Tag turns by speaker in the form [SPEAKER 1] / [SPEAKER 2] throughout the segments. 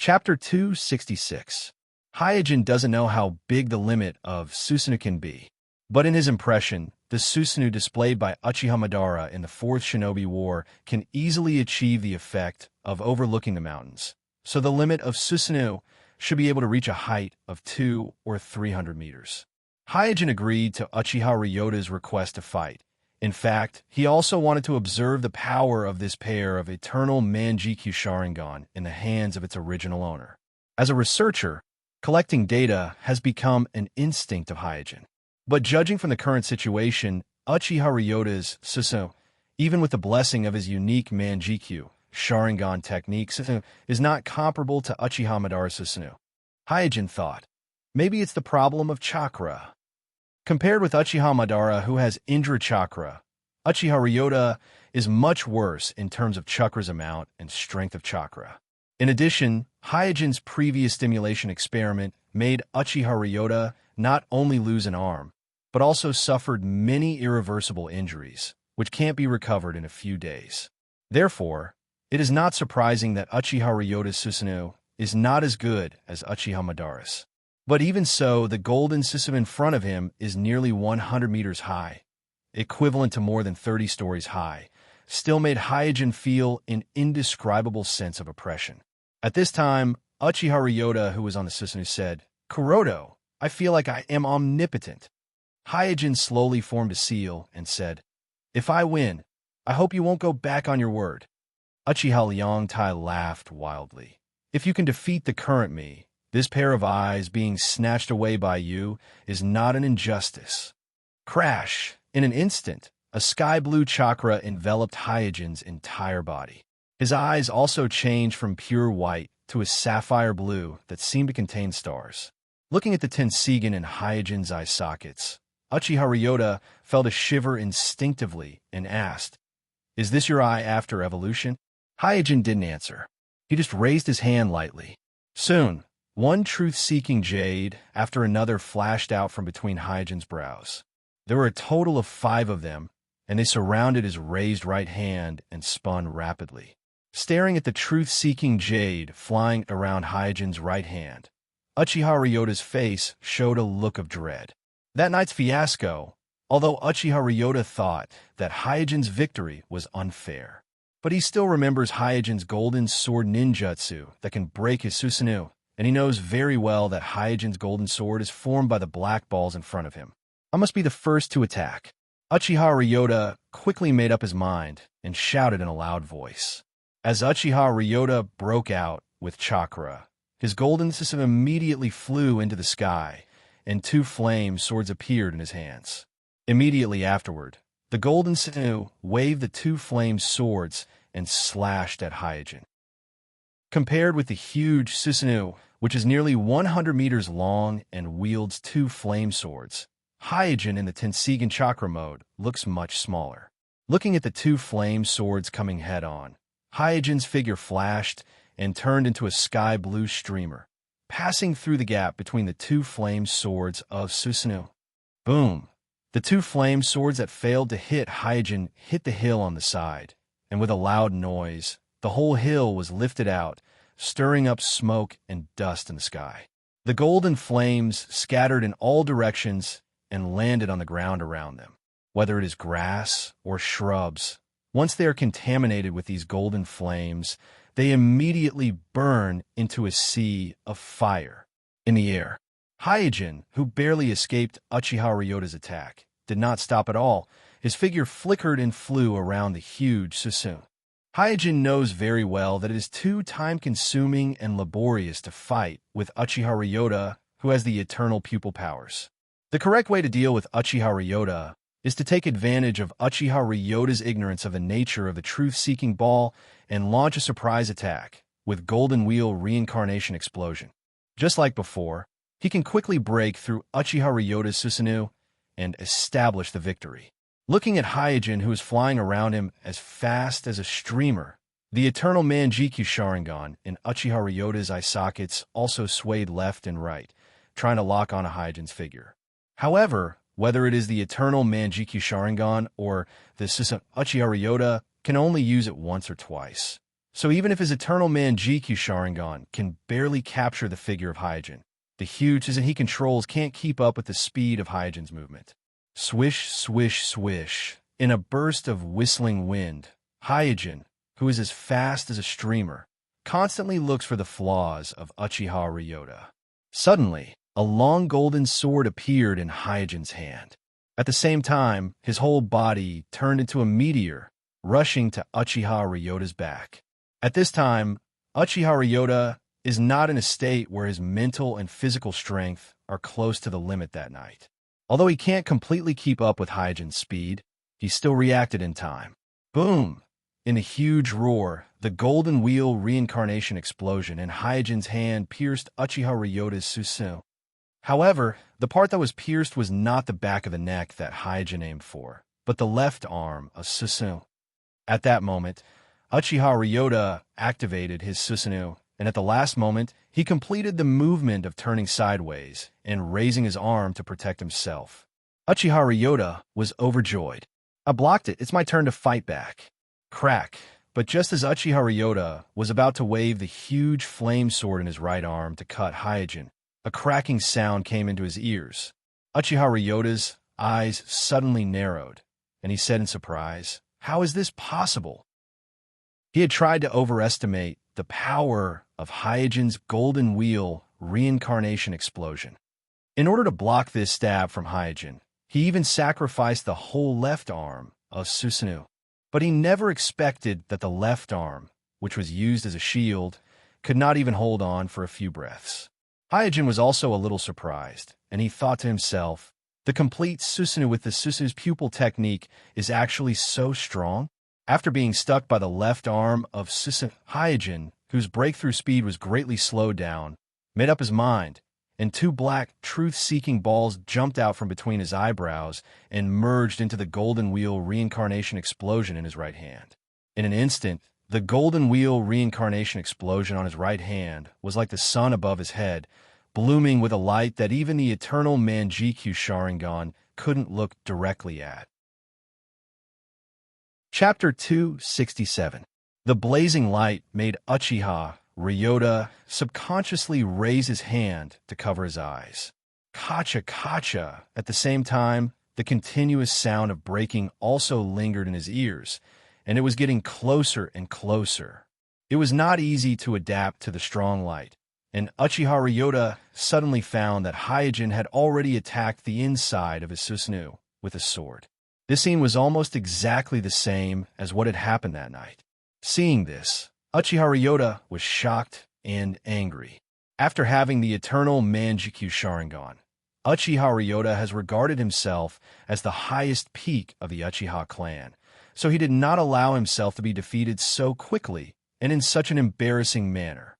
[SPEAKER 1] Chapter 266. Hyojin doesn't know how big the limit of Susanoo can be. But in his impression, the Susanoo displayed by Uchiha Madara in the Fourth Shinobi War can easily achieve the effect of overlooking the mountains. So the limit of Susanoo should be able to reach a height of 200 or 300 meters. Hyojin agreed to Uchiha Ryota's request to fight. In fact, he also wanted to observe the power of this pair of eternal Manjikyu Sharingan in the hands of its original owner. As a researcher, collecting data has become an instinct of Hyojin. But judging from the current situation, Uchiha Ryota's Susanoo, even with the blessing of his unique Manjikyu Sharingan technique, is not comparable to Uchiha Madara's Susanoo. Hyojin thought, maybe it's the problem of chakra. Compared with Uchiha Madara, who has Indra chakra, Uchiha Ryota is much worse in terms of chakra's amount and strength of chakra. In addition, Hyojin's previous stimulation experiment made Uchiha Ryota not only lose an arm, but also suffered many irreversible injuries, which can't be recovered in a few days. Therefore, it is not surprising that Uchiha Ryota's Susanoo is not as good as Uchiha Madara's. But even so, the golden Susanoo in front of him is nearly 100 meters high, equivalent to more than 30 stories high, still made Hyojin feel an indescribable sense of oppression. At this time, Uchiha Ryota, who was on the Susanoo, said, "Kuroto, I feel like I am omnipotent." Hyojin slowly formed a seal and said, "If I win, I hope you won't go back on your word." Uchiha Liangtai laughed wildly. "If you can defeat the current me, this pair of eyes being snatched away by you is not an injustice." Crash! In an instant, a sky-blue chakra enveloped Hyojin's entire body. His eyes also changed from pure white to a sapphire blue that seemed to contain stars. Looking at the Tenseigan in Hyojin's eye sockets, Uchiha Ryota felt a shiver instinctively and asked, "Is this your eye after evolution?" Hyojin didn't answer. He just raised his hand lightly. Soon, one truth-seeking jade after another flashed out from between Hyojin's brows. There were a total of 5 of them, and they surrounded his raised right hand and spun rapidly. Staring at the truth-seeking jade flying around Hyojin's right hand, Uchiha Ryota's face showed a look of dread. That night's fiasco, although Uchiha Ryota thought that Hyojin's victory was unfair. But he still remembers Hyojin's golden sword ninjutsu that can break his Susanoo, and he knows very well that Hyojin's golden sword is formed by the black balls in front of him. I must be the first to attack. Uchiha Ryota quickly made up his mind and shouted in a loud voice. As Uchiha Ryota broke out with chakra, his golden system immediately flew into the sky, and 2 flame swords appeared in his hands. Immediately afterward, the golden Susanoo waved the 2 flame swords and slashed at Hyojin. Compared with the huge Susanoo, which is nearly 100 meters long and wields 2 flame swords, Hyojin in the Tenseigan chakra mode looks much smaller. Looking at the 2 flame swords coming head-on, Hyojin's figure flashed and turned into a sky-blue streamer, passing through the gap between the 2 flame swords of Susanoo. Boom! The 2 flame swords that failed to hit Hyojin hit the hill on the side, and with a loud noise, the whole hill was lifted out, stirring up smoke and dust in the sky. The golden flames scattered in all directions and landed on the ground around them. Whether it is grass or shrubs, once they are contaminated with these golden flames, they immediately burn into a sea of fire. In the air, Hyojin, who barely escaped Uchiha Ryota's attack, did not stop at all. His figure flickered and flew around the huge Susanoo. Hyojin knows very well that it is too time-consuming and laborious to fight with Uchiha Ryota, who has the eternal pupil powers. The correct way to deal with Uchiha Ryota is to take advantage of Uchiha Ryota's ignorance of the nature of the truth-seeking ball and launch a surprise attack with Golden Wheel Reincarnation Explosion. Just like before, he can quickly break through Uchiha Ryota's Susanoo and establish the victory. Looking at Hyojin, who is flying around him as fast as a streamer, the eternal Manjikyu Sharingan in Uchiha Ryota's eye sockets also swayed left and right, trying to lock on a Hyojin's figure. However, whether it is the eternal Manjikyu Sharingan or the Susanoo, Uchiha Ryota can only use it once or twice, So even if his eternal Manjikyu Sharingan can barely capture the figure of Hyojin, the huge Susan he controls can't keep up with the speed of Hyojin's movement. Swish, swish, swish. In a burst of whistling wind, Hyojin, who is as fast as a streamer, constantly looks for the flaws of Uchiha Ryota. Suddenly, a long golden sword appeared in Hyojin's hand. At the same time, his whole body turned into a meteor, rushing to Uchiha Ryota's back. At this time, Uchiha Ryota is not in a state where his mental and physical strength are close to the limit that night. Although he can't completely keep up with Hyojin's speed, he still reacted in time. Boom! In a huge roar, the golden wheel reincarnation explosion in Hyojin's hand pierced Uchiha Ryota's Susanoo. However, the part that was pierced was not the back of the neck that Hyojin aimed for, but the left arm of Susanoo. At that moment, Uchiha Ryota activated his Susanoo, and at the last moment, he completed the movement of turning sideways and raising his arm to protect himself. Uchiha Ryota was overjoyed. I blocked it. It's my turn to fight back. Crack. But just as Uchiha Ryota was about to wave the huge flame sword in his right arm to cut Hyojin, a cracking sound came into his ears. Uchiha Ryota's eyes suddenly narrowed, and he said in surprise, "How is this possible?" He had tried to overestimate the power of Hyojin's golden wheel reincarnation explosion. In order to block this stab from Hyojin, he even sacrificed the whole left arm of Susanoo. But he never expected that the left arm, which was used as a shield, could not even hold on for a few breaths. Hyojin was also a little surprised, and he thought to himself, the complete Susanoo with the Susanoo's pupil technique is actually so strong? After being stuck by the left arm of Hyojin, whose breakthrough speed was greatly slowed down, made up his mind, and two black, truth-seeking balls jumped out from between his eyebrows and merged into the golden wheel reincarnation explosion in his right hand. In an instant, the golden wheel reincarnation explosion on his right hand was like the sun above his head, blooming with a light that even the eternal Manjikyu Sharingan couldn't look directly at. Chapter 267. The blazing light made Uchiha Ryota subconsciously raise his hand to cover his eyes. Kacha kacha. At the same time, the continuous sound of breaking also lingered in his ears, and it was getting closer and closer. It was not easy to adapt to the strong light, and Uchiha Ryota suddenly found that Hyojin had already attacked the inside of his Susanoo with a sword. This scene was almost exactly the same as what had happened that night. Seeing this, Uchiha Ryota was shocked and angry. After having the eternal Manjikyu Sharingan, Uchiha Ryota has regarded himself as the highest peak of the Uchiha clan, so he did not allow himself to be defeated so quickly and in such an embarrassing manner.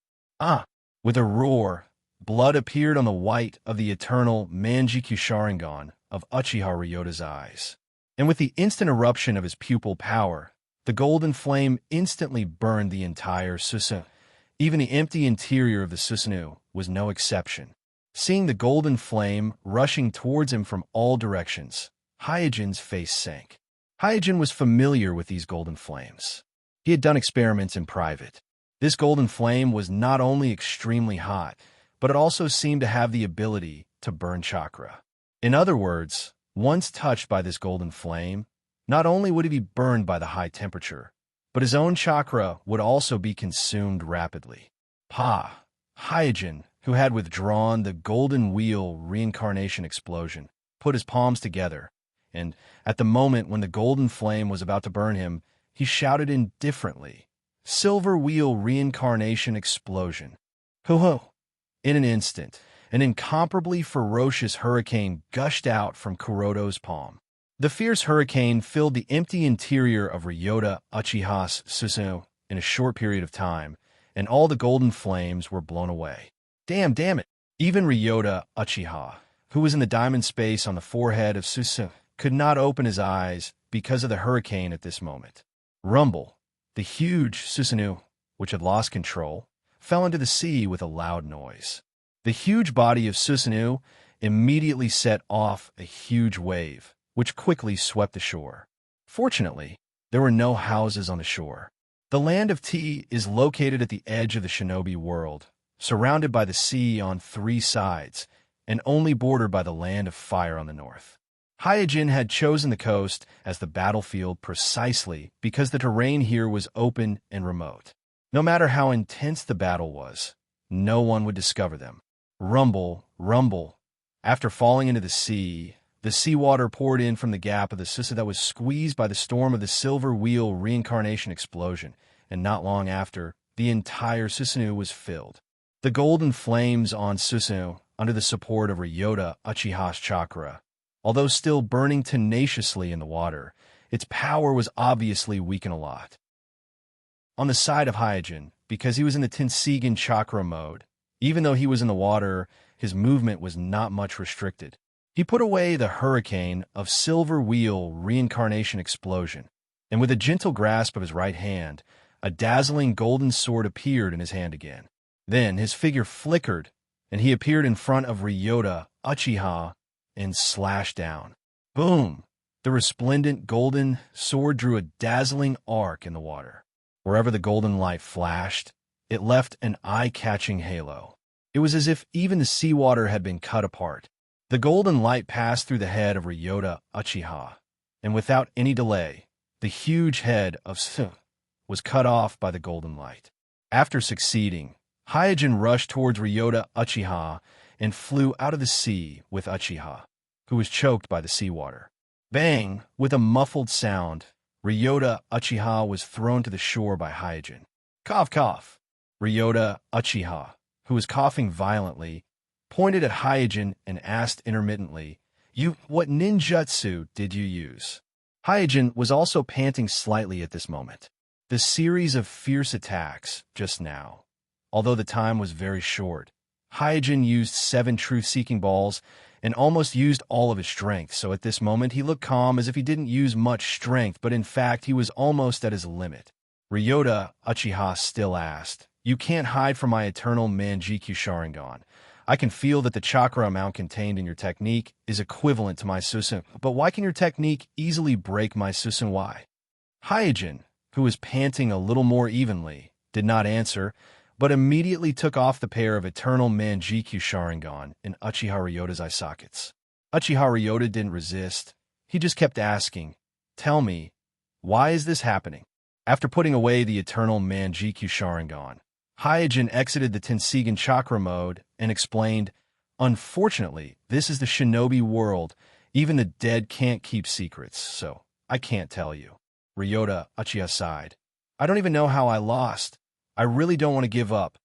[SPEAKER 1] With a roar, blood appeared on the white of the eternal Manjikyu Sharingan of Uchiha Ryota's eyes. And with the instant eruption of his pupil power, the golden flame instantly burned the entire Susanoo. Even the empty interior of the Susanoo was no exception. Seeing the golden flame rushing towards him from all directions, Hyojin's face sank. Hyojin was familiar with these golden flames. He had done experiments in private. This golden flame was not only extremely hot, but it also seemed to have the ability to burn chakra. In other words, once touched by this golden flame, not only would he be burned by the high temperature, but his own chakra would also be consumed rapidly. Hyojin, who had withdrawn the golden wheel reincarnation explosion, put his palms together, and at the moment when the golden flame was about to burn him, he shouted indifferently, "Silver wheel reincarnation explosion." Ho-ho! In an instant, an incomparably ferocious hurricane gushed out from Kuroto's palm. The fierce hurricane filled the empty interior of Ryota Uchiha's Susanoo in a short period of time, and all the golden flames were blown away. Damn it! Even Ryota Uchiha, who was in the diamond space on the forehead of Susanoo, could not open his eyes because of the hurricane at this moment. Rumble! The huge Susanoo, which had lost control, fell into the sea with a loud noise. The huge body of Susanoo immediately set off a huge wave, which quickly swept the shore. Fortunately, there were no houses on the shore. The land of Ti is located at the edge of the shinobi world, surrounded by the sea on 3 sides, and only bordered by the land of fire on the north. Hyojin had chosen the coast as the battlefield precisely because the terrain here was open and remote. No matter how intense the battle was, no one would discover them. Rumble, rumble. After falling into the seawater poured in from the gap of the Susa that was squeezed by the storm of the silver wheel reincarnation explosion, and not long after, the entire Susanoo was filled. The golden flames on Susanoo, under the support of Ryota Uchiha's chakra, although still burning tenaciously in the water, its power was obviously weakened a lot. On the side of Hyojin, because he was in the Tenseigan chakra mode, even though he was in the water, his movement was not much restricted. He put away the hurricane of silver wheel reincarnation explosion, and with a gentle grasp of his right hand, a dazzling golden sword appeared in his hand again. Then his figure flickered, and he appeared in front of Ryota Uchiha and slashed down. Boom! The resplendent golden sword drew a dazzling arc in the water. Wherever the golden light flashed, it left an eye-catching halo. It was as if even the seawater had been cut apart. The golden light passed through the head of Ryota Uchiha, and without any delay, the huge head of Su was cut off by the golden light. After succeeding, Hyojin rushed towards Ryota Uchiha and flew out of the sea with Uchiha, who was choked by the seawater. Bang! With a muffled sound, Ryota Uchiha was thrown to the shore by Hyojin. Cough, cough! Ryota Uchiha, who was coughing violently, pointed at Hyojin and asked intermittently, What ninjutsu did you use?" Hyojin was also panting slightly at this moment. The series of fierce attacks just now, although the time was very short, Hyojin used 7 truth-seeking balls and almost used all of his strength, so at this moment he looked calm as if he didn't use much strength, but in fact he was almost at his limit. Ryota Uchiha still asked, "You can't hide from my eternal Manjikyu Sharingan. I can feel that the chakra amount contained in your technique is equivalent to my Susun, but why can your technique easily break my Susun? Why?" Hyojin, who was panting a little more evenly, did not answer, but immediately took off the pair of eternal Manjikyu Sharingan in Uchiha Ryota's eye sockets. Uchiha Ryota didn't resist. He just kept asking, "Tell me, why is this happening?" After putting away the eternal Manjikyu Sharingan, Hyojin exited the Tenseigan chakra mode and explained, "Unfortunately, this is the shinobi world. Even the dead can't keep secrets, so I can't tell you." Ryota Uchiha sighed. "I don't even know how I lost. I really don't want to give up."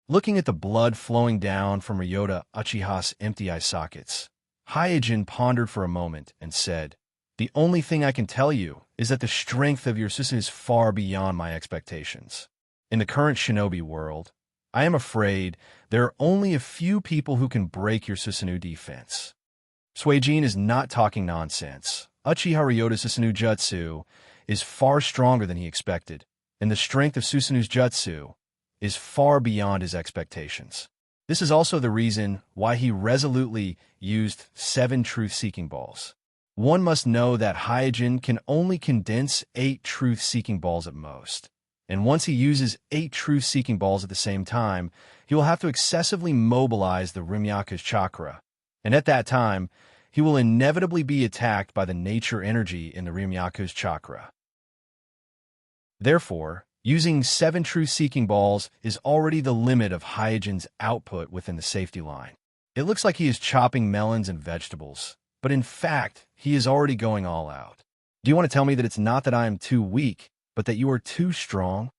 [SPEAKER 1] Looking at the blood flowing down from Ryota Uchiha's empty eye sockets, Hyojin pondered for a moment and said, "The only thing I can tell you is that the strength of your Susun is far beyond my expectations. In the current shinobi world, I am afraid there are only a few people who can break your Susanoo defense." Suijin is not talking nonsense. Uchiha Ryota's Susanoo Jutsu is far stronger than he expected, and the strength of Susanoo's Jutsu is far beyond his expectations. This is also the reason why he resolutely used 7 truth-seeking balls. One must know that Hyojin can only condense 8 truth-seeking balls at most. And once he uses 8 truth-seeking balls at the same time, he will have to excessively mobilize the Rimyaku's chakra. And at that time, he will inevitably be attacked by the nature energy in the Rimyaku's chakra. Therefore, using 7 truth-seeking balls is already the limit of Hyojin's output within the safety line. It looks like he is chopping melons and vegetables, but in fact, he is already going all out. Do you want to tell me that it's not that I am too weak, but that you are too strong?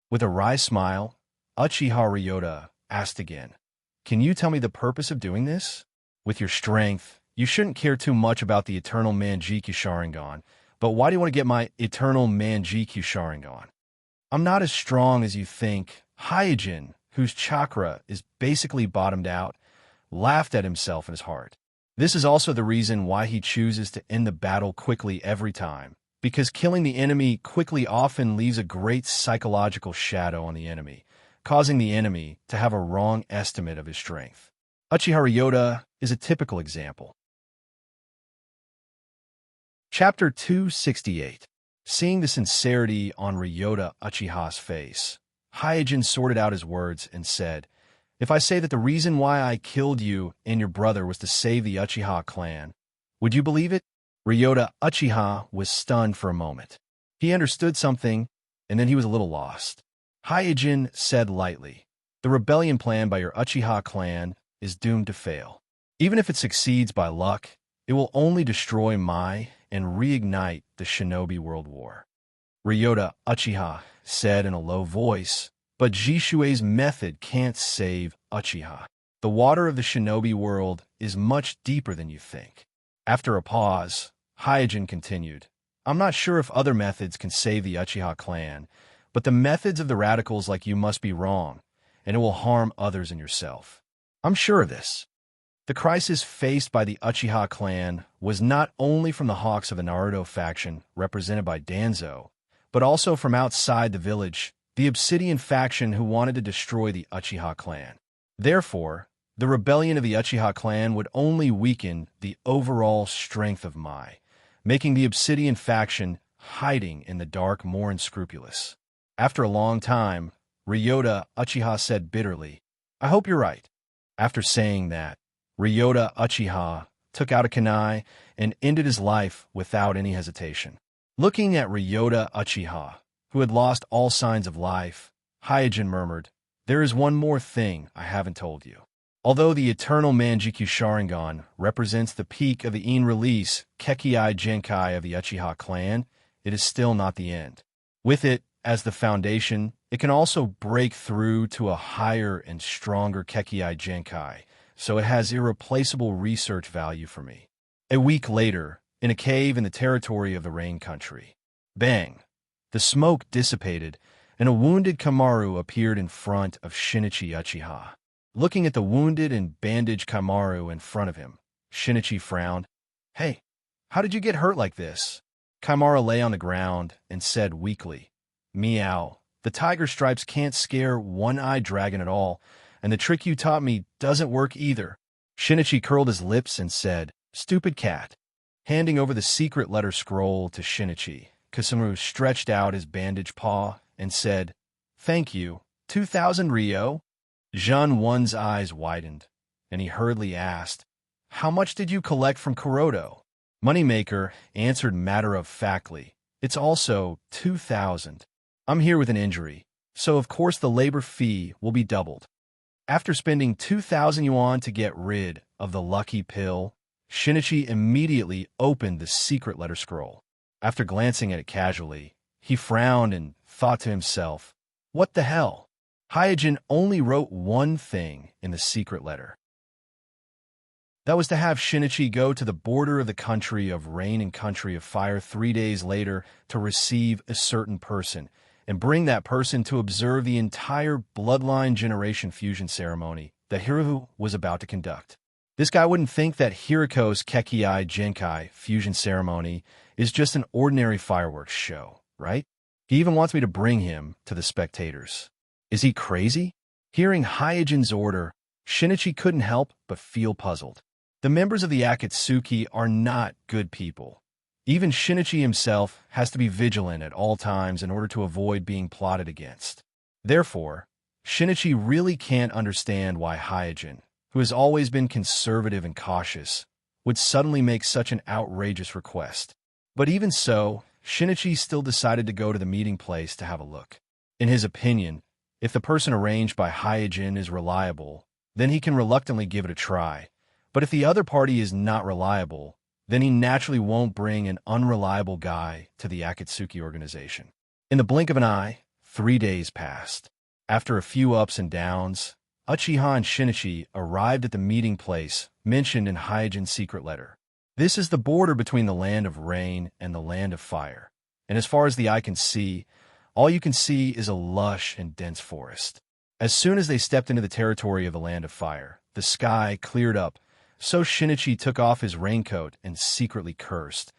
[SPEAKER 1] With a wry smile, Uchiha Ryota asked again, "Can you tell me the purpose of doing this? With your strength, you shouldn't care too much about the eternal Manjikyu Sharingan, but why do you want to get my eternal Manjikyu Sharingan?" "I'm not as strong as you think." Hyojin, whose chakra is basically bottomed out, laughed at himself in his heart. This is also the reason why he chooses to end the battle quickly every time, because killing the enemy quickly often leaves a great psychological shadow on the enemy, causing the enemy to have a wrong estimate of his strength. Uchiha Ryota is a typical example. Chapter 268. Seeing the sincerity on Ryota Uchiha's face, Hyojin sorted out his words and said, "If I say that the reason why I killed you and your brother was to save the Uchiha clan, would you believe it?" Ryota Uchiha was stunned for a moment. He understood something, and then he was a little lost. Hyojin said lightly, "The rebellion planned by your Uchiha clan is doomed to fail. Even if it succeeds by luck, it will only destroy Mai and reignite the Shinobi World War." Ryota Uchiha said in a low voice, "But Jishui's method can't save Uchiha. The water of the Shinobi world is much deeper than you think." After a pause, Hyojin continued, "I'm not sure if other methods can save the Uchiha clan, but the methods of the radicals like you must be wrong, and it will harm others and yourself. I'm sure of this." The crisis faced by the Uchiha clan was not only from the Hawks of the Naruto faction, represented by Danzo, but also from outside the village, the Obsidian faction who wanted to destroy the Uchiha clan. Therefore, the rebellion of the Uchiha clan would only weaken the overall strength of Mai, making the Obsidian faction hiding in the dark more unscrupulous. After a long time, Ryota Uchiha said bitterly, "I hope you're right." After saying that, Ryota Uchiha took out a kunai and ended his life without any hesitation. Looking at Ryota Uchiha, who had lost all signs of life, Hyojin murmured, "There is one more thing I haven't told you. Although the eternal Manjikyu Sharingan represents the peak of the in release Kekkei Genkai of the Uchiha clan, it is still not the end. With it as the foundation, it can also break through to a higher and stronger Kekkei Genkai, so it has irreplaceable research value for me." A week later, in a cave in the territory of the Rain Country, bang! The smoke dissipated, and a wounded Kamaru appeared in front of Shinichi Uchiha. Looking at the wounded and bandaged Kamaru in front of him, Shinichi frowned. "Hey, how did you get hurt like this?" Kamaru lay on the ground and said weakly, "Meow, the tiger stripes can't scare one-eyed dragon at all, and the trick you taught me doesn't work either." Shinichi curled his lips and said, "Stupid cat." Handing over the secret letter scroll to Shinichi, Kasamaru stretched out his bandaged paw and said, "Thank you, 2,000 Ryo." Zhan Wun's eyes widened, and he hurriedly asked, "How much did you collect from Kuroto?" Moneymaker answered matter-of-factly, "It's also 2,000. I'm here with an injury, so of course the labor fee will be doubled." After spending 2,000 yuan to get rid of the lucky pill, Shinichi immediately opened the secret letter scroll. After glancing at it casually, he frowned and thought to himself, "What the hell?" Hyojin only wrote one thing in the secret letter. That was to have Shinichi go to the border of the country of rain and country of fire 3 days later to receive a certain person, and bring that person to observe the entire bloodline generation fusion ceremony that Hiruhu was about to conduct. This guy wouldn't think that Hiriko's Kekkei Genkai fusion ceremony is just an ordinary fireworks show, right? He even wants me to bring him to the spectators. Is he crazy? Hearing Hyojin's order, Shinichi couldn't help but feel puzzled. The members of the Akatsuki are not good people. Even Shinichi himself has to be vigilant at all times in order to avoid being plotted against. Therefore, Shinichi really can't understand why Hyojin, who has always been conservative and cautious, would suddenly make such an outrageous request. But even so, Shinichi still decided to go to the meeting place to have a look. In his opinion, if the person arranged by Hyojin is reliable, then he can reluctantly give it a try. But if the other party is not reliable, then he naturally won't bring an unreliable guy to the Akatsuki organization. In the blink of an eye, 3 days passed. After a few ups and downs, Uchiha and Shinichi arrived at the meeting place mentioned in Hyojin's secret letter. This is the border between the land of rain and the land of fire, and as far as the eye can see, all you can see is a lush and dense forest. As soon as they stepped into the territory of the land of fire, the sky cleared up, so Shinichi took off his raincoat and secretly cursed.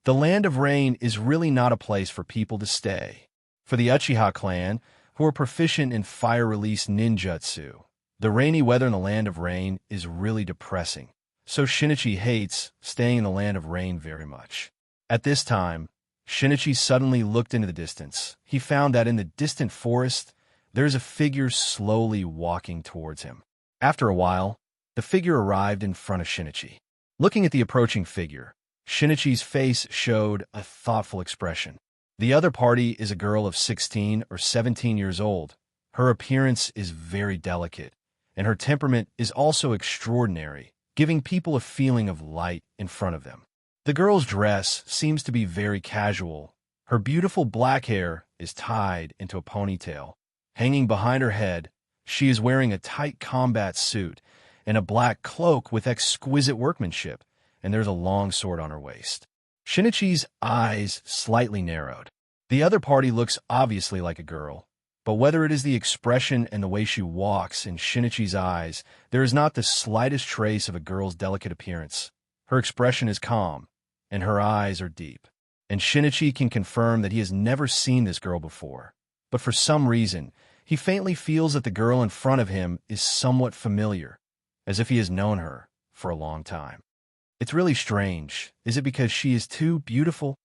[SPEAKER 1] The land of rain is really not a place for people to stay. For the Uchiha clan, who are proficient in fire release ninjutsu, the rainy weather in the land of rain is really depressing, so Shinichi hates staying in the land of rain very much. At this time, Shinichi suddenly looked into the distance. He found that in the distant forest, there's a figure slowly walking towards him. After a while, the figure arrived in front of Shinichi. Looking at the approaching figure, Shinichi's face showed a thoughtful expression. The other party is a girl of 16 or 17 years old. Her appearance is very delicate, and her temperament is also extraordinary, giving people a feeling of light in front of them. The girl's dress seems to be very casual. Her beautiful black hair is tied into a ponytail. Hanging behind her head, she is wearing a tight combat suit and a black cloak with exquisite workmanship, and there's a long sword on her waist. Shinichi's eyes slightly narrowed. The other party looks obviously like a girl, but whether it is the expression and the way she walks in Shinichi's eyes, there is not the slightest trace of a girl's delicate appearance. Her expression is calm, and her eyes are deep. And Shinichi can confirm that he has never seen this girl before. But for some reason, he faintly feels that the girl in front of him is somewhat familiar, as if he has known her for a long time. It's really strange. Is it because she is too beautiful?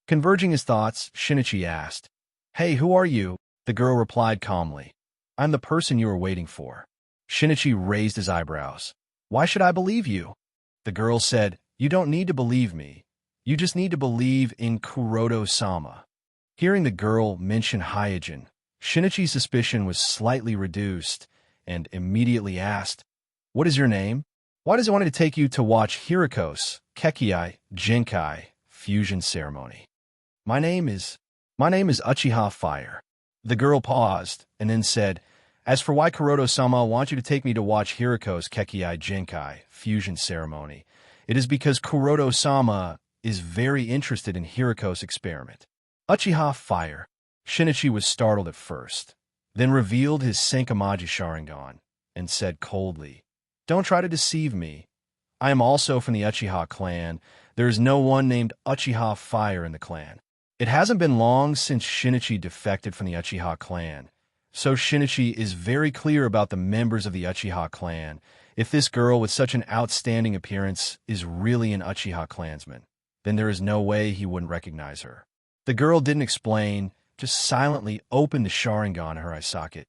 [SPEAKER 1] Converging his thoughts, Shinichi asked, "Hey, who are you?" The girl replied calmly, "I'm the person you were waiting for." Shinichi raised his eyebrows. "Why should I believe you?" The girl said, "You don't need to believe me. You just need to believe in Kuroto-sama." Hearing the girl mention Hyojin, Shinichi's suspicion was slightly reduced and immediately asked, "What is your name? Why does it want to take you to watch Hiriko's Kekkai Genkai fusion ceremony?" My name is Uchiha Fire." The girl paused and then said, "As for why Kuroto-sama wants you to take me to watch Hiriko's Kekkai Genkai fusion ceremony, it is because Kuroto-sama is very interested in Hiriko's experiment." Uchiha Fire. Shinichi was startled at first, then revealed his Senkamaji Sharingan and said coldly, "Don't try to deceive me. I am also from the Uchiha clan. There is no one named Uchiha Fire in the clan." It hasn't been long since Shinichi defected from the Uchiha clan, so Shinichi is very clear about the members of the Uchiha clan. If this girl with such an outstanding appearance is really an Uchiha clansman, then there is no way he wouldn't recognize her. The girl didn't explain, just silently opened the Sharingan in her eye socket.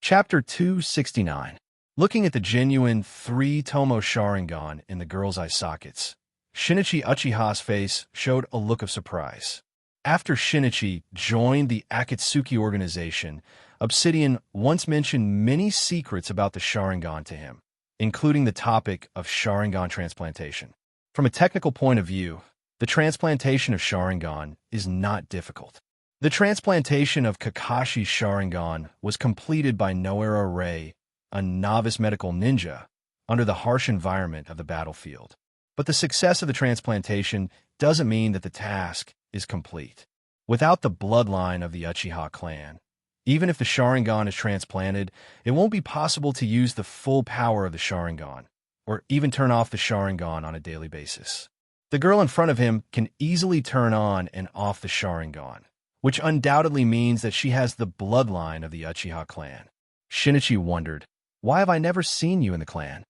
[SPEAKER 1] Chapter 269. Looking at the genuine 3-tomo Sharingan in the girl's eye sockets, Shinichi Uchiha's face showed a look of surprise. After Shinichi joined the Akatsuki organization, Obsidian once mentioned many secrets about the Sharingan to him, including the topic of Sharingan transplantation. From a technical point of view, the transplantation of Sharingan is not difficult. The transplantation of Kakashi's Sharingan was completed by Noera Rei, a novice medical ninja, under the harsh environment of the battlefield. But the success of the transplantation doesn't mean that the task is complete. Without the bloodline of the Uchiha clan, even if the Sharingan is transplanted, it won't be possible to use the full power of the Sharingan, or even turn off the Sharingan on a daily basis. The girl in front of him can easily turn on and off the Sharingan, which undoubtedly means that she has the bloodline of the Uchiha clan. Shinichi wondered, "Why have I never seen you in the clan?"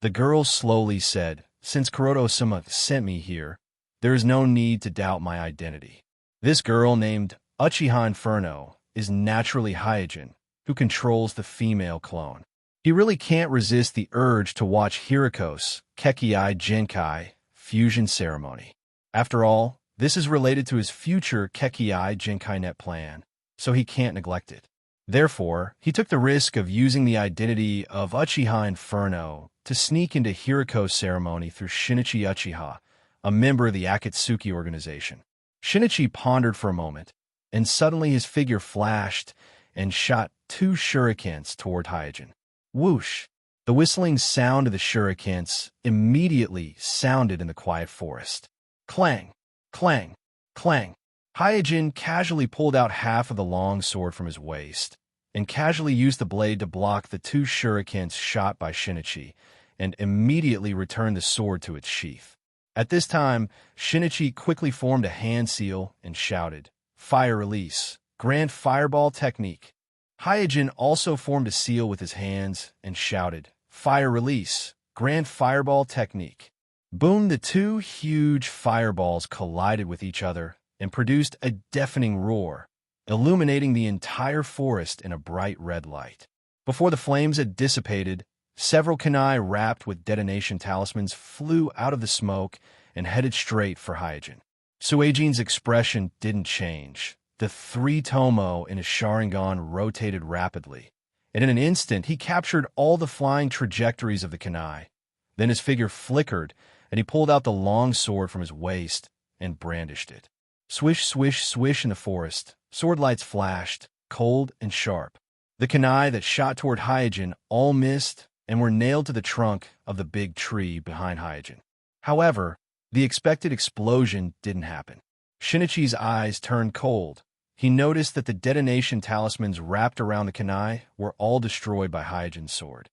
[SPEAKER 1] The girl slowly said, "Since Kuroto-sama sent me here, there is no need to doubt my identity. This girl named Uchiha Inferno is naturally Hyojin, who controls the female clone. He really can't resist the urge to watch Hiriko's Kekkai Genkai fusion ceremony. After all, this is related to his future Kekkai Genkai net plan, so he can't neglect it. Therefore, he took the risk of using the identity of Uchiha Inferno to sneak into Hiriko's ceremony through Shinichi Uchiha, a member of the Akatsuki organization." Shinichi pondered for a moment, and suddenly his figure flashed and shot 2 shurikens toward Hyojin. Whoosh! The whistling sound of the shurikens immediately sounded in the quiet forest. Clang! Clang! Clang! Hyojin casually pulled out half of the long sword from his waist, and casually used the blade to block the 2 shurikens shot by Shinichi, and immediately returned the sword to its sheath. At this time, Shinichi quickly formed a hand seal and shouted, "Fire release! Grand Fireball Technique!" Hyojin also formed a seal with his hands and shouted, "Fire release! Grand Fireball Technique!" Boom, the two huge fireballs collided with each other and produced a deafening roar, illuminating the entire forest in a bright red light. Before the flames had dissipated, several kunai wrapped with detonation talismans flew out of the smoke and headed straight for Hyojin. Suijin's expression didn't change. The three tomo in his Sharingan rotated rapidly, and in an instant he captured all the flying trajectories of the kunai. Then his figure flickered, and he pulled out the long sword from his waist and brandished it. Swish, swish, swish in the forest, sword lights flashed, cold and sharp. The kunai that shot toward Hyojin all missed and were nailed to the trunk of the big tree behind Hyojin. However, the expected explosion didn't happen. Shinichi's eyes turned cold. He noticed that the detonation talismans wrapped around the kunai were all destroyed by Hyojin's sword.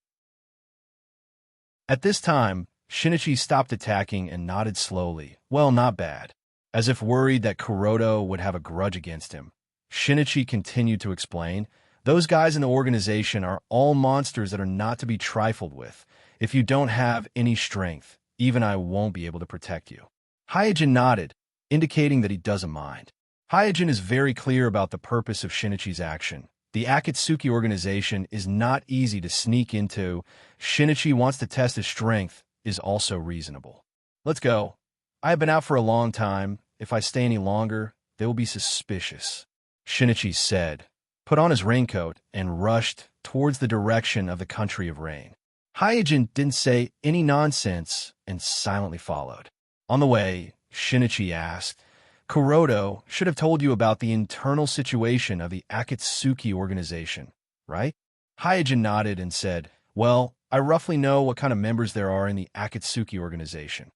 [SPEAKER 1] At this time, Shinichi stopped attacking and nodded slowly. Well, not bad. As if worried that Kuroto would have a grudge against him, Shinichi continued to explain, "Those guys in the organization are all monsters that are not to be trifled with. If you don't have any strength, even I won't be able to protect you." Hyojin nodded, indicating that he doesn't mind. Hyojin is very clear about the purpose of Shinichi's action. The Akatsuki organization is not easy to sneak into. Shinichi wants to test his strength is also reasonable. "Let's go. I have been out for a long time. If I stay any longer, they will be suspicious," Shinichi said, put on his raincoat, and rushed towards the direction of the country of rain. Hyojin didn't say any nonsense and silently followed. On the way, Shinichi asked, "Kuroto should have told you about the internal situation of the Akatsuki organization, right?" Hyojin nodded and said, "Well, I roughly know what kind of members there are in the Akatsuki organization."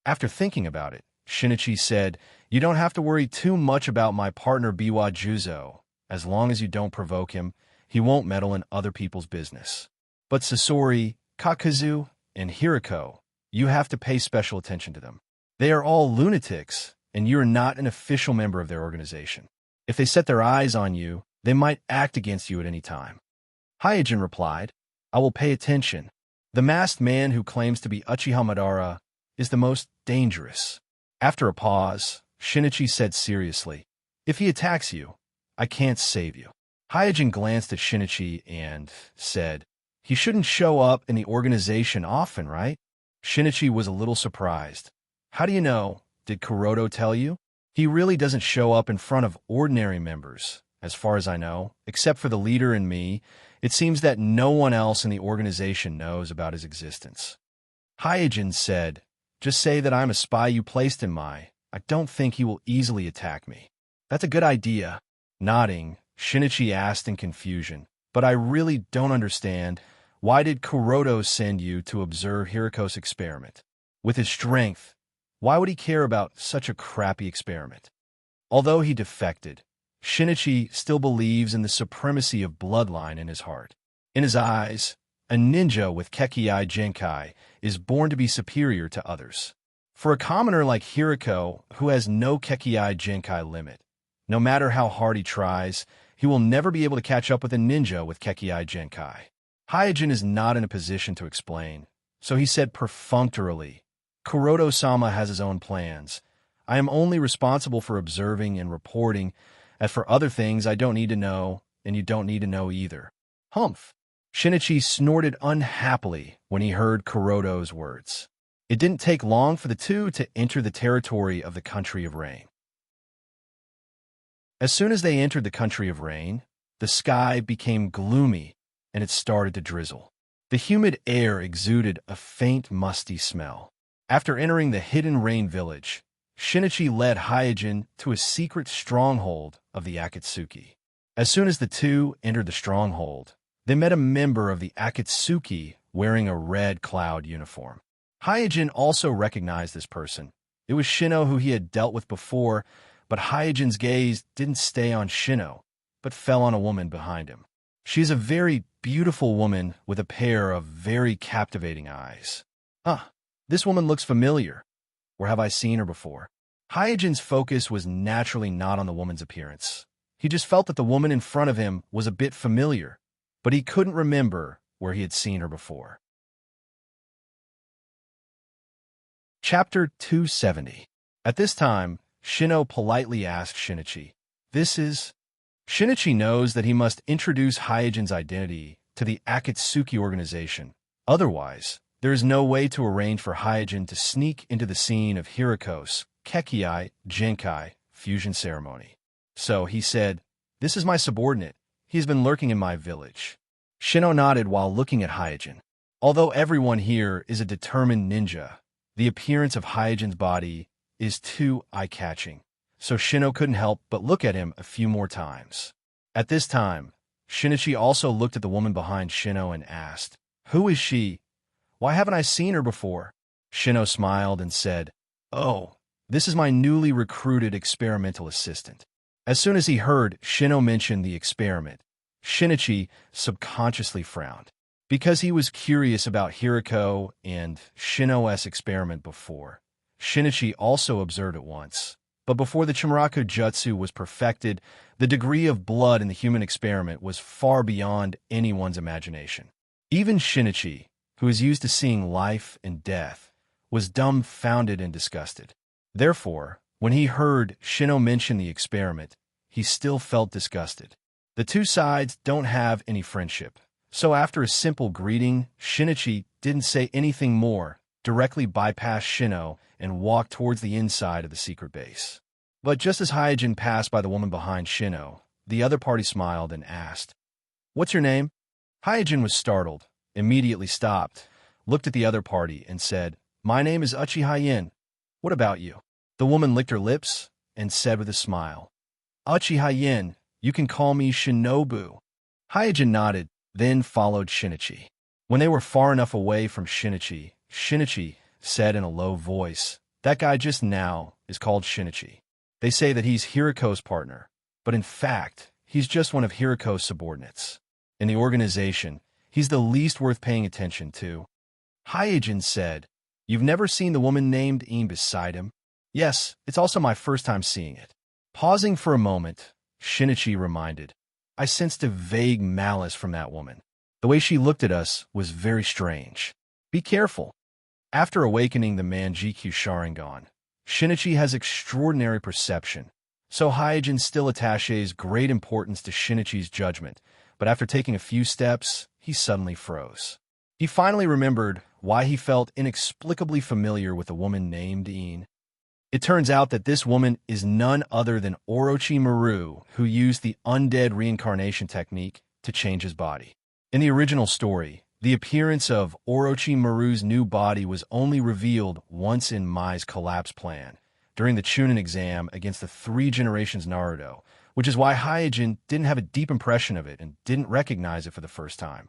[SPEAKER 1] After thinking about it, Shinichi said, "You don't have to worry too much about my partner Biwa Juzo. As long as you don't provoke him, he won't meddle in other people's business. But Sasori, Kakazu, and Hiriko, you have to pay special attention to them. They are all lunatics, and you are not an official member of their organization. If they set their eyes on you, they might act against you at any time." Hyojin replied, "I will pay attention. The masked man who claims to be Uchiha Madara is the most dangerous." After a pause, Shinichi said seriously, "If he attacks you, I can't save you." Hyojin glanced at Shinichi and said, "He shouldn't show up in the organization often, right?" Shinichi was a little surprised. "How do you know? Did Kuroto tell you?" "He really doesn't show up in front of ordinary members, as far as I know, except for the leader and me. It seems that no one else in the organization knows about his existence." Hyojin said, "Just say that I'm a spy you placed in I don't think he will easily attack me." "That's a good idea." Nodding, Shinichi asked in confusion, "But I really don't understand. Why did Kuroto send you to observe Hiriko's experiment? With his strength, why would he care about such a crappy experiment?" Although he defected, Shinichi still believes in the supremacy of bloodline in his heart. In his eyes, a ninja with Kekkai Genkai is born to be superior to others. For a commoner like Hiriko, who has no Kekkai Genkai limit, no matter how hard he tries, he will never be able to catch up with a ninja with Kekkai Genkai. Hyojin is not in a position to explain, so he said perfunctorily, "Kuroto-sama has his own plans. I am only responsible for observing and reporting. As for other things, I don't need to know, and you don't need to know either." Humph! Shinichi snorted unhappily when he heard Kuroto's words. It didn't take long for the two to enter the territory of the country of rain. As soon as they entered the country of rain, the sky became gloomy and it started to drizzle. The humid air exuded a faint musty smell. After entering the hidden rain village, Shinichi led Hyojin to a secret stronghold of the Akatsuki. As soon as the two entered the stronghold, they met a member of the Akatsuki wearing a red cloud uniform. Hyojin also recognized this person. It was Shino, who he had dealt with before, but Hyojin's gaze didn't stay on Shino, but fell on a woman behind him. She is a very beautiful woman with a pair of very captivating eyes. This woman looks familiar. Where have I seen her before? Hyojin's focus was naturally not on the woman's appearance. He just felt that the woman in front of him was a bit familiar, but he couldn't remember where he had seen her before. Chapter 270. At this time, Shino politely asked Shinichi, "This is—" Shinichi knows that he must introduce Hyojin's identity to the Akatsuki organization. Otherwise, there is no way to arrange for Hyojin to sneak into the scene of Hiriko's Kekkei Genkai fusion ceremony. So he said, "This is my subordinate. He has been lurking in my village." Shino nodded while looking at Hyojin. Although everyone here is a determined ninja, the appearance of Hyojin's body is too eye-catching, so Shino couldn't help but look at him a few more times. At this time, Shinichi also looked at the woman behind Shino and asked, "Who is she? Why haven't I seen her before?" Shino smiled and said, "Oh, this is my newly recruited experimental assistant." As soon as he heard Shino mention the experiment, Shinichi subconsciously frowned. Because he was curious about Hiriko and Shino's experiment before, Shinichi also observed it once. But before the Chimuraku Jutsu was perfected, the degree of blood in the human experiment was far beyond anyone's imagination. Even Shinichi, who is used to seeing life and death, was dumbfounded and disgusted. Therefore, when he heard Shino mention the experiment, he still felt disgusted. The two sides don't have any friendship. So after a simple greeting, Shinichi didn't say anything more, directly bypassed Shino and walked towards the inside of the secret base. But just as Hyojin passed by the woman behind Shino, the other party smiled and asked, "What's your name?" Hyojin was startled, immediately stopped, looked at the other party, and said, "My name is Uchiha Yin. What about you?" The woman licked her lips and said with a smile, "Uchiha Yin, you can call me Shinobu." Hyojin nodded, then followed Shinichi. When they were far enough away from Shinichi, Shinichi said in a low voice, "That guy just now is called Shinichi. They say that he's Hiriko's partner, but in fact, he's just one of Hiriko's subordinates. In the organization, he's the least worth paying attention to." Hyojin said, "You've never seen the woman named Een beside him?" "Yes, it's also my first time seeing it." Pausing for a moment, Shinichi reminded, "I sensed a vague malice from that woman. The way she looked at us was very strange. Be careful." After awakening the Manjikyu Sharingan, Shinichi has extraordinary perception, so Hyojin still attaches great importance to Shinichi's judgment, but after taking a few steps, he suddenly froze. He finally remembered why he felt inexplicably familiar with a woman named Een. It turns out that this woman is none other than Orochimaru, who used the undead reincarnation technique to change his body. In the original story, the appearance of Orochimaru's new body was only revealed once in Mai's collapse plan, during the Chunin exam against the 3 Generations Naruto, which is why Hyojin didn't have a deep impression of it and didn't recognize it for the first time.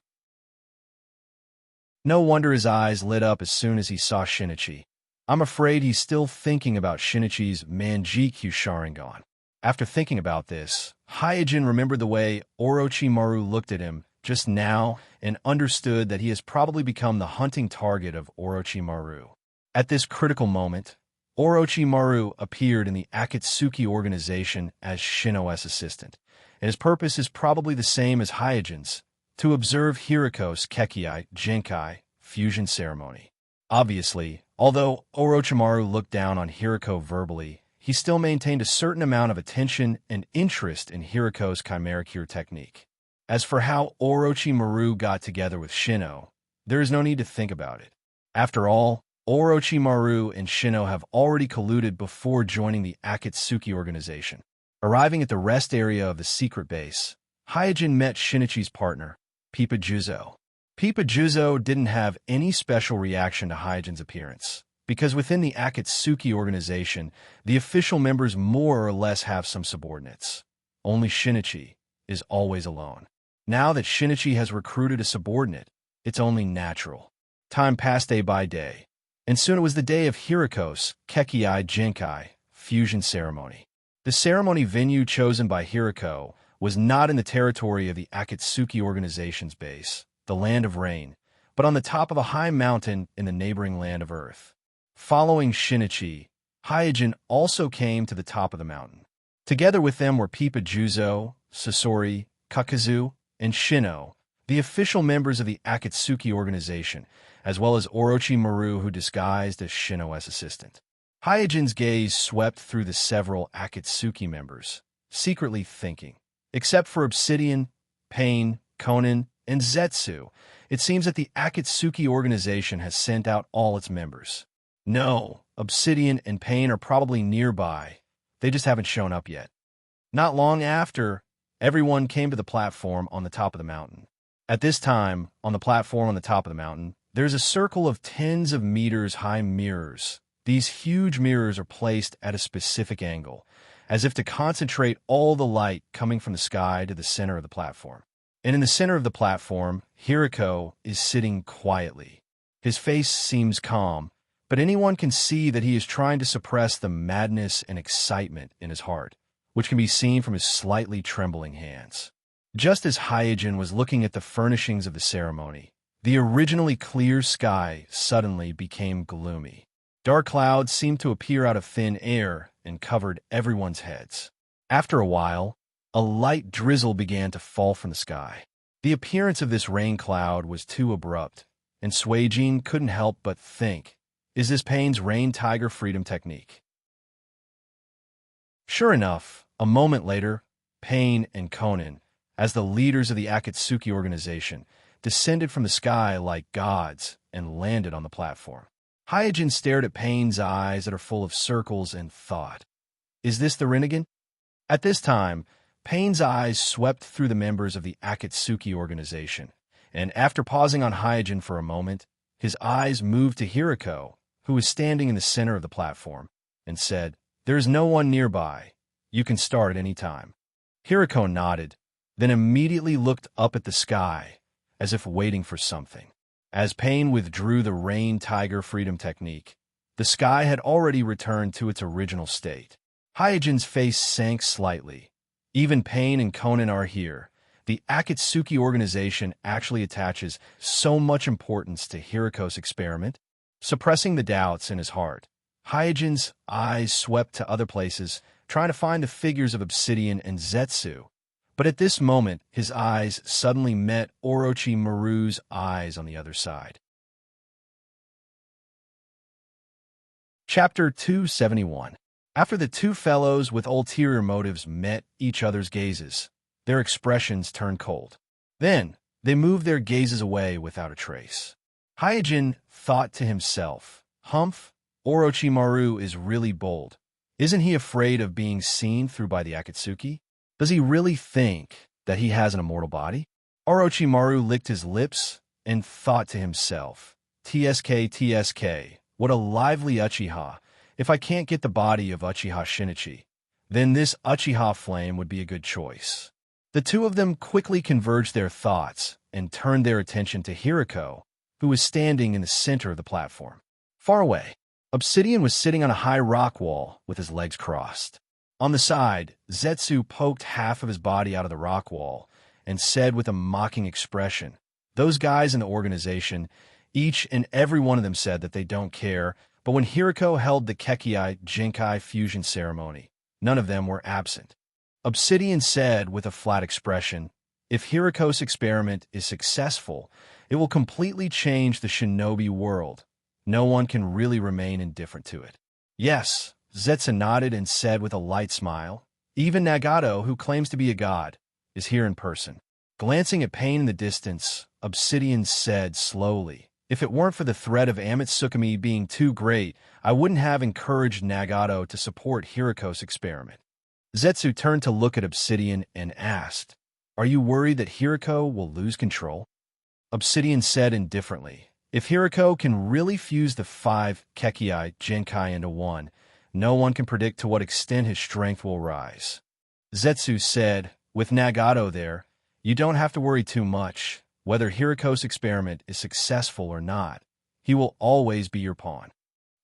[SPEAKER 1] No wonder his eyes lit up as soon as he saw Shinichi. I'm afraid he's still thinking about Shinichi's Manjikyu Sharingan. After thinking about this, Hyojin remembered the way Orochimaru looked at him just now and understood that he has probably become the hunting target of Orochimaru. At this critical moment, Orochimaru appeared in the Akatsuki organization as Shino's assistant, and his purpose is probably the same as Hyojin's, to observe Hiriko's Kekkei Genkai fusion ceremony. Obviously, although Orochimaru looked down on Hiriko verbally, he still maintained a certain amount of attention and interest in Hiriko's Chimera Cure technique. As for how Orochimaru got together with Shino, there is no need to think about it. After all, Orochimaru and Shino have already colluded before joining the Akatsuki organization. Arriving at the rest area of the secret base, Hyojin met Shinichi's partner, Pipa Juzo. Pipa Juzo didn't have any special reaction to Hyojin's appearance, because within the Akatsuki organization, the official members more or less have some subordinates. Only Shinichi is always alone. Now that Shinichi has recruited a subordinate, it's only natural. Time passed day by day, and soon it was the day of Hiriko's Kekkei Genkai fusion ceremony. The ceremony venue chosen by Hiriko was not in the territory of the Akatsuki organization's base, the Land of Rain, but on the top of a high mountain in the neighboring Land of Earth. Following Shinichi, Hyojin also came to the top of the mountain. Together with them were Pipa Juzo, Sasori, Kakazu, and Shino, the official members of the Akatsuki organization, as well as Orochimaru, who disguised as Shino's assistant. Hyojin's gaze swept through the several Akatsuki members, secretly thinking, except for Obsidian, Pain, Konan, and Zetsu, it seems that the Akatsuki organization has sent out all its members. No, Obsidian and Pain are probably nearby. They just haven't shown up yet. Not long after, everyone came to the platform on the top of the mountain. At this time, on the platform on the top of the mountain, there's a circle of tens of meters high mirrors. These huge mirrors are placed at a specific angle, as if to concentrate all the light coming from the sky to the center of the platform. And in the center of the platform, Hiriko is sitting quietly. His face seems calm, but anyone can see that he is trying to suppress the madness and excitement in his heart, which can be seen from his slightly trembling hands. Just as Hyojin was looking at the furnishings of the ceremony, the originally clear sky suddenly became gloomy. Dark clouds seemed to appear out of thin air and covered everyone's heads. After a while, a light drizzle began to fall from the sky. The appearance of this rain cloud was too abrupt, and Suijin couldn't help but think, is this Pain's rain tiger freedom technique? Sure enough, a moment later, Pain and Konan, as the leaders of the Akatsuki organization, descended from the sky like gods and landed on the platform. Hyojin stared at Pain's eyes that are full of circles and thought, is this the Rinnegan? At this time, Pain's eyes swept through the members of the Akatsuki organization, and after pausing on Hyojin for a moment, his eyes moved to Hiriko, who was standing in the center of the platform, and said, there is no one nearby. You can start at any time. Hiriko nodded, then immediately looked up at the sky, as if waiting for something. As Pain withdrew the rain tiger freedom technique, the sky had already returned to its original state. Hyojin's face sank slightly. Even Pain and Konan are here. The Akatsuki organization actually attaches so much importance to Hiriko's experiment. Suppressing the doubts in his heart, Hyojin's eyes swept to other places, trying to find the figures of Obsidian and Zetsu. But at this moment, his eyes suddenly met Orochimaru's eyes on the other side. Chapter 271. After the two fellows with ulterior motives met each other's gazes, their expressions turned cold. Then, they moved their gazes away without a trace. Hyojin thought to himself, Humph, Orochimaru is really bold. Isn't he afraid of being seen through by the Akatsuki? Does he really think that he has an immortal body? Orochimaru licked his lips and thought to himself, TSK, what a lively Uchiha. If I can't get the body of Uchiha Shinichi, then this Uchiha flame would be a good choice. The two of them quickly converged their thoughts and turned their attention to Hiriko, who was standing in the center of the platform. Far away, Obsidian was sitting on a high rock wall with his legs crossed. On the side, Zetsu poked half of his body out of the rock wall and said with a mocking expression, those guys in the organization, each and every one of them said that they don't care, but when Hiriko held the Kekkei Jinkai fusion ceremony, none of them were absent. Obsidian said with a flat expression, if Hiriko's experiment is successful, it will completely change the shinobi world. No one can really remain indifferent to it. Yes, Zetsu nodded and said with a light smile, even Nagato, who claims to be a god, is here in person. Glancing at Pain in the distance, Obsidian said slowly, if it weren't for the threat of Amatsukami being too great, I wouldn't have encouraged Nagato to support Hiriko's experiment. Zetsu turned to look at Obsidian and asked, are you worried that Hiriko will lose control? Obsidian said indifferently, if Hiriko can really fuse the 5 Kekkei Jinkai into one, no one can predict to what extent his strength will rise. Zetsu said, with Nagato there, you don't have to worry too much. Whether Hiriko's experiment is successful or not, he will always be your pawn.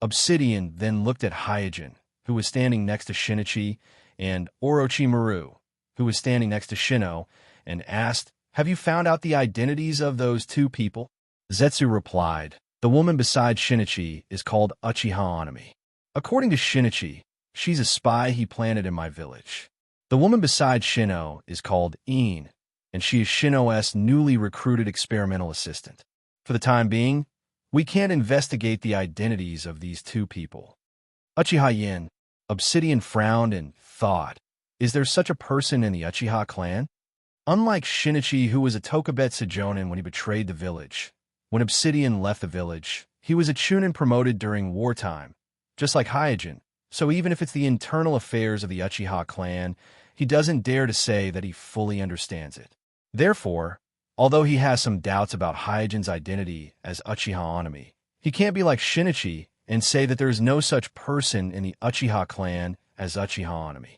[SPEAKER 1] Obsidian then looked at Hyojin, who was standing next to Shinichi, and Orochimaru, who was standing next to Shino, and asked, have you found out the identities of those two people? Zetsu replied, the woman beside Shinichi is called Uchiha Onami. According to Shinichi, she's a spy he planted in my village. The woman beside Shino is called In, and she is Shino's newly recruited experimental assistant. For the time being, we can't investigate the identities of these two people. Uchiha Yin. Obsidian frowned and thought, is there such a person in the Uchiha clan? Unlike Shinichi, who was a Tokubetsu Jonin when he betrayed the village, when Obsidian left the village, he was a Chunin promoted during wartime, just like Hyojin. So even if it's the internal affairs of the Uchiha clan, he doesn't dare to say that he fully understands it. Therefore, although he has some doubts about Hyojin's identity as Uchiha Onami, he can't be like Shinichi and say that there is no such person in the Uchiha clan as Uchiha Onami.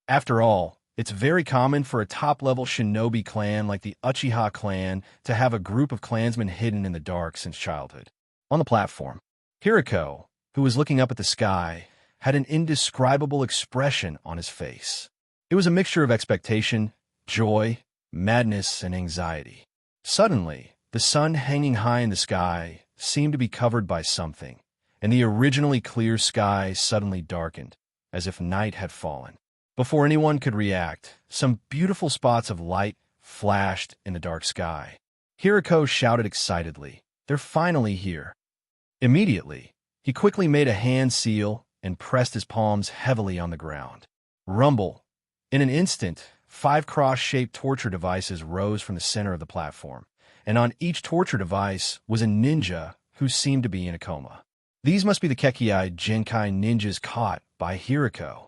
[SPEAKER 1] After all, it's very common for a top-level shinobi clan like the Uchiha clan to have a group of clansmen hidden in the dark since childhood. On the platform, Hiriko, who was looking up at the sky, had an indescribable expression on his face. It was a mixture of expectation, joy, madness, and anxiety. Suddenly, the sun hanging high in the sky seemed to be covered by something, and the originally clear sky suddenly darkened, as if night had fallen. Before anyone could react, some beautiful spots of light flashed in the dark sky. Hiriko shouted excitedly, "They're finally here." Immediately, he quickly made a hand seal and pressed his palms heavily on the ground. Rumble. In an instant, 5 cross-shaped torture devices rose from the center of the platform, and on each torture device was a ninja who seemed to be in a coma. These must be the Kekkei Genkai ninjas caught by Hiriko.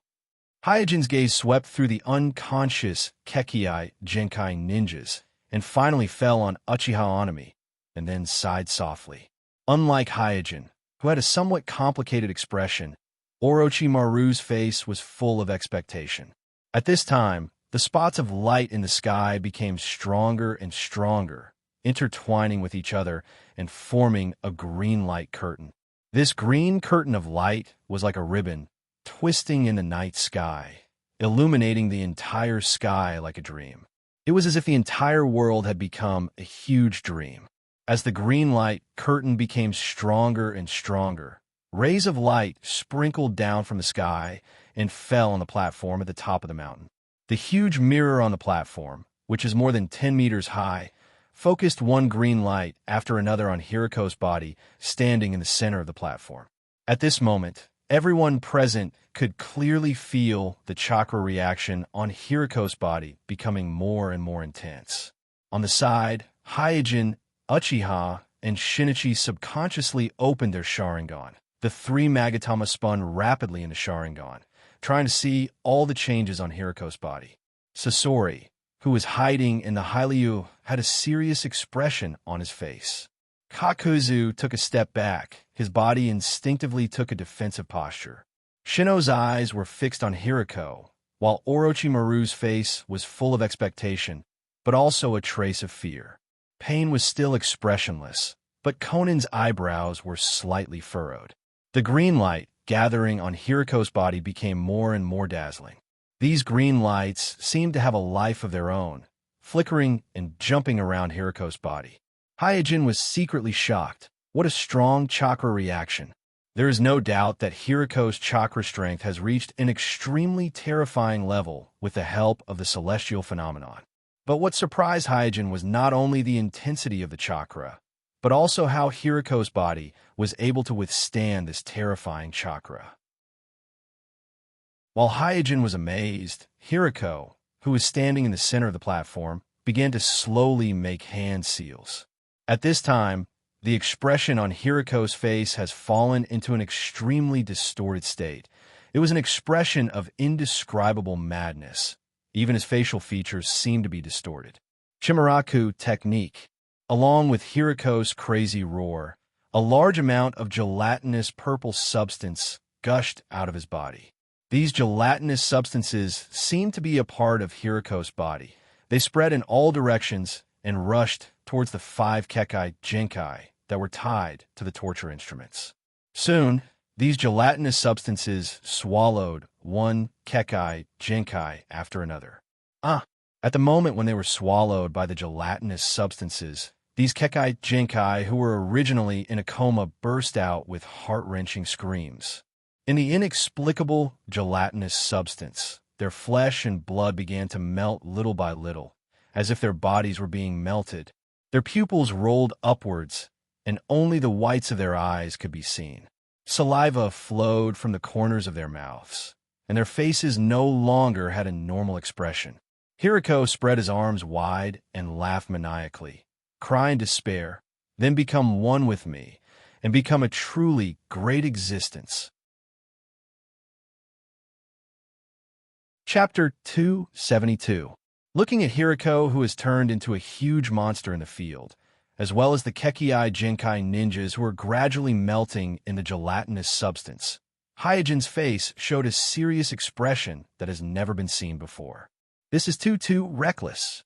[SPEAKER 1] Hyojin's gaze swept through the unconscious Kekkei Genkai ninjas and finally fell on Uchiha Onami, and then sighed softly. Unlike Hyojin, who had a somewhat complicated expression, Orochimaru's face was full of expectation. At this time, the spots of light in the sky became stronger and stronger, intertwining with each other and forming a green light curtain. This green curtain of light was like a ribbon, twisting in the night sky, illuminating the entire sky like a dream. It was as if the entire world had become a huge dream. As the green light curtain became stronger and stronger, rays of light sprinkled down from the sky and fell on the platform at the top of the mountain. The huge mirror on the platform, which is more than 10 meters high, focused one green light after another on Hiriko's body, standing in the center of the platform. At this moment, everyone present could clearly feel the chakra reaction on Hiriko's body becoming more and more intense. On the side, Hyojin, Uchiha, and Shinichi subconsciously opened their Sharingan. The 3 Magatama spun rapidly into Sharingan, trying to see all the changes on Hiriko's body. Sasori, who was hiding in the Hylyu, had a serious expression on his face. Kakuzu took a step back. His body instinctively took a defensive posture. Shino's eyes were fixed on Hiriko, while Orochimaru's face was full of expectation, but also a trace of fear. Pain was still expressionless, but Conan's eyebrows were slightly furrowed. The green light gathering on Hiriko's body became more and more dazzling. These green lights seemed to have a life of their own, flickering and jumping around Hiriko's body. Hyojin was secretly shocked. What a strong chakra reaction. There is no doubt that Hiriko's chakra strength has reached an extremely terrifying level with the help of the celestial phenomenon. But what surprised Hyojin was not only the intensity of the chakra, but also how Hiriko's body was able to withstand this terrifying chakra. While Hyojin was amazed, Hiriko, who was standing in the center of the platform, began to slowly make hand seals. At this time, the expression on Hiriko's face has fallen into an extremely distorted state. It was an expression of indescribable madness. Even his facial features seemed to be distorted. Chimeraku technique. Along with Hiriko's crazy roar, a large amount of gelatinous purple substance gushed out of his body. These gelatinous substances seemed to be a part of Hiriko's body. They spread in all directions and rushed towards the 5 Kekkei Genkai that were tied to the torture instruments. Soon, these gelatinous substances swallowed one Kekkei Genkai after another. At the moment when they were swallowed by the gelatinous substances, these Kekkei Genkai, who were originally in a coma, burst out with heart-wrenching screams. In the inexplicable gelatinous substance, their flesh and blood began to melt little by little, as if their bodies were being melted. Their pupils rolled upwards, and only the whites of their eyes could be seen. Saliva flowed from the corners of their mouths, and their faces no longer had a normal expression. Hiriko spread his arms wide and laughed maniacally, cry in despair, then become one with me, and become a truly great existence. Chapter 272. Looking at Hiriko, who has turned into a huge monster in the field, as well as the Kekii Genkai ninjas who are gradually melting in the gelatinous substance, Hyojin's face showed a serious expression that has never been seen before. This is too reckless.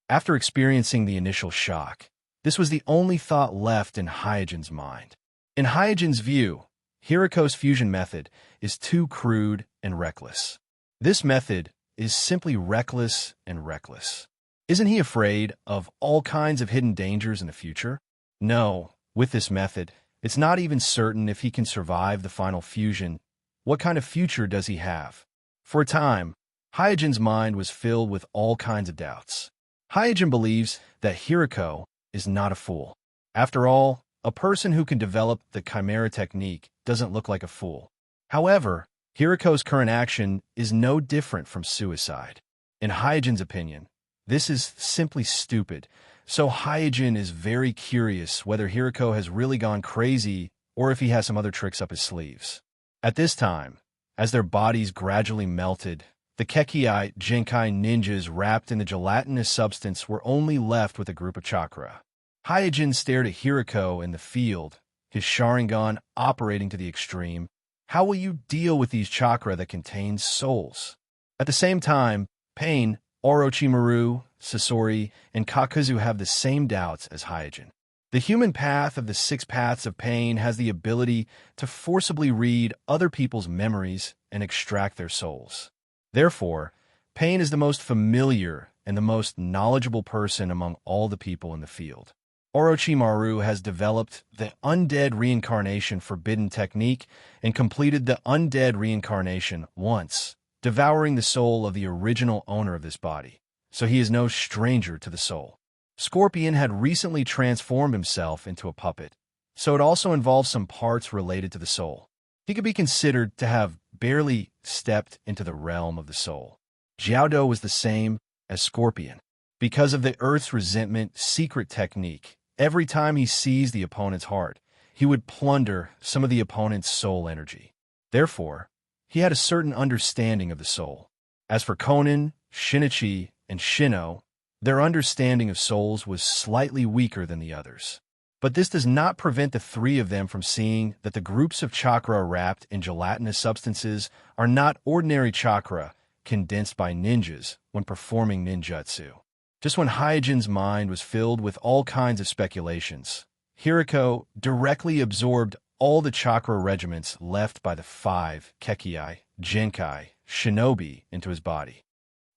[SPEAKER 1] After experiencing the initial shock, this was the only thought left in Hyojin's mind. In Hyojin's view, Hiriko's fusion method is too crude and reckless. This method is simply reckless and reckless. Isn't he afraid of all kinds of hidden dangers in the future? No, with this method, it's not even certain if he can survive the final fusion. What kind of future does he have? For a time, Hyojin's mind was filled with all kinds of doubts. Hyojin believes that Hiriko is not a fool. After all, a person who can develop the Chimera technique doesn't look like a fool. However, Hiriko's current action is no different from suicide. In Hyojin's opinion, this is simply stupid, so Hyojin is very curious whether Hiriko has really gone crazy or if he has some other tricks up his sleeves. At this time, as their bodies gradually melted, the Kekii Genkai ninjas wrapped in the gelatinous substance were only left with a group of chakra. Hyojin stared at Hiriko in the field, his Sharingan operating to the extreme. How will you deal with these chakra that contain souls? At the same time, Pain, Orochimaru, Sasori, and Kakuzu have the same doubts as Hyojin. The human path of the 6 paths of pain has the ability to forcibly read other people's memories and extract their souls. Therefore, Pain is the most familiar and the most knowledgeable person among all the people in the field. Orochimaru has developed the undead reincarnation forbidden technique and completed the undead reincarnation once, devouring the soul of the original owner of this body, so he is no stranger to the soul. Scorpion had recently transformed himself into a puppet, so it also involves some parts related to the soul. He could be considered to have barely stepped into the realm of the soul. Jiaodo was the same as Scorpion. Because of the Earth's resentment secret technique, every time he seized the opponent's heart, he would plunder some of the opponent's soul energy. Therefore, he had a certain understanding of the soul. As for Konan, Shinichi, and Shino, their understanding of souls was slightly weaker than the others. But this does not prevent the 3 of them from seeing that the groups of chakra wrapped in gelatinous substances are not ordinary chakra condensed by ninjas when performing ninjutsu. Just when Hyojin's mind was filled with all kinds of speculations, Hiriko directly absorbed all the chakra regiments left by the 5 Kekii, Genkai, Shinobi into his body.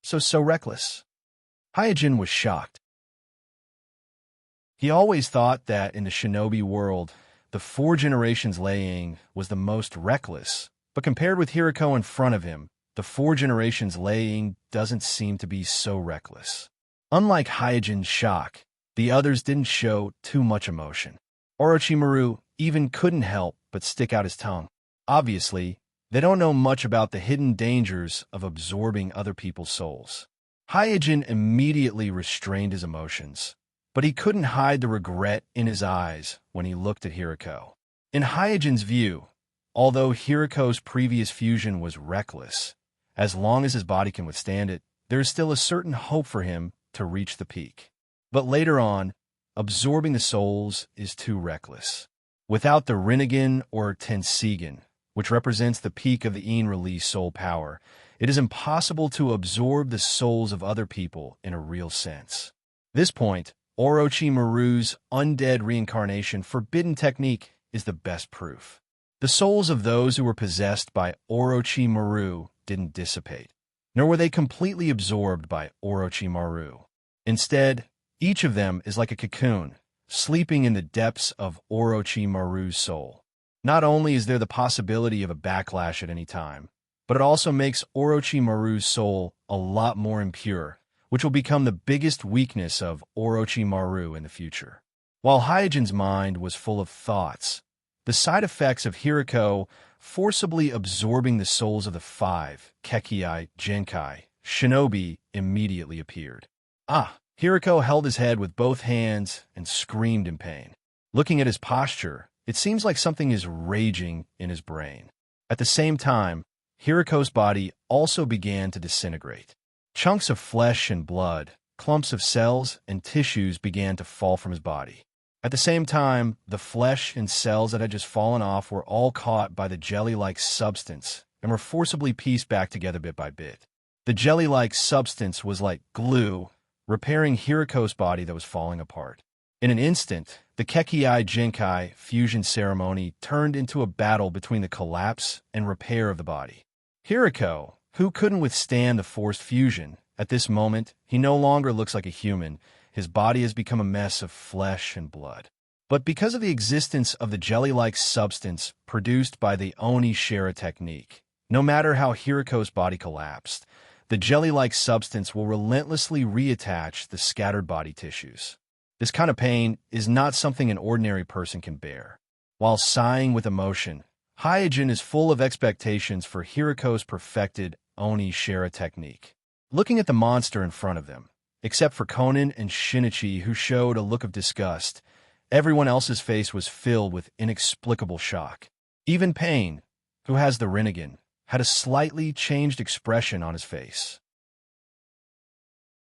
[SPEAKER 1] So reckless. Hyojin was shocked. He always thought that in the shinobi world, the 4 generations laying was the most reckless, but compared with Hiriko in front of him, the 4 generations laying doesn't seem to be so reckless. Unlike Hyojin's shock, the others didn't show too much emotion. Orochimaru even couldn't help but stick out his tongue. Obviously, they don't know much about the hidden dangers of absorbing other people's souls. Hyojin immediately restrained his emotions, but he couldn't hide the regret in his eyes when he looked at Hiriko. In Hyojin's view, although Hiriko's previous fusion was reckless, as long as his body can withstand it, there is still a certain hope for him to reach the peak. But later on, absorbing the souls is too reckless. Without the Rinnegan or Tenseigan, which represents the peak of the Ein-release soul power, it is impossible to absorb the souls of other people in a real sense. This point, Orochimaru's undead reincarnation forbidden technique is the best proof. The souls of those who were possessed by Orochimaru didn't dissipate, nor were they completely absorbed by Orochimaru. Instead, each of them is like a cocoon, sleeping in the depths of Orochimaru's soul. Not only is there the possibility of a backlash at any time, but it also makes Orochimaru's soul a lot more impure, which will become the biggest weakness of Orochimaru in the future. While Hyojin's mind was full of thoughts, the side effects of Hiriko forcibly absorbing the souls of the 5 Kekkei Genkai shinobi immediately appeared. Hiriko held his head with both hands and screamed in pain. Looking at his posture, it seems like something is raging in his brain. At the same time, Hiriko's body also began to disintegrate. Chunks of flesh and blood, clumps of cells and tissues began to fall from his body. At the same time, the flesh and cells that had just fallen off were all caught by the jelly-like substance and were forcibly pieced back together bit by bit. The jelly-like substance was like glue, repairing Hiriko's body that was falling apart. In an instant, the Kekkei Genkai fusion ceremony turned into a battle between the collapse and repair of the body. Hiriko, who couldn't withstand the forced fusion, at this moment, he no longer looks like a human. His body has become a mess of flesh and blood. But because of the existence of the jelly-like substance produced by the Oni-Shara technique, no matter how Hiriko's body collapsed, the jelly-like substance will relentlessly reattach the scattered body tissues. This kind of pain is not something an ordinary person can bear. While sighing with emotion, Hyojin is full of expectations for Hiriko's perfected Oni-Shara technique. Looking at the monster in front of them, except for Konan and Shinichi, who showed a look of disgust, everyone else's face was filled with inexplicable shock. Even Pain, who has the Rinnegan, had a slightly changed expression on his face.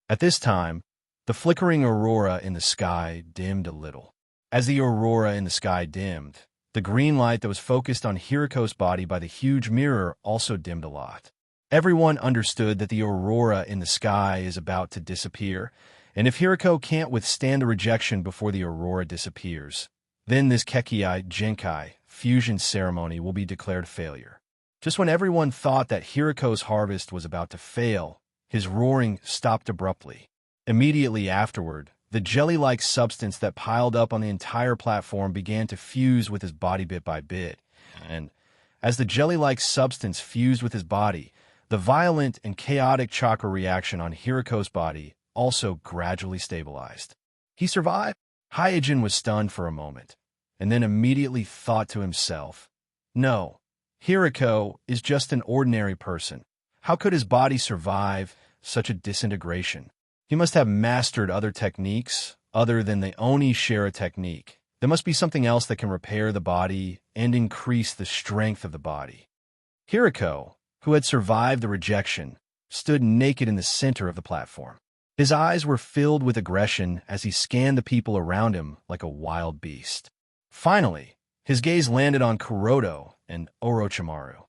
[SPEAKER 1] At this time, the flickering aurora in the sky dimmed a little. As the aurora in the sky dimmed, the green light that was focused on Hiriko's body by the huge mirror also dimmed a lot. Everyone understood that the aurora in the sky is about to disappear, and if Hiriko can't withstand the rejection before the aurora disappears, then this Kekkei Genkai fusion ceremony will be declared failure. Just when everyone thought that Hiriko's harvest was about to fail, his roaring stopped abruptly. Immediately afterward, the jelly-like substance that piled up on the entire platform began to fuse with his body bit by bit, and as the jelly-like substance fused with his body, the violent and chaotic chakra reaction on Hiriko's body also gradually stabilized. He survived. Hyojin was stunned for a moment, and then immediately thought to himself, "No, Hiriko is just an ordinary person. How could his body survive such a disintegration? He must have mastered other techniques other than the Oni-Shara technique. There must be something else that can repair the body and increase the strength of the body." Hiriko, who had survived the rejection, stood naked in the center of the platform. His eyes were filled with aggression as he scanned the people around him like a wild beast. Finally, his gaze landed on Kuroto and Orochimaru.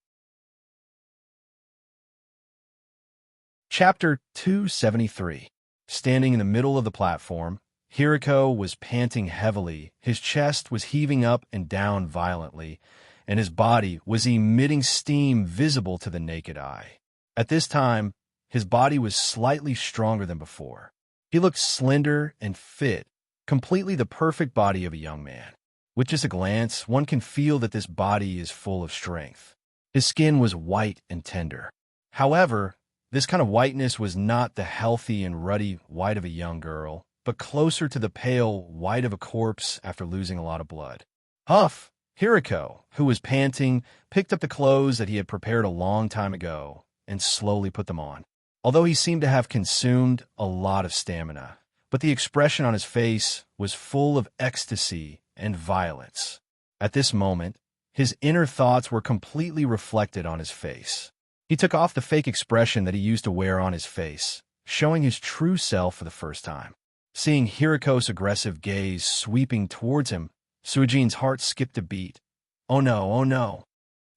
[SPEAKER 1] Chapter 273. Standing in the middle of the platform, Hiriko was panting heavily, his chest was heaving up and down violently, and his body was emitting steam visible to the naked eye. At this time, his body was slightly stronger than before. He looked slender and fit, completely the perfect body of a young man. With just a glance, one can feel that this body is full of strength. His skin was white and tender. However, this kind of whiteness was not the healthy and ruddy white of a young girl, but closer to the pale white of a corpse after losing a lot of blood. Huff! Hiriko, who was panting, picked up the clothes that he had prepared a long time ago and slowly put them on. Although he seemed to have consumed a lot of stamina, but the expression on his face was full of ecstasy and violence. At this moment, his inner thoughts were completely reflected on his face. He took off the fake expression that he used to wear on his face, showing his true self for the first time. Seeing Hiriko's aggressive gaze sweeping towards him, Suijin's heart skipped a beat. Oh no, oh no.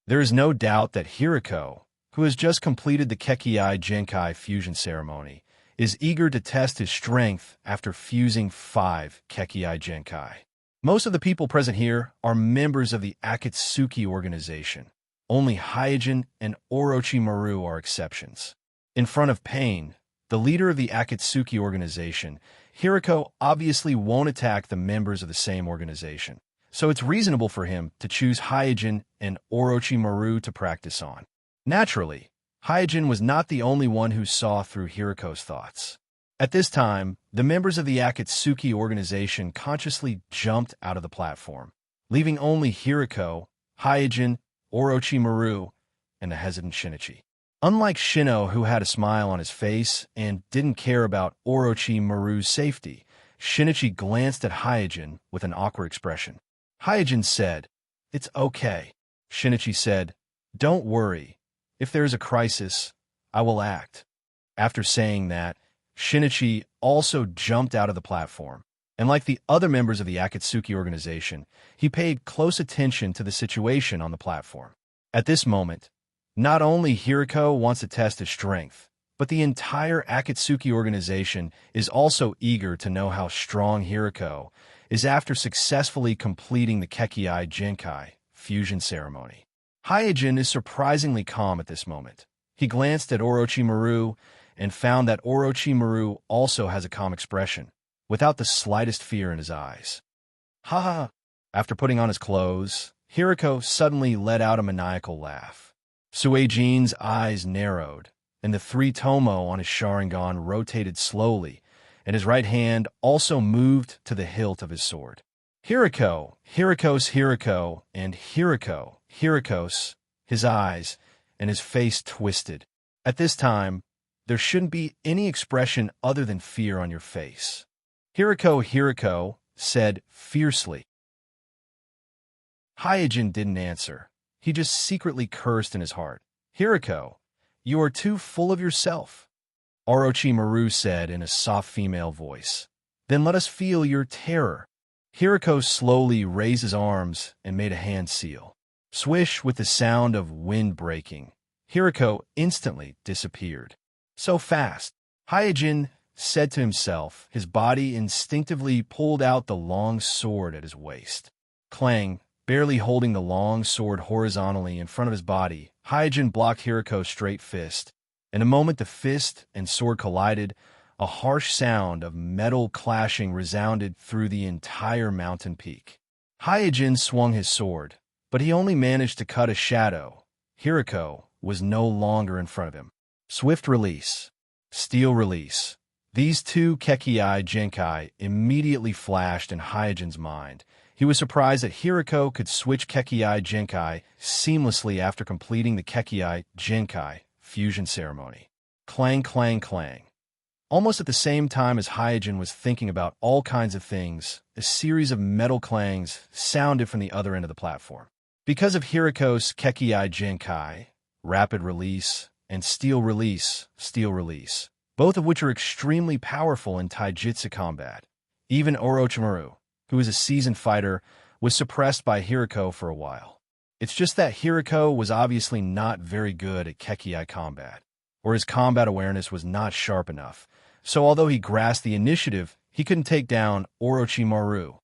[SPEAKER 1] There is no doubt that Hiriko, who has just completed the Kekkei Genkai fusion ceremony, is eager to test his strength after fusing 5 Kekkei Genkai. Most of the people present here are members of the Akatsuki organization. Only Hyojin and Orochimaru are exceptions. In front of Pain, the leader of the Akatsuki organization, Hiriko obviously won't attack the members of the same organization, so it's reasonable for him to choose Hyojin and Orochimaru to practice on. Naturally, Hyojin was not the only one who saw through Hiriko's thoughts. At this time, the members of the Akatsuki organization consciously jumped out of the platform, leaving only Hiriko, Hyojin, Orochimaru, and the hesitant Shinichi. Unlike Shino, who had a smile on his face and didn't care about Orochimaru's safety, Shinichi glanced at Hyojin with an awkward expression. Hyojin said, "It's okay." Shinichi said, "Don't worry. If there is a crisis, I will act." After saying that, Shinichi also jumped out of the platform, and like the other members of the Akatsuki organization, he paid close attention to the situation on the platform. At this moment, not only Hiriko wants to test his strength, but the entire Akatsuki organization is also eager to know how strong Hiriko is after successfully completing the Kekkai Genkai fusion ceremony. Hyojin is surprisingly calm at this moment. He glanced at Orochimaru and found that Orochimaru also has a calm expression, without the slightest fear in his eyes. Ha ha! After putting on his clothes, Hiriko suddenly let out a maniacal laugh. Suejin's eyes narrowed, and the three tomo on his Sharingan rotated slowly, and his right hand also moved to the hilt of his sword. Hiriko, Hiriko, and Hirikos, his eyes and his face twisted. At this time, there shouldn't be any expression other than fear on your face. Hiriko said fiercely. Hyojin didn't answer. He just secretly cursed in his heart. "Hiriko, you are too full of yourself," Orochimaru said in a soft female voice. "Then let us feel your terror." Hiriko slowly raised his arms and made a hand seal. Swish with the sound of wind breaking. Hiriko instantly disappeared. So fast. Hyojin said to himself. His body instinctively pulled out the long sword at his waist. Clang, barely holding the long sword horizontally in front of his body, Hyojin blocked Hiriko's straight fist. In a moment the fist and sword collided. A harsh sound of metal clashing resounded through the entire mountain peak. Hyojin swung his sword, but he only managed to cut a shadow. Hiriko was no longer in front of him. Swift release. Steel release. These two Kekkai Genkai immediately flashed in Hyojin's mind. He was surprised that Hiriko could switch Kekkai Genkai seamlessly after completing the Kekkai Genkai fusion ceremony. Clang, clang, clang. Almost at the same time as Hyojin was thinking about all kinds of things, a series of metal clangs sounded from the other end of the platform. Because of Hiriko's Kekkai Genkai, rapid release, and steel release, both of which are extremely powerful in taijutsu combat, even Orochimaru, who is a seasoned fighter, was suppressed by Hiriko for a while. It's just that Hiriko was obviously not very good at Kekkai combat, or his combat awareness was not sharp enough, so although he grasped the initiative, he couldn't take down Orochimaru.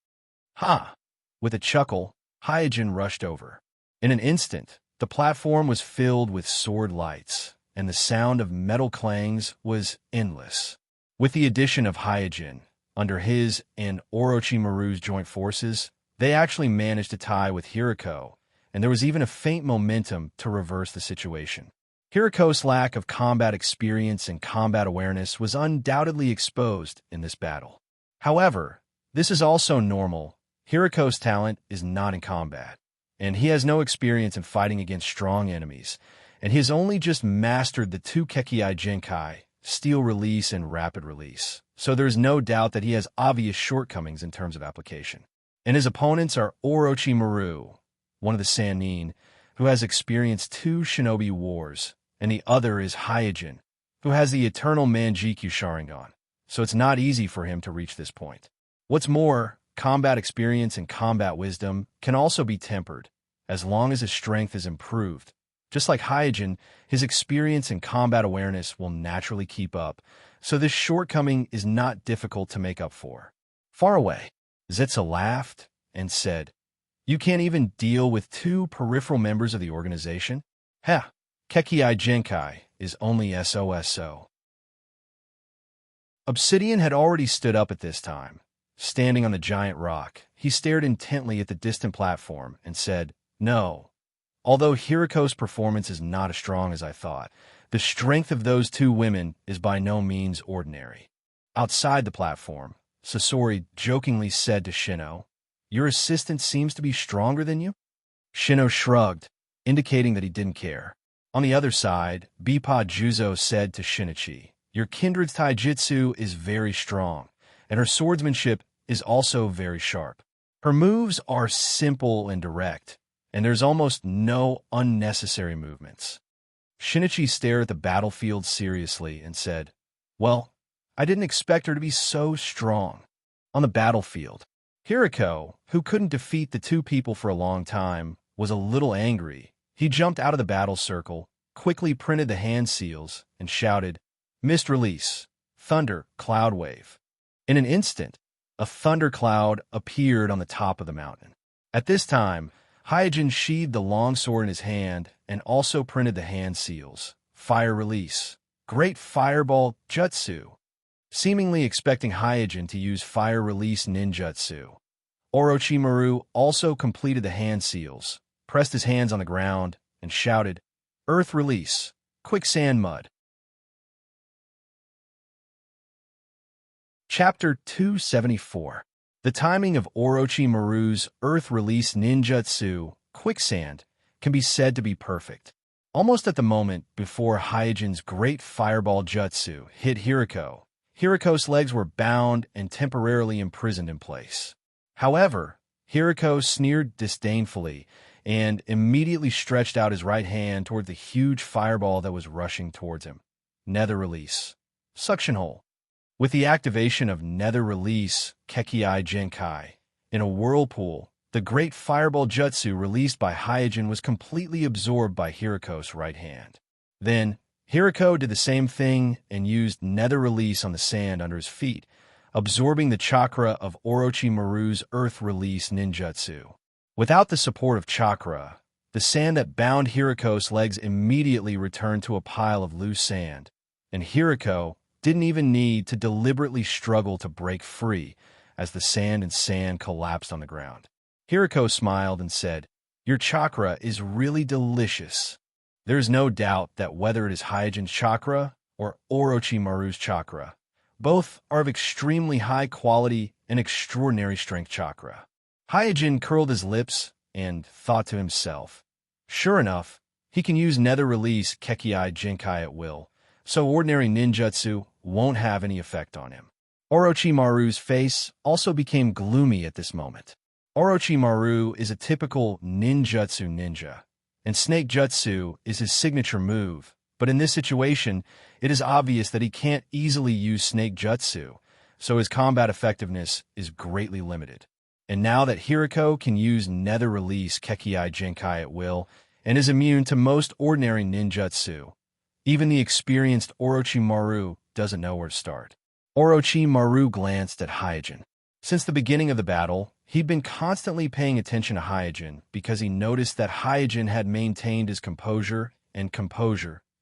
[SPEAKER 1] Ha! With a chuckle, Hyojin rushed over. In an instant, the platform was filled with sword lights, and the sound of metal clangs was endless. With the addition of Hyojin, under his and Orochimaru's joint forces, they actually managed to tie with Hiriko, and there was even a faint momentum to reverse the situation. Hiriko's lack of combat experience and combat awareness was undoubtedly exposed in this battle. However, this is also normal. Hiriko's talent is not in combat, and he has no experience in fighting against strong enemies, and he has only just mastered the two Kekkai Genkai, steel release and rapid release, so there is no doubt that he has obvious shortcomings in terms of application. And his opponents are Orochimaru, one of the Sannin, who has experienced 2 shinobi wars, and the other is Hyojin, who has the eternal Manjikyu Sharingan, so it's not easy for him to reach this point. What's more, combat experience and combat wisdom can also be tempered, as long as his strength is improved. Just like Hyojin, his experience and combat awareness will naturally keep up, so this shortcoming is not difficult to make up for. Far away, Zetsu laughed and said, "You can't even deal with 2 peripheral members of the organization? Heh, Kekkai Genkai is only SOSO. Obsidian had already stood up at this time. Standing on the giant rock, he stared intently at the distant platform and said, "No, Although Hiriko's performance is not as strong as I thought, the strength of those two women is by no means ordinary. Outside the platform, Sasori jokingly said to Shino, "Your assistant seems to be stronger than you?" Shino shrugged, indicating that he didn't care. On the other side, Bippa Juzo said to Shinichi, "Your kindred's taijutsu is very strong, and her swordsmanship is also very sharp. Her moves are simple and direct, and there's almost no unnecessary movements." Shinichi stared at the battlefield seriously and said, "Well, I didn't expect her to be so strong." On the battlefield, Hiriko, who couldn't defeat the two people for a long time, was a little angry. He jumped out of the battle circle, quickly printed the hand seals, and shouted, "Mist release, thunder, cloud wave." In an instant, a thundercloud appeared on the top of the mountain. At this time, Hyojin sheathed the longsword in his hand and also printed the hand seals, "Fire release, great fireball jutsu," seemingly expecting Hyojin to use fire release ninjutsu. Orochimaru also completed the hand seals, pressed his hands on the ground, and shouted, "Earth release, quicksand mud." Chapter 274. The timing of Orochimaru's Earth Release Ninjutsu, Quicksand, can be said to be perfect. Almost at the moment before Hyojin's great fireball jutsu hit Hiriko, Hiriko's legs were bound and temporarily imprisoned in place. However, Hiriko sneered disdainfully and immediately stretched out his right hand toward the huge fireball that was rushing towards him. Nether Release. Suction Hole. With the activation of Nether Release Kekkei Genkai, in a whirlpool, the great fireball jutsu released by Hyojin was completely absorbed by Hiriko's right hand. Then, Hiriko did the same thing and used Nether Release on the sand under his feet, absorbing the chakra of Orochimaru's Earth Release Ninjutsu. Without the support of chakra, the sand that bound Hiriko's legs immediately returned to a pile of loose sand, and Hiriko didn't even need to deliberately struggle to break free as the sand collapsed on the ground. Hiriko smiled and said, "Your chakra is really delicious." There is no doubt that whether it is Hyojin's chakra or Orochimaru's chakra, both are of extremely high quality and extraordinary strength chakra. Hyojin curled his lips and thought to himself, sure enough, he can use Nether Release Kekkei Genkai at will, so ordinary ninjutsu won't have any effect on him. Orochimaru's face also became gloomy at this moment. Orochimaru is a typical ninjutsu ninja, and Snake Jutsu is his signature move, but in this situation, it is obvious that he can't easily use Snake Jutsu, so his combat effectiveness is greatly limited. And now that Hiriko can use Nether Release Kekkei Genkai at will and is immune to most ordinary ninjutsu, even the experienced Orochimaru doesn't know where to start. Orochimaru glanced at Hyojin. Since the beginning of the battle, he'd been constantly paying attention to Hyojin because he noticed that Hyojin had maintained his composure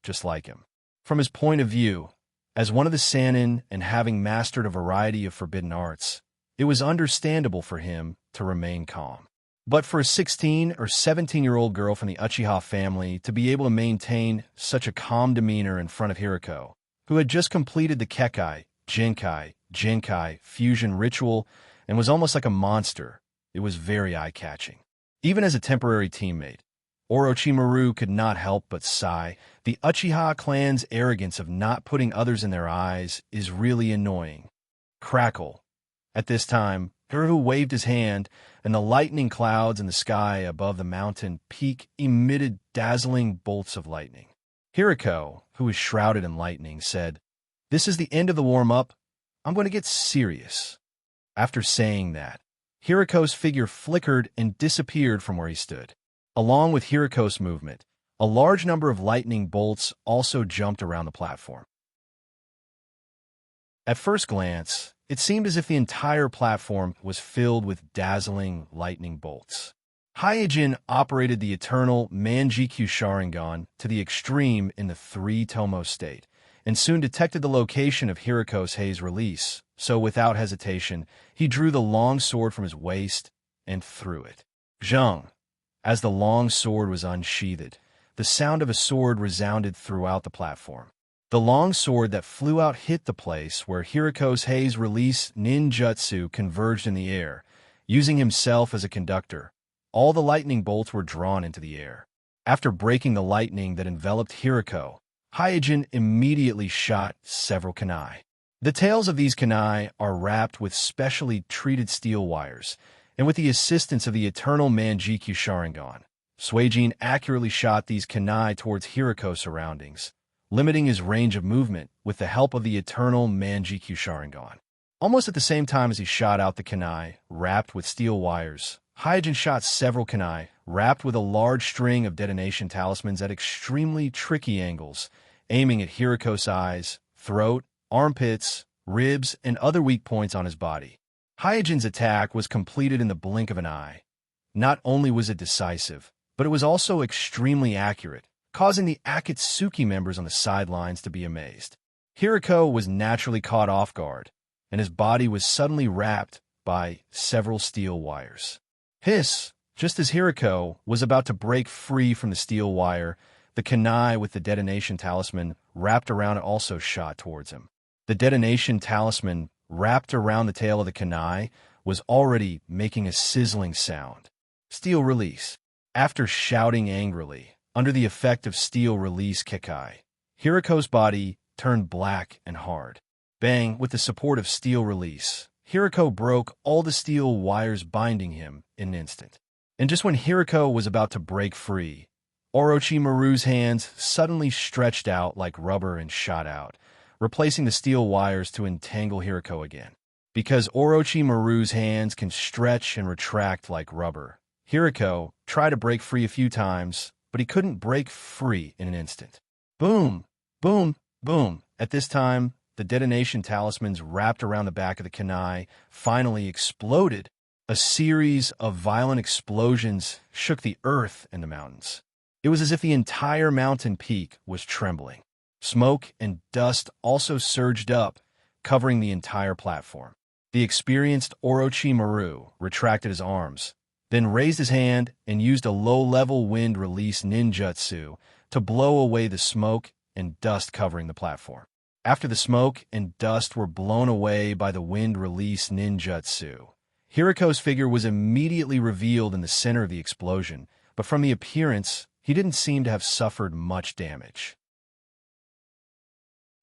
[SPEAKER 1] just like him. From his point of view, as one of the Sannin and having mastered a variety of forbidden arts, it was understandable for him to remain calm. But for a 16 or 17-year-old girl from the Uchiha family to be able to maintain such a calm demeanor in front of Hiriko, who had just completed the Kekkei Genkai fusion ritual and was almost like a monster, it was very eye-catching. Even as a temporary teammate, Orochimaru could not help but sigh. The Uchiha clan's arrogance of not putting others in their eyes is really annoying. Crackle. At this time, Hiryu waved his hand, and the lightning clouds in the sky above the mountain peak emitted dazzling bolts of lightning. Hiriko, who was shrouded in lightning, said, "This is the end of the warm-up. I'm going to get serious." After saying that, Hiriko's figure flickered and disappeared from where he stood. Along with Hiriko's movement, a large number of lightning bolts also jumped around the platform. At first glance, it seemed as if the entire platform was filled with dazzling lightning bolts. Hyojin operated the eternal Manjikyu Sharingan to the extreme in the 3-tomo state, and soon detected the location of Hiriko's haze release, so without hesitation, he drew the long sword from his waist and threw it. Zheng! As the long sword was unsheathed, the sound of a sword resounded throughout the platform. The long sword that flew out hit the place where Hiriko's haze release ninjutsu converged in the air, using himself as a conductor. All the lightning bolts were drawn into the air. After breaking the lightning that enveloped Hiriko, Hyojin immediately shot several kunai. The tails of these kunai are wrapped with specially treated steel wires, and with the assistance of the eternal Manjikyu Sharingan, Suijin accurately shot these kunai towards Hiriko's surroundings, limiting his range of movement with the help of the eternal Manjikyu Sharingan. Almost at the same time as he shot out the kunai wrapped with steel wires, Hyojin shot several kunai wrapped with a large string of detonation talismans at extremely tricky angles, aiming at Hiriko's eyes, throat, armpits, ribs, and other weak points on his body. Hyojin's attack was completed in the blink of an eye. Not only was it decisive, but it was also extremely accurate, causing the Akatsuki members on the sidelines to be amazed. Hiriko was naturally caught off guard, and his body was suddenly wrapped by several steel wires. Hiss! Just as Hiriko was about to break free from the steel wire, the kunai with the detonation talisman wrapped around it also shot towards him. The detonation talisman wrapped around the tail of the kunai was already making a sizzling sound. Steel release. After shouting angrily, under the effect of steel release Kekai, Hiriko's body turned black and hard. Bang! With the support of steel release, Hiriko broke all the steel wires binding him in an instant. And just when Hiriko was about to break free, Orochimaru's hands suddenly stretched out like rubber and shot out, replacing the steel wires to entangle Hiriko again. Because Orochimaru's hands can stretch and retract like rubber, Hiriko tried to break free a few times, but he couldn't break free in an instant. Boom! Boom! Boom! At this time, the detonation talismans wrapped around the back of the kunai finally exploded. A series of violent explosions shook the earth and the mountains. It was as if the entire mountain peak was trembling. Smoke and dust also surged up, covering the entire platform. The experienced Orochimaru retracted his arms, then raised his hand and used a low-level wind release ninjutsu to blow away the smoke and dust covering the platform. After the smoke and dust were blown away by the wind release ninjutsu, Hiriko's figure was immediately revealed in the center of the explosion, but from the appearance, he didn't seem to have suffered much damage.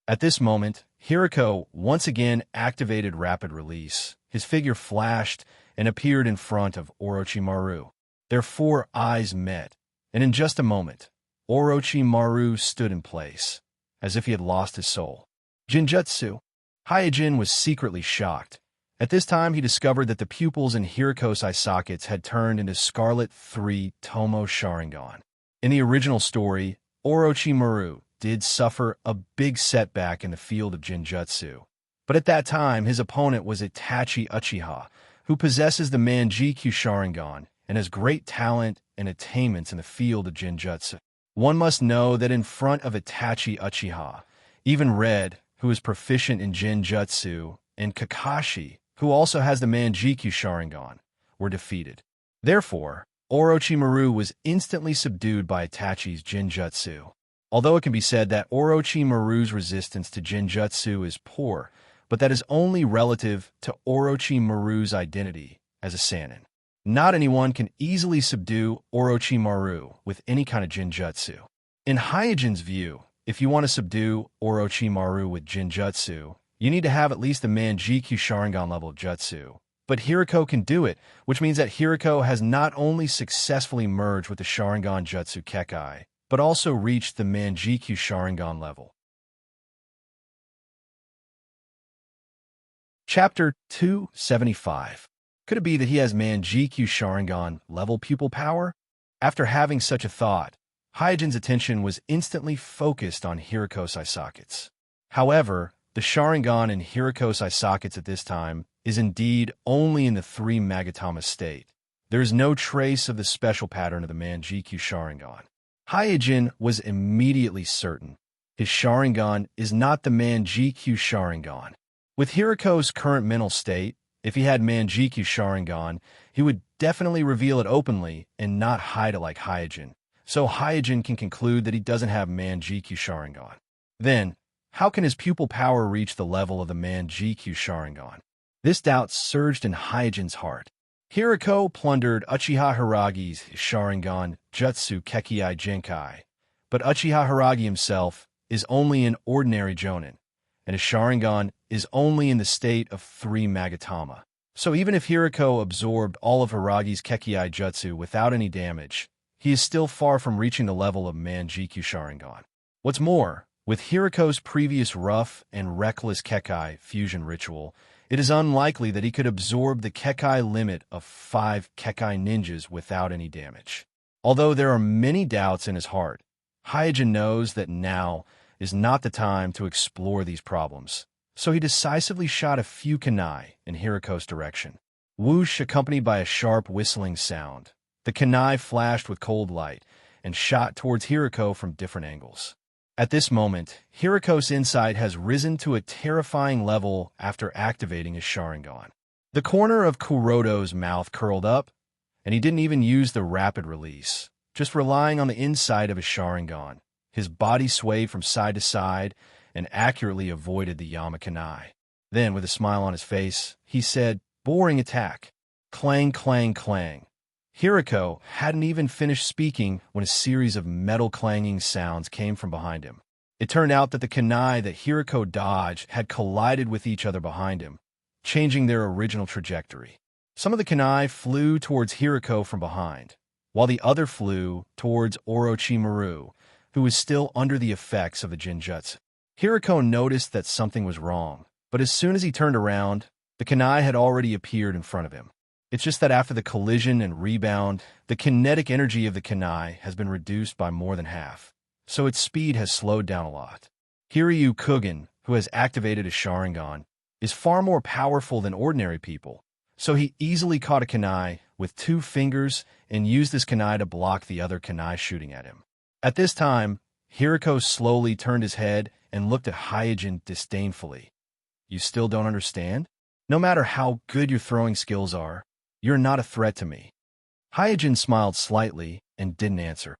[SPEAKER 1] At this moment, Hiriko once again activated rapid release. His figure flashed and appeared in front of Orochimaru. Their four eyes met, and in just a moment, Orochimaru stood in place, as if he had lost his soul. Jinjutsu. Hyojin was secretly shocked. At this time, he discovered that the pupils in Hiriko's eye sockets had turned into Scarlet 3 Tomo Sharingan. In the original story, Orochimaru did suffer a big setback in the field of Jinjutsu. But at that time, his opponent was Itachi Uchiha, who possesses the Manjikyu Sharingan and has great talent and attainments in the field of Jinjutsu. One must know that in front of Itachi Uchiha, even Red, who is proficient in Jinjutsu, and Kakashi, who also has the Manjikyu Sharingan, were defeated. Therefore, Orochimaru was instantly subdued by Itachi's Jinjutsu. Although it can be said that Orochimaru's resistance to Jinjutsu is poor, but that is only relative to Orochimaru's identity as a Sannin. Not anyone can easily subdue Orochimaru with any kind of Jinjutsu. In Hyojin's view, if you want to subdue Orochimaru with Jinjutsu, you need to have at least the Manjikyu Sharingan level of Jutsu. But Hiriko can do it, which means that Hiriko has not only successfully merged with the Sharingan Jutsu Kekai, but also reached the Manjikyu Sharingan level. Chapter 275. Could it be that he has Manjikyu Sharingan level pupil power? After having such a thought, Hyojin's attention was instantly focused on Hiriko's eye sockets. However, the Sharingan in Hiriko's eye sockets at this time is indeed only in the 3 Magatama state. There is no trace of the special pattern of the Manjikyu Sharingan. Hyojin was immediately certain his Sharingan is not the Manjikyu Sharingan. With Hiriko's current mental state, if he had Manjikyu Sharingan, he would definitely reveal it openly and not hide it like Hyojin, so Hyojin can conclude that he doesn't have Manjikyu Sharingan. Then, how can his pupil power reach the level of the Manjikyu Sharingan? This doubt surged in Hyojin's heart. Hiriko plundered Uchiha Hiragi's Sharingan Jutsu Kekkei Genkai, but Uchiha Hiragi himself is only an ordinary Jonin, and his Sharingan is only in the state of 3 Magatama. So even if Hiriko absorbed all of Hiragi's Kekkei Jutsu without any damage, he is still far from reaching the level of Manjikyu Sharingan. What's more, with Hiriko's previous rough and reckless Kekkei fusion ritual, it is unlikely that he could absorb the Kekkei limit of 5 Kekkei ninjas without any damage. Although there are many doubts in his heart, Hyojin knows that now is not the time to explore these problems, so he decisively shot a few kunai in Hiriko's direction. Whoosh, accompanied by a sharp whistling sound, the kunai flashed with cold light and shot towards Hiriko from different angles. At this moment, Hiriko's insight has risen to a terrifying level after activating his Sharingan. The corner of Kuroto's mouth curled up, and he didn't even use the rapid release, just relying on the inside of his Sharingan. His body swayed from side to side and accurately avoided the Yamakanai. Then, with a smile on his face, he said, "Boring attack." Clang, clang, clang. Hiriko hadn't even finished speaking when a series of metal clanging sounds came from behind him. It turned out that the kunai that Hiriko dodged had collided with each other behind him, changing their original trajectory. Some of the kunai flew towards Hiriko from behind, while the other flew towards Orochimaru, who was still under the effects of the Jinjutsu. Hiriko noticed that something was wrong, but as soon as he turned around, the kunai had already appeared in front of him. It's just that after the collision and rebound, the kinetic energy of the kunai has been reduced by more than half, so its speed has slowed down a lot. Hiryu Kugen, who has activated his Sharingan, is far more powerful than ordinary people, so he easily caught a kunai with 2 fingers and used this kunai to block the other kunai shooting at him. At this time, Hiriko slowly turned his head and looked at Hyojin disdainfully. "You still don't understand? No matter how good your throwing skills are, you're not a threat to me." Hyojin smiled slightly and didn't answer.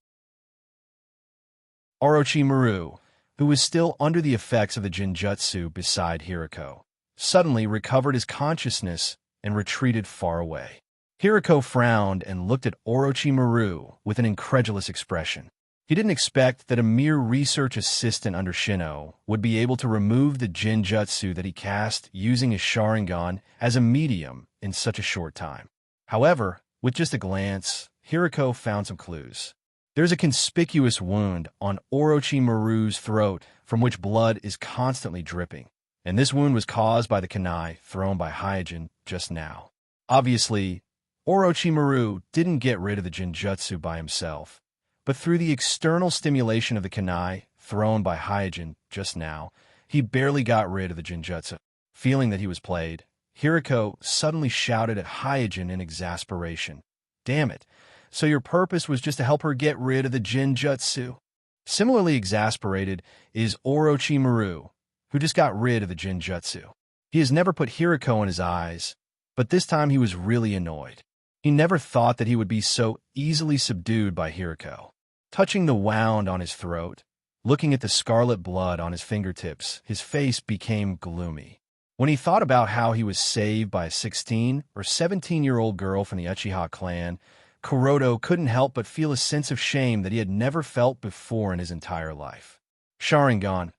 [SPEAKER 1] Orochimaru, who was still under the effects of the Jinjutsu beside Hiriko, suddenly recovered his consciousness and retreated far away. Hiriko frowned and looked at Orochimaru with an incredulous expression. He didn't expect that a mere research assistant under Shino would be able to remove the Jinjutsu that he cast using his Sharingan as a medium in such a short time. However, with just a glance, Hiriko found some clues. There's a conspicuous wound on Orochimaru's throat from which blood is constantly dripping, and this wound was caused by the kunai thrown by Hyojin just now. Obviously, Orochimaru didn't get rid of the Jinjutsu by himself, but through the external stimulation of the kunai thrown by Hyojin just now, he barely got rid of the Jinjutsu. Feeling that he was played, Hiriko suddenly shouted at Hyojin in exasperation. "Damn it, so your purpose was just to help her get rid of the Jinjutsu?" Similarly exasperated is Orochimaru, who just got rid of the Jinjutsu. He has never put Hiriko in his eyes, but this time he was really annoyed. He never thought that he would be so easily subdued by Hiriko. Touching the wound on his throat, looking at the scarlet blood on his fingertips, his face became gloomy. When he thought about how he was saved by a 16 or 17-year-old girl from the Uchiha clan, Kuroto couldn't help but feel a sense of shame that he had never felt before in his entire life. Sharingan.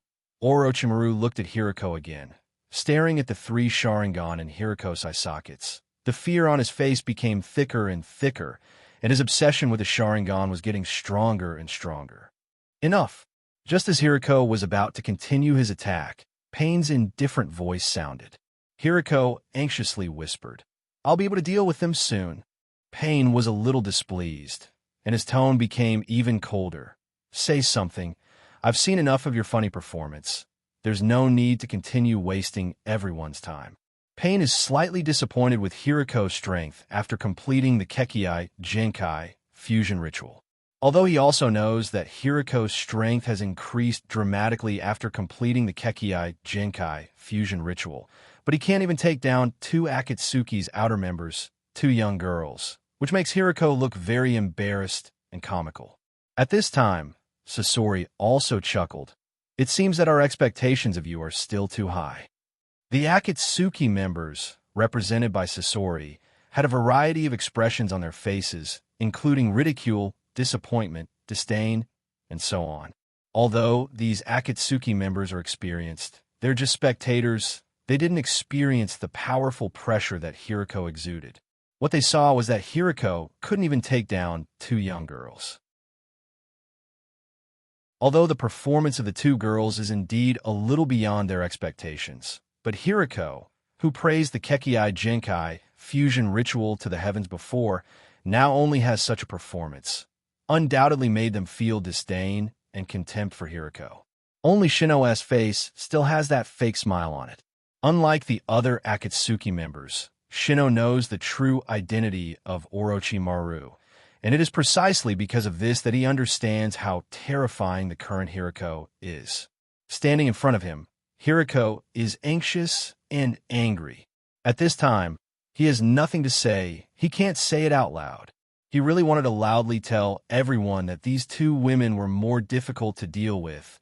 [SPEAKER 1] Orochimaru looked at Hiriko again, staring at the 3 Sharingan in Hiriko's eye sockets. The fear on his face became thicker and thicker, and his obsession with the Sharingan was getting stronger and stronger. Enough! Just as Hiriko was about to continue his attack, Pain's indifferent voice sounded. Hiriko anxiously whispered, "I'll be able to deal with them soon." Pain was a little displeased, and his tone became even colder. "Say something. I've seen enough of your funny performance. There's no need to continue wasting everyone's time." Pain is slightly disappointed with Hiriko's strength after completing the Kekkei Genkai fusion ritual. Although he also knows that Hiriko's strength has increased dramatically after completing the Kekkei Genkai fusion ritual, but he can't even take down 2 Akatsuki's outer members, 2 young girls, which makes Hiriko look very embarrassed and comical. At this time, Sasori also chuckled. It seems that our expectations of you are still too high. The Akatsuki members, represented by Sasori, had a variety of expressions on their faces, including ridicule, disappointment, disdain, and so on. Although these Akatsuki members are experienced, they're just spectators. They didn't experience the powerful pressure that Hiriko exuded. What they saw was that Hiriko couldn't even take down two young girls. Although the performance of the two girls is indeed a little beyond their expectations, but Hiriko, who praised the Kekkai Genkai fusion ritual to the heavens before, now only has such a performance, undoubtedly made them feel disdain and contempt for Hiriko. Only Shino's face still has that fake smile on it. Unlike the other Akatsuki members, Shino knows the true identity of Orochimaru, and it is precisely because of this that he understands how terrifying the current Hiriko is. Standing in front of him, Hiriko is anxious and angry. At this time, he has nothing to say. He can't say it out loud. He really wanted to loudly tell everyone that these two women were more difficult to deal with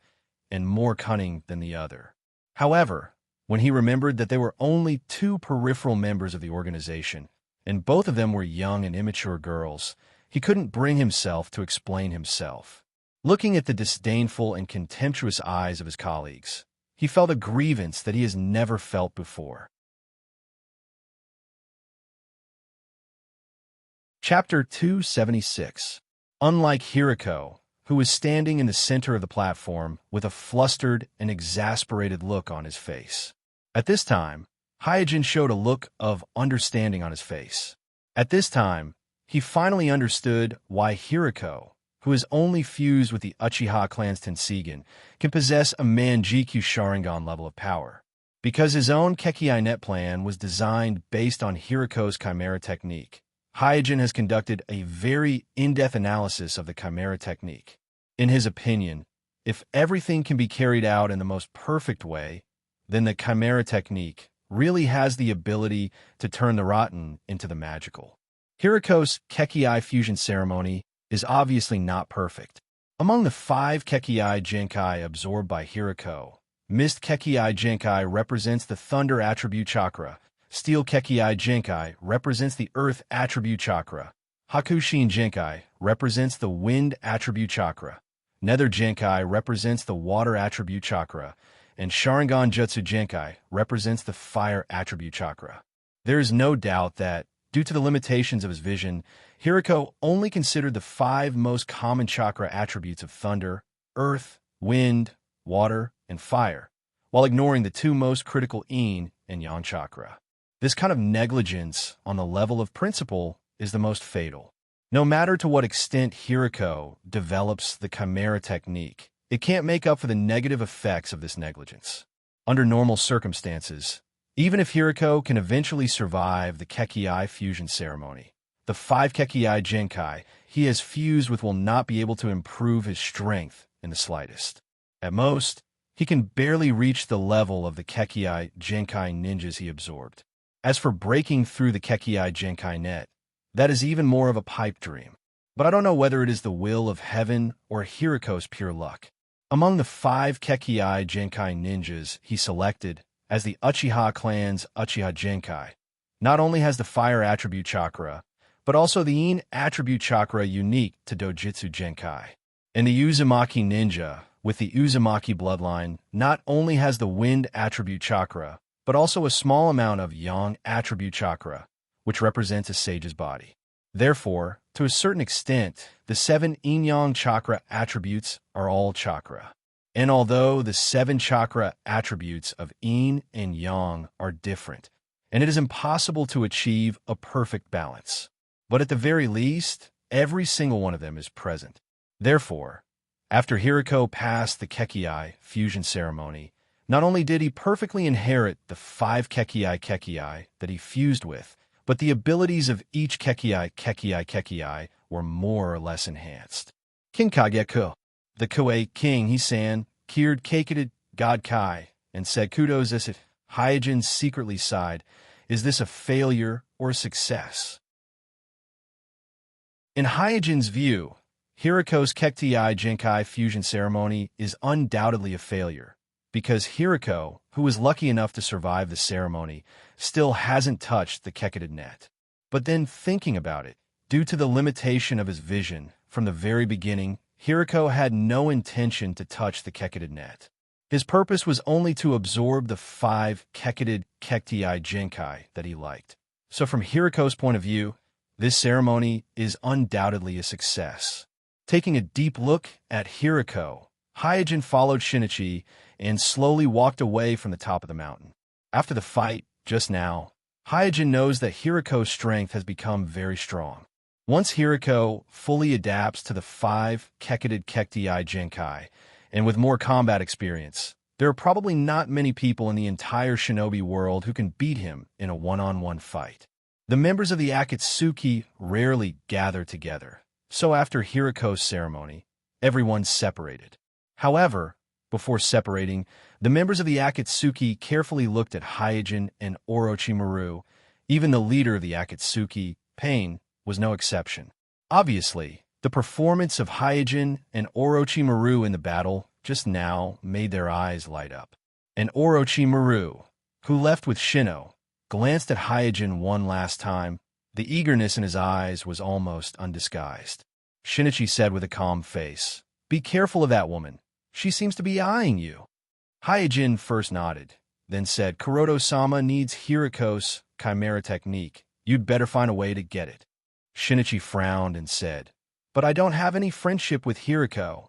[SPEAKER 1] and more cunning than the other. However, when he remembered that there were only two peripheral members of the organization, and both of them were young and immature girls, he couldn't bring himself to explain himself. Looking at the disdainful and contemptuous eyes of his colleagues, he felt a grievance that he has never felt before. Chapter 276. Unlike Hiriko, who was standing in the center of the platform with a flustered and exasperated look on his face. At this time, Hyojin showed a look of understanding on his face. At this time, he finally understood why Hiriko, who is only fused with the Uchiha clan's Tenseigan, can possess a Manjikyu Sharingan level of power. Because his own Kekkai net plan was designed based on Hiriko's Chimera technique, Hyojin has conducted a very in-depth analysis of the Chimera technique. In his opinion, if everything can be carried out in the most perfect way, then the Chimera technique really has the ability to turn the rotten into the magical. Hiriko's Kekkai fusion ceremony is obviously not perfect. Among the 5 Kekkai Genkai absorbed by Hiriko, Mist Kekkai Genkai represents the Thunder attribute chakra, Steel Kekkai Genkai represents the Earth attribute chakra, Hakushin Genkai represents the Wind attribute chakra, Nether Genkai represents the Water attribute chakra, and Sharingan Jutsu Genkai represents the Fire attribute chakra. There is no doubt that, due to the limitations of his vision, Hiriko only considered the 5 most common chakra attributes of Thunder, Earth, Wind, Water, and Fire, while ignoring the 2 most critical Yin and Yang chakra. This kind of negligence on the level of principle is the most fatal. No matter to what extent Hiriko develops the Chimera technique, it can't make up for the negative effects of this negligence. Under normal circumstances, even if Hiriko can eventually survive the Kekkai fusion ceremony, the 5 Kekkai Genkai he has fused with will not be able to improve his strength in the slightest. At most, he can barely reach the level of the Kekkai Genkai ninjas he absorbed. As for breaking through the Kekkai Genkai net, that is even more of a pipe dream. But I don't know whether it is the will of heaven or Hiriko's pure luck. Among the 5 Kekkai Genkai ninjas he selected as the Uchiha clan's Uchiha Genkai, not only has the Fire attribute chakra, but also the Yin attribute chakra unique to Dojutsu Genkai. And the Uzumaki ninja, with the Uzumaki bloodline, not only has the Wind attribute chakra, but also a small amount of Yang attribute chakra, which represents a sage's body. Therefore, to a certain extent, the 7 Yin-Yang chakra attributes are all chakra. And although the 7 chakra attributes of Yin and Yang are different, and it is impossible to achieve a perfect balance, but at the very least, every single one of them is present. Therefore, after Hiriko passed the Kekkai fusion ceremony, not only did he perfectly inherit the 5 Kekkai that he fused with, but the abilities of each Kekkai were more or less enhanced. Kinkageku, the Kuei king, Hisan, Kired Keikaded God Kai, and said kudos as if Hyojin secretly sighed, is this a failure or a success? In Hyojin's view, Hiriko's Kekti Jinkai fusion ceremony is undoubtedly a failure, because Hiriko, who was lucky enough to survive the ceremony, still hasn't touched the Kekkated net. But then thinking about it, due to the limitation of his vision, from the very beginning, Hiriko had no intention to touch the Kekkated net. His purpose was only to absorb the 5 Kekkated Kekti Jinkai that he liked. So from Hiriko's point of view, this ceremony is undoubtedly a success. Taking a deep look at Hiriko, Hyojin followed Shinichi and slowly walked away from the top of the mountain. After the fight, just now, Hyojin knows that Hiriko's strength has become very strong. Once Hiriko fully adapts to the 5 Kekkated Kekti Jinkai, and with more combat experience, there are probably not many people in the entire shinobi world who can beat him in a one-on-one fight. The members of the Akatsuki rarely gather together, so after Hiriko's ceremony, everyone separated. However, before separating, the members of the Akatsuki carefully looked at Hyojin and Orochimaru. Even the leader of the Akatsuki, Pain, was no exception. Obviously, the performance of Hyojin and Orochimaru in the battle just now made their eyes light up. And Orochimaru, who left with Shino, glanced at Hyojin one last time. The eagerness in his eyes was almost undisguised. Shinichi said with a calm face, "Be careful of that woman. She seems to be eyeing you." Hyojin first nodded, then said, "Kuroto-sama needs Hiriko's chimera technique. You'd better find a way to get it." Shinichi frowned and said, "But I don't have any friendship with Hiriko."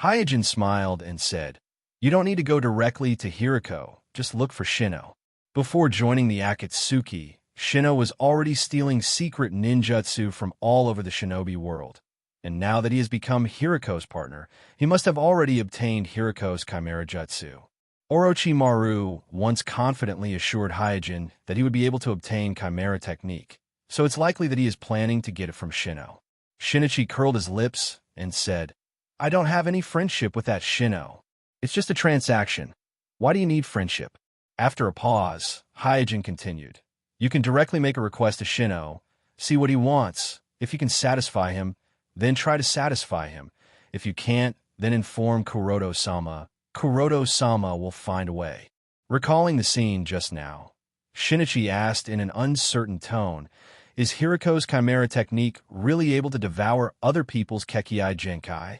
[SPEAKER 1] Hyojin smiled and said, "You don't need to go directly to Hiriko. Just look for Shino." Before joining the Akatsuki, Shino was already stealing secret ninjutsu from all over the shinobi world. And now that he has become Hiriko's partner, he must have already obtained Hiriko's chimera jutsu. Orochimaru once confidently assured Hyojin that he would be able to obtain chimera technique, so it's likely that he is planning to get it from Shino. Shinichi curled his lips and said, "I don't have any friendship with that Shino. It's just a transaction. Why do you need friendship?" After a pause, Hyojin continued, "You can directly make a request to Shino, see what he wants. If you can satisfy him, then try to satisfy him. If you can't, then inform Kuroto-sama. Kuroto-sama will find a way." Recalling the scene just now, Shinichi asked in an uncertain tone, "Is Hiriko's chimera technique really able to devour other people's Kekki Jinkai?"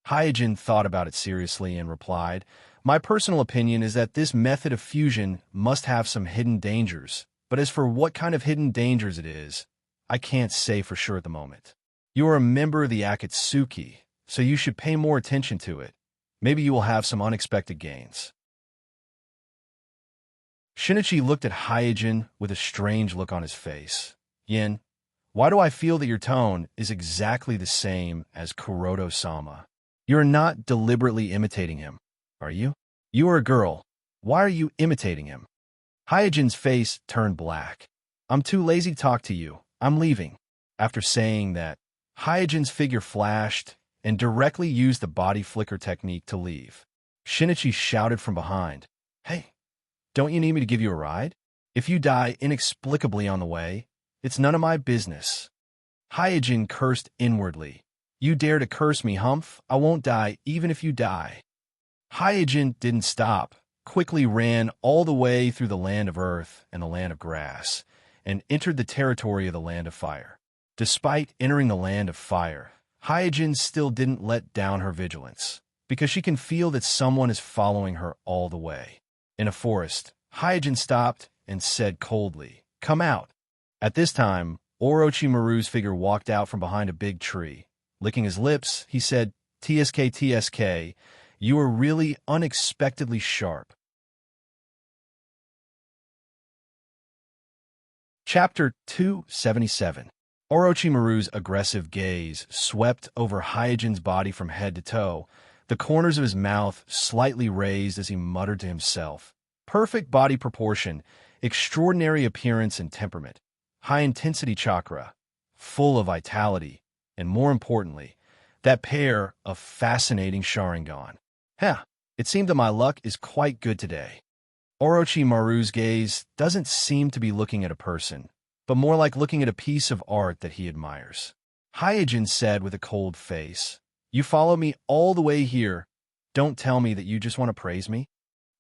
[SPEAKER 1] Hyojin thought about it seriously and replied, "My personal opinion is that this method of fusion must have some hidden dangers, but as for what kind of hidden dangers it is, I can't say for sure at the moment. You are a member of the Akatsuki, so you should pay more attention to it. Maybe you will have some unexpected gains." Shinichi looked at Hyojin with a strange look on his face. "Yin, why do I feel that your tone is exactly the same as Kuroto-sama? You're not deliberately imitating him, are you? You are a girl. Why are you imitating him?" Hyojin's face turned black. "I'm too lazy to talk to you. I'm leaving." After saying that, Hyojin's figure flashed and directly used the body flicker technique to leave. Shinichi shouted from behind, "Hey, don't you need me to give you a ride? If you die inexplicably on the way, it's none of my business." Hyojin cursed inwardly. "You dare to curse me, Humph? I won't die even if you die." Hyojin didn't stop, quickly ran all the way through the land of earth and the land of grass, and entered the territory of the land of fire. Despite entering the land of fire, Hyojin still didn't let down her vigilance, because she can feel that someone is following her all the way. In a forest, Hyojin stopped and said coldly, "Come out." At this time, Orochimaru's figure walked out from behind a big tree. Licking his lips, he said, "TSK, TSK, you are really unexpectedly sharp." Chapter 277. Orochimaru's aggressive gaze swept over Hyojin's body from head to toe, the corners of his mouth slightly raised as he muttered to himself. Perfect body proportion, extraordinary appearance and temperament, high-intensity chakra, full of vitality, and more importantly, that pair of fascinating Sharingan. It seemed that my luck is quite good today. Orochimaru's gaze doesn't seem to be looking at a person, but more like looking at a piece of art that he admires. Hyojin said with a cold face. You follow me all the way here. Don't tell me that you just want to praise me?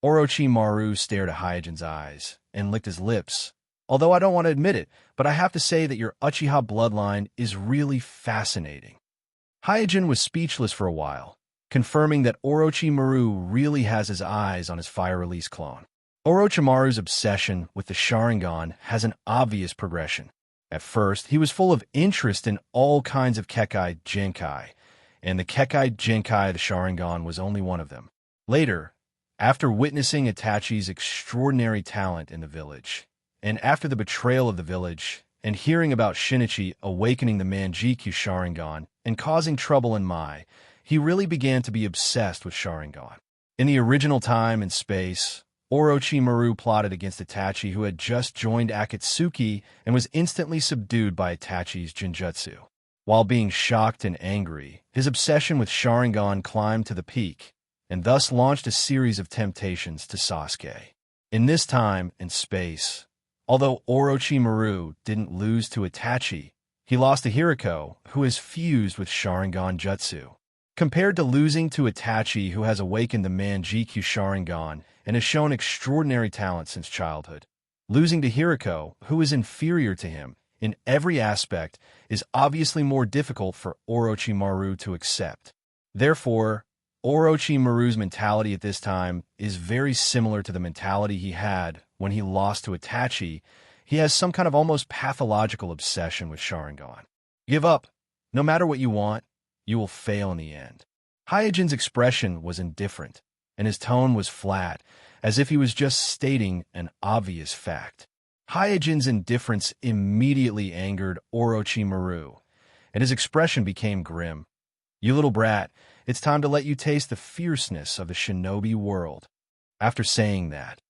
[SPEAKER 1] Orochimaru stared at Hyojin's eyes and licked his lips. Although I don't want to admit it, but I have to say that your Uchiha bloodline is really fascinating. Hyojin was speechless for a while, confirming that Orochimaru really has his eyes on his fire release clone. Orochimaru's obsession with the Sharingan has an obvious progression. At first, he was full of interest in all kinds of Kekkei Genkai, and the Kekkei Genkai of the Sharingan was only one of them. Later, after witnessing Itachi's extraordinary talent in the village, and after the betrayal of the village, and hearing about Shinichi awakening the Manjikyu Sharingan and causing trouble in Mai, he really began to be obsessed with Sharingan. In the original time and space, Orochimaru plotted against Itachi, who had just joined Akatsuki and was instantly subdued by Itachi's Genjutsu. While being shocked and angry, his obsession with Sharingan climbed to the peak, and thus launched a series of temptations to Sasuke. In this time and space, although Orochimaru didn't lose to Itachi, he lost to Hiriko, who is fused with Sharingan Jutsu. Compared to losing to Itachi, who has awakened the Manjikyu Sharingan and has shown extraordinary talent since childhood, losing to Hiriko, who is inferior to him in every aspect, is obviously more difficult for Orochimaru to accept. Therefore, Orochimaru's mentality at this time is very similar to the mentality he had when he lost to Itachi. He has some kind of almost pathological obsession with Sharingan. Give up. No matter what you want, you will fail in the end. Hyojin's expression was indifferent, and his tone was flat, as if he was just stating an obvious fact. Hyojin's indifference immediately angered Orochimaru, and his expression became grim. You little brat, it's time to let you taste the fierceness of the shinobi world. After saying that,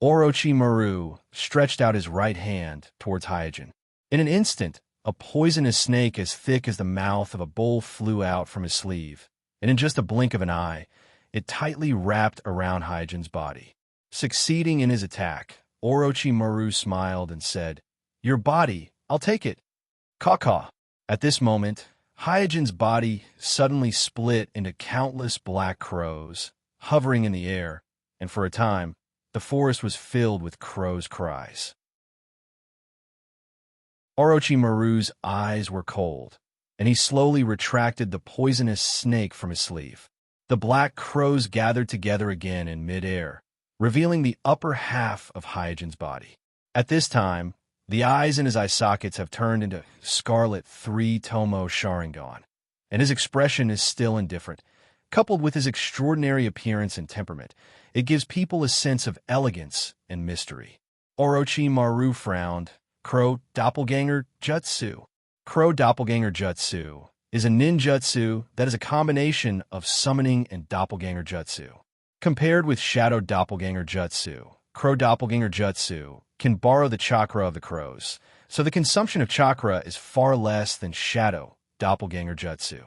[SPEAKER 1] Orochimaru stretched out his right hand towards Hyojin. In an instant, a poisonous snake as thick as the mouth of a bull flew out from his sleeve, and in just a blink of an eye, it tightly wrapped around Hyojin's body. Succeeding in his attack, Orochimaru smiled and said, Your body, I'll take it. Caw-caw. At this moment, Hyojin's body suddenly split into countless black crows, hovering in the air, and for a time, the forest was filled with crows' cries. Orochimaru's eyes were cold, and he slowly retracted the poisonous snake from his sleeve. The black crows gathered together again in mid-air, revealing the upper half of Hyojin's body. At this time, the eyes in his eye sockets have turned into scarlet three-tomo Sharingan, and his expression is still indifferent. Coupled with his extraordinary appearance and temperament, it gives people a sense of elegance and mystery. Orochimaru frowned. Crow Doppelganger Jutsu. Crow Doppelganger Jutsu is a ninjutsu that is a combination of summoning and doppelganger jutsu. Compared with Shadow Doppelganger Jutsu, Crow Doppelganger Jutsu can borrow the chakra of the crows, so the consumption of chakra is far less than Shadow Doppelganger Jutsu.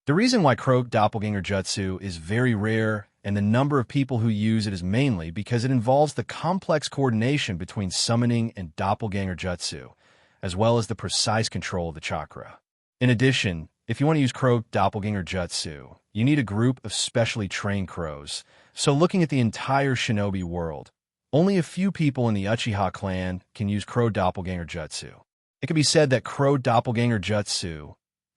[SPEAKER 1] The reason why Crow Doppelganger Jutsu is very rare and the number of people who use it is mainly because it involves the complex coordination between summoning and doppelganger jutsu, as well as the precise control of the chakra. In addition, if you want to use Crow Doppelganger Jutsu, you need a group of specially trained crows. So looking at the entire shinobi world, only a few people in the Uchiha clan can use Crow Doppelganger Jutsu. It can be said that Crow Doppelganger Jutsu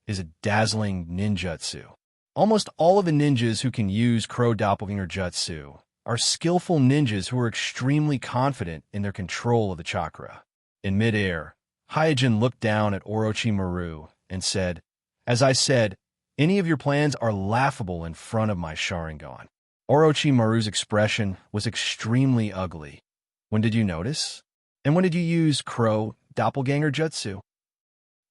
[SPEAKER 1] is a dazzling ninjutsu. Almost all of the ninjas who can use Crow Doppelganger Jutsu are skillful ninjas who are extremely confident in their control of the chakra. In mid-air, Hyojin looked down at Orochimaru and said, As I said, any of your plans are laughable in front of my Sharingan. Orochimaru's expression was extremely ugly. When did you notice? And when did you use Crow Doppelganger Jutsu?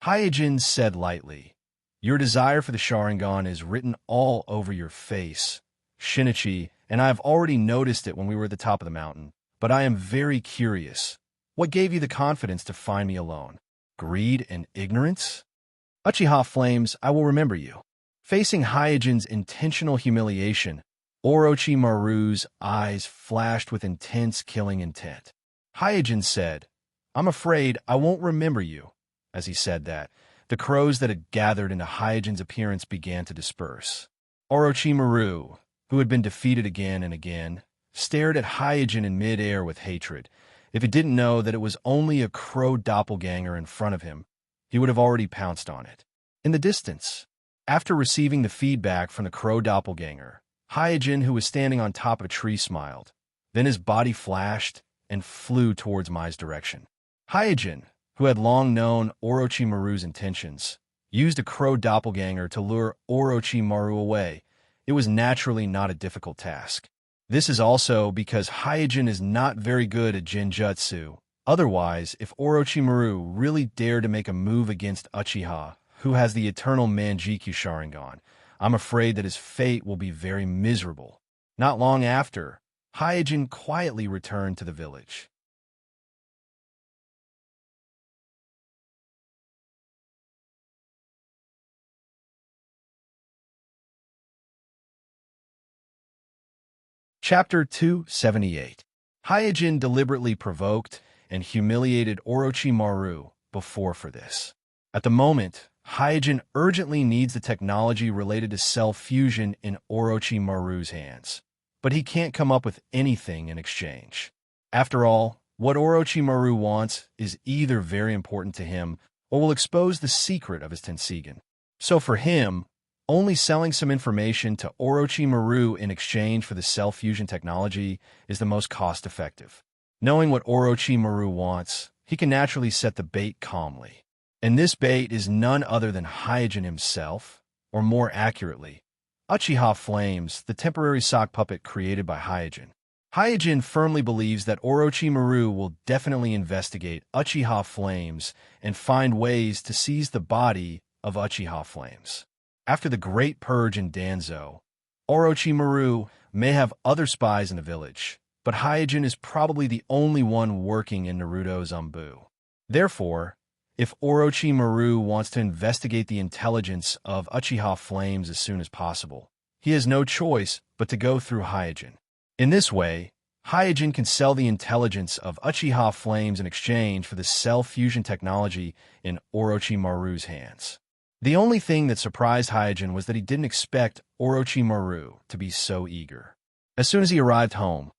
[SPEAKER 1] Hyojin said lightly, Your desire for the Sharingan is written all over your face, Shinichi, and I have already noticed it when we were at the top of the mountain. But I am very curious. What gave you the confidence to find me alone? Greed and ignorance? Uchiha Flames, I will remember you. Facing Hyojin's intentional humiliation, Orochimaru's eyes flashed with intense killing intent. Hyojin said, I'm afraid I won't remember you. As he said that, the crows that had gathered into Hyojin's appearance began to disperse. Orochimaru, who had been defeated again and again, stared at Hyojin in mid-air with hatred. If he didn't know that it was only a crow doppelganger in front of him, he would have already pounced on it. In the distance, after receiving the feedback from the crow doppelganger, Hyojin, who was standing on top of a tree, smiled. Then his body flashed and flew towards Mai's direction. Hyojin, who had long known Orochimaru's intentions, used a crow doppelganger to lure Orochimaru away. It was naturally not a difficult task. This is also because Hyojin is not very good at Genjutsu. Otherwise, if Orochimaru really dared to make a move against Uchiha, who has the eternal Manjikyu Sharingan, I'm afraid that his fate will be very miserable. Not long after, Hyojin quietly returned to the village. Chapter 278. Hyojin deliberately provoked and humiliated Orochimaru for this. At the moment, Hyojin urgently needs the technology related to cell fusion in Orochimaru's hands, but he can't come up with anything in exchange. After all, what Orochimaru wants is either very important to him or will expose the secret of his Tenseigan. So for him, only selling some information to Orochimaru in exchange for the cell fusion technology is the most cost-effective. Knowing what Orochimaru wants, he can naturally set the bait calmly. And this bait is none other than Hyojin himself, or more accurately, Uchiha Flames, the temporary sock puppet created by Hyojin. Hyojin firmly believes that Orochimaru will definitely investigate Uchiha Flames and find ways to seize the body of Uchiha Flames. After the Great Purge in Danzo, Orochimaru may have other spies in the village, but Hyojin is probably the only one working in Naruto's Anbu. Therefore, if Orochimaru wants to investigate the intelligence of Uchiha Flames as soon as possible, he has no choice but to go through Hyojin. In this way, Hyojin can sell the intelligence of Uchiha Flames in exchange for the cell fusion technology in Orochimaru's hands. The only thing that surprised Hyojin was that he didn't expect Orochimaru to be so eager. As soon as he arrived home,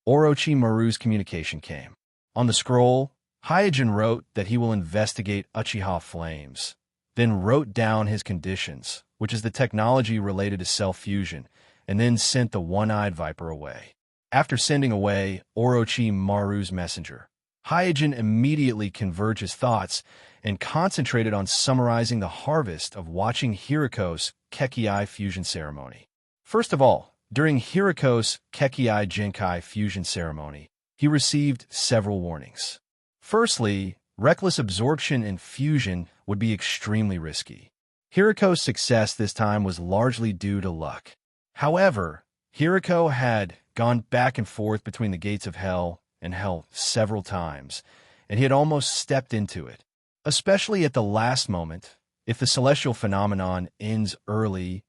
[SPEAKER 1] Orochimaru's communication came. On the scroll, Hyojin wrote that he will investigate Uchiha Flames, then wrote down his conditions, which is the technology related to cell fusion, and then sent the one-eyed viper away. After sending away Orochimaru's messenger, Hyojin immediately converged his thoughts and concentrated on summarizing the harvest of watching Hiriko's Kekkei fusion ceremony. First of all, during Hiriko's Kekkei Genkai fusion ceremony, he received several warnings. Firstly, reckless absorption and fusion would be extremely risky. Hiriko's success this time was largely due to luck. However, Hiriko had gone back and forth between the gates of hell and hell several times, and he had almost stepped into it. Especially at the last moment, if the celestial phenomenon ends early,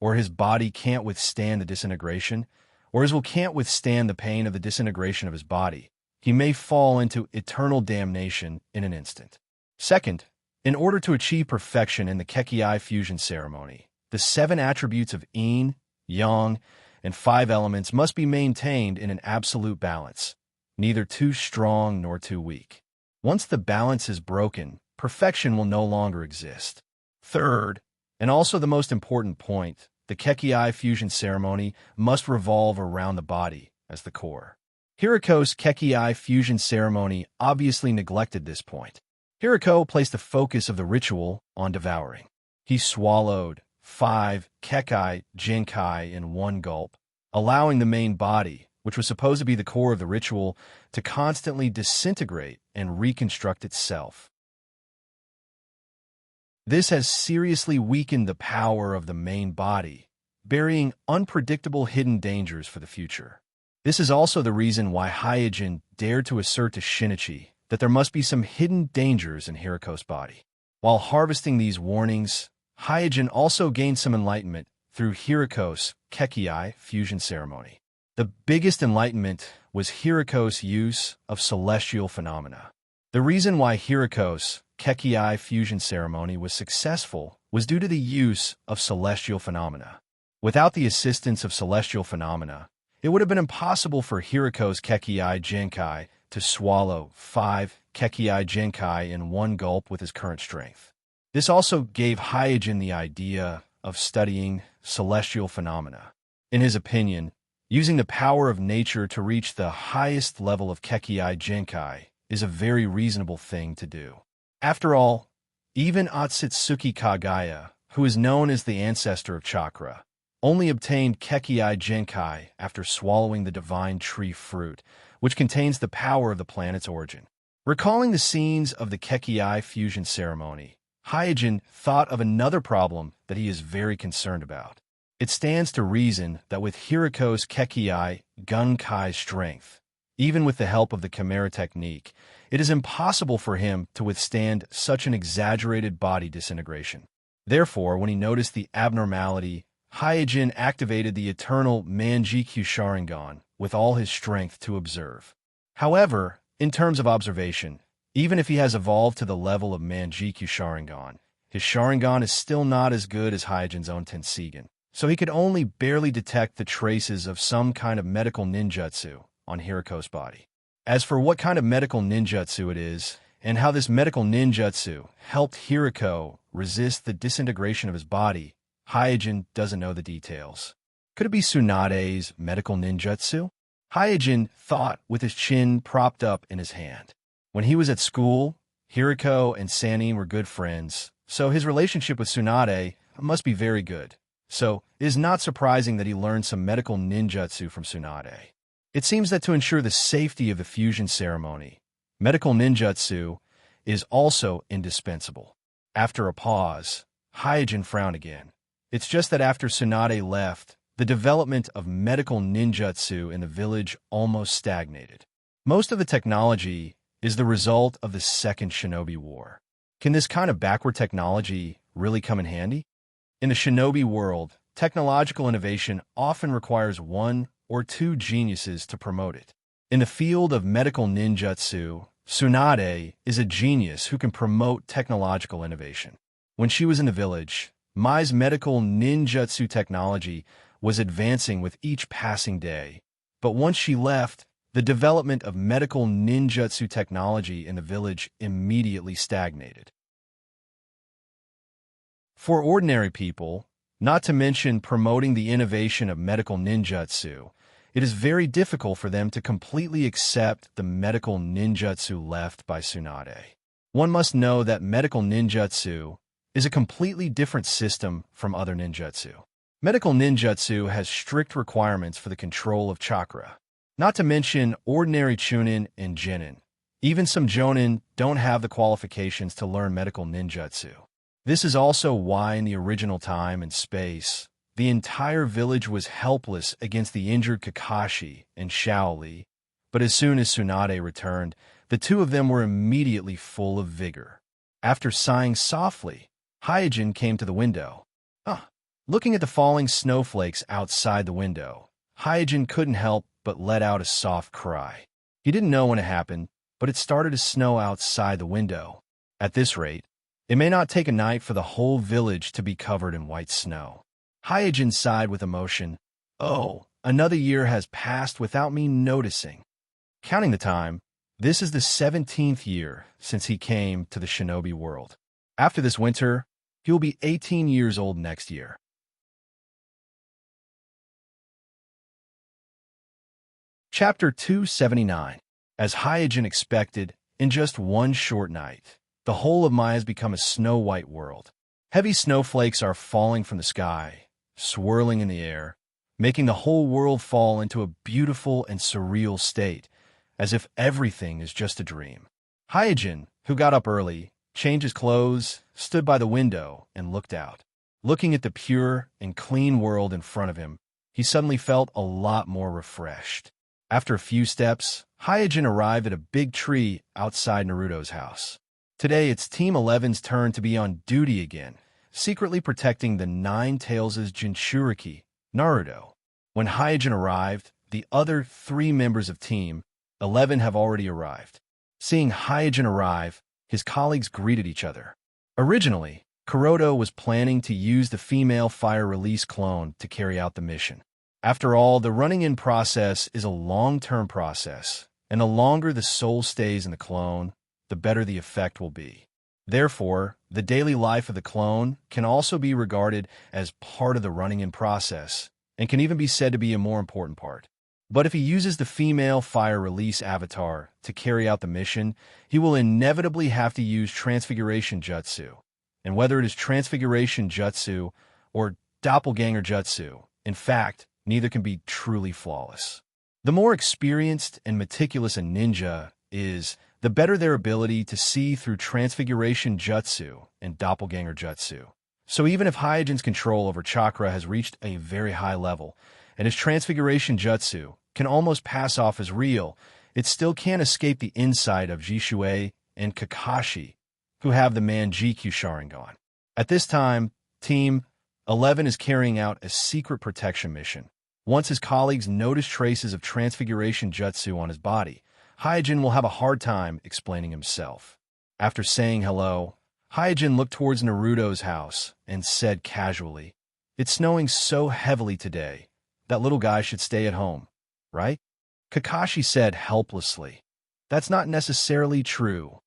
[SPEAKER 1] or his body can't withstand the disintegration, or his will can't withstand the pain of the disintegration of his body, he may fall into eternal damnation in an instant. Second, in order to achieve perfection in the Kekkei fusion ceremony, the 7 attributes of yin, yang, and 5 elements must be maintained in an absolute balance, neither too strong nor too weak. Once the balance is broken, perfection will no longer exist. Third, and also the most important point, the Kekkei fusion ceremony must revolve around the body as the core. Hiriko's Kekkei fusion ceremony obviously neglected this point. Hiriko placed the focus of the ritual on devouring. He swallowed 5 Kekkei Genkai in one gulp, allowing the main body, which was supposed to be the core of the ritual, to constantly disintegrate and reconstruct itself. This has seriously weakened the power of the main body, burying unpredictable hidden dangers for the future. This is also the reason why Hyojin dared to assert to Shinichi that there must be some hidden dangers in Hiriko's body. While harvesting these warnings, Hyojin also gained some enlightenment through Hiriko's Kekkei fusion ceremony. The biggest enlightenment was Hiriko's use of celestial phenomena. The reason why Hiriko's Kekii fusion ceremony was successful was due to the use of celestial phenomena. Without the assistance of celestial phenomena, it would have been impossible for Hiriko's Kekii Genkai to swallow 5 Kekii Genkai in one gulp with his current strength. This also gave Hyojin the idea of studying celestial phenomena. In his opinion, using the power of nature to reach the highest level of Kekii Genkai is a very reasonable thing to do. After all, even Otsutsuki Kagaya, who is known as the ancestor of chakra, only obtained Kekii Genkai after swallowing the divine tree fruit, which contains the power of the planet's origin. Recalling the scenes of the Kekii fusion ceremony, Hyojin thought of another problem that he is very concerned about. It stands to reason that with Hiriko's Kekii Gunkai strength, even with the help of the Chimera technique, it is impossible for him to withstand such an exaggerated body disintegration. Therefore, when he noticed the abnormality, Hyojin activated the eternal Manjikyu Sharingan with all his strength to observe. However, in terms of observation, even if he has evolved to the level of Manjikyu Sharingan, his Sharingan is still not as good as Hyojin's own Tenseigan, so he could only barely detect the traces of some kind of medical ninjutsu on Hiriko's body. As for what kind of medical ninjutsu it is, and how this medical ninjutsu helped Hiriko resist the disintegration of his body, Hyojin doesn't know the details. Could it be Tsunade's medical ninjutsu? Hyojin thought with his chin propped up in his hand. When he was at school, Hiriko and Sanin were good friends, so his relationship with Tsunade must be very good. So it is not surprising that he learned some medical ninjutsu from Tsunade. It seems that to ensure the safety of the fusion ceremony, medical ninjutsu is also indispensable. After a pause, Hyojin frowned again. It's just that after Tsunade left, the development of medical ninjutsu in the village almost stagnated. Most of the technology is the result of the Second Shinobi War. Can this kind of backward technology really come in handy? In the shinobi world, technological innovation often requires 1 or 2 geniuses to promote it. In the field of medical ninjutsu, Tsunade is a genius who can promote technological innovation. When she was in the village, Mai's medical ninjutsu technology was advancing with each passing day, but once she left, the development of medical ninjutsu technology in the village immediately stagnated. For ordinary people, not to mention promoting the innovation of medical ninjutsu, it is very difficult for them to completely accept the medical ninjutsu left by Tsunade. One must know that medical ninjutsu is a completely different system from other ninjutsu. Medical ninjutsu has strict requirements for the control of chakra. Not to mention ordinary chunin and genin. Even some jonin don't have the qualifications to learn medical ninjutsu. This is also why in the original time and space, the entire village was helpless against the injured Kakashi and Shaoli, but as soon as Tsunade returned, the two of them were immediately full of vigor. After sighing softly, Hyojin came to the window. Looking at the falling snowflakes outside the window, Hyojin couldn't help but let out a soft cry. He didn't know when it happened, but it started to snow outside the window. At this rate, it may not take a night for the whole village to be covered in white snow. Hyojin sighed with emotion. Oh, another year has passed without me noticing. Counting the time, this is the 17th year since he came to the shinobi world. After this winter, he will be 18 years old next year. Chapter 279. As Hyojin expected, in just one short night, the whole of Mai has become a snow-white world. Heavy snowflakes are falling from the sky, swirling in the air, making the whole world fall into a beautiful and surreal state, as if everything is just a dream. Hyojin, who got up early, changed his clothes, stood by the window, and looked out. Looking at the pure and clean world in front of him, he suddenly felt a lot more refreshed. After a few steps, Hyojin arrived at a big tree outside Naruto's house. Today, it's Team 11's turn to be on duty again, secretly protecting the Nine Tails' Jinchuriki, Naruto. When Hyojin arrived, the other 3 members of Team 11 have already arrived. Seeing Hyojin arrive, his colleagues greeted each other. Originally, Kuroda was planning to use the female fire release clone to carry out the mission. After all, the running-in process is a long-term process, and the longer the soul stays in the clone, the better the effect will be. Therefore, the daily life of the clone can also be regarded as part of the running-in process, and can even be said to be a more important part. But if he uses the female fire release avatar to carry out the mission, he will inevitably have to use transfiguration jutsu. And whether it is transfiguration jutsu or doppelganger jutsu, in fact, neither can be truly flawless. The more experienced and meticulous a ninja is, the better their ability to see through transfiguration jutsu and doppelganger jutsu. So even if Hyojin's control over chakra has reached a very high level, and his transfiguration jutsu can almost pass off as real, it still can't escape the insight of Jishui and Kakashi, who have the Manjikyu Sharingan. At this time, Team 11 is carrying out a secret protection mission. Once his colleagues notice traces of transfiguration jutsu on his body, Hyojin will have a hard time explaining himself. After saying hello, Hyojin looked towards Naruto's house and said casually, "It's snowing so heavily today. That little guy should stay at home, right?" Kakashi said helplessly, "That's not necessarily true."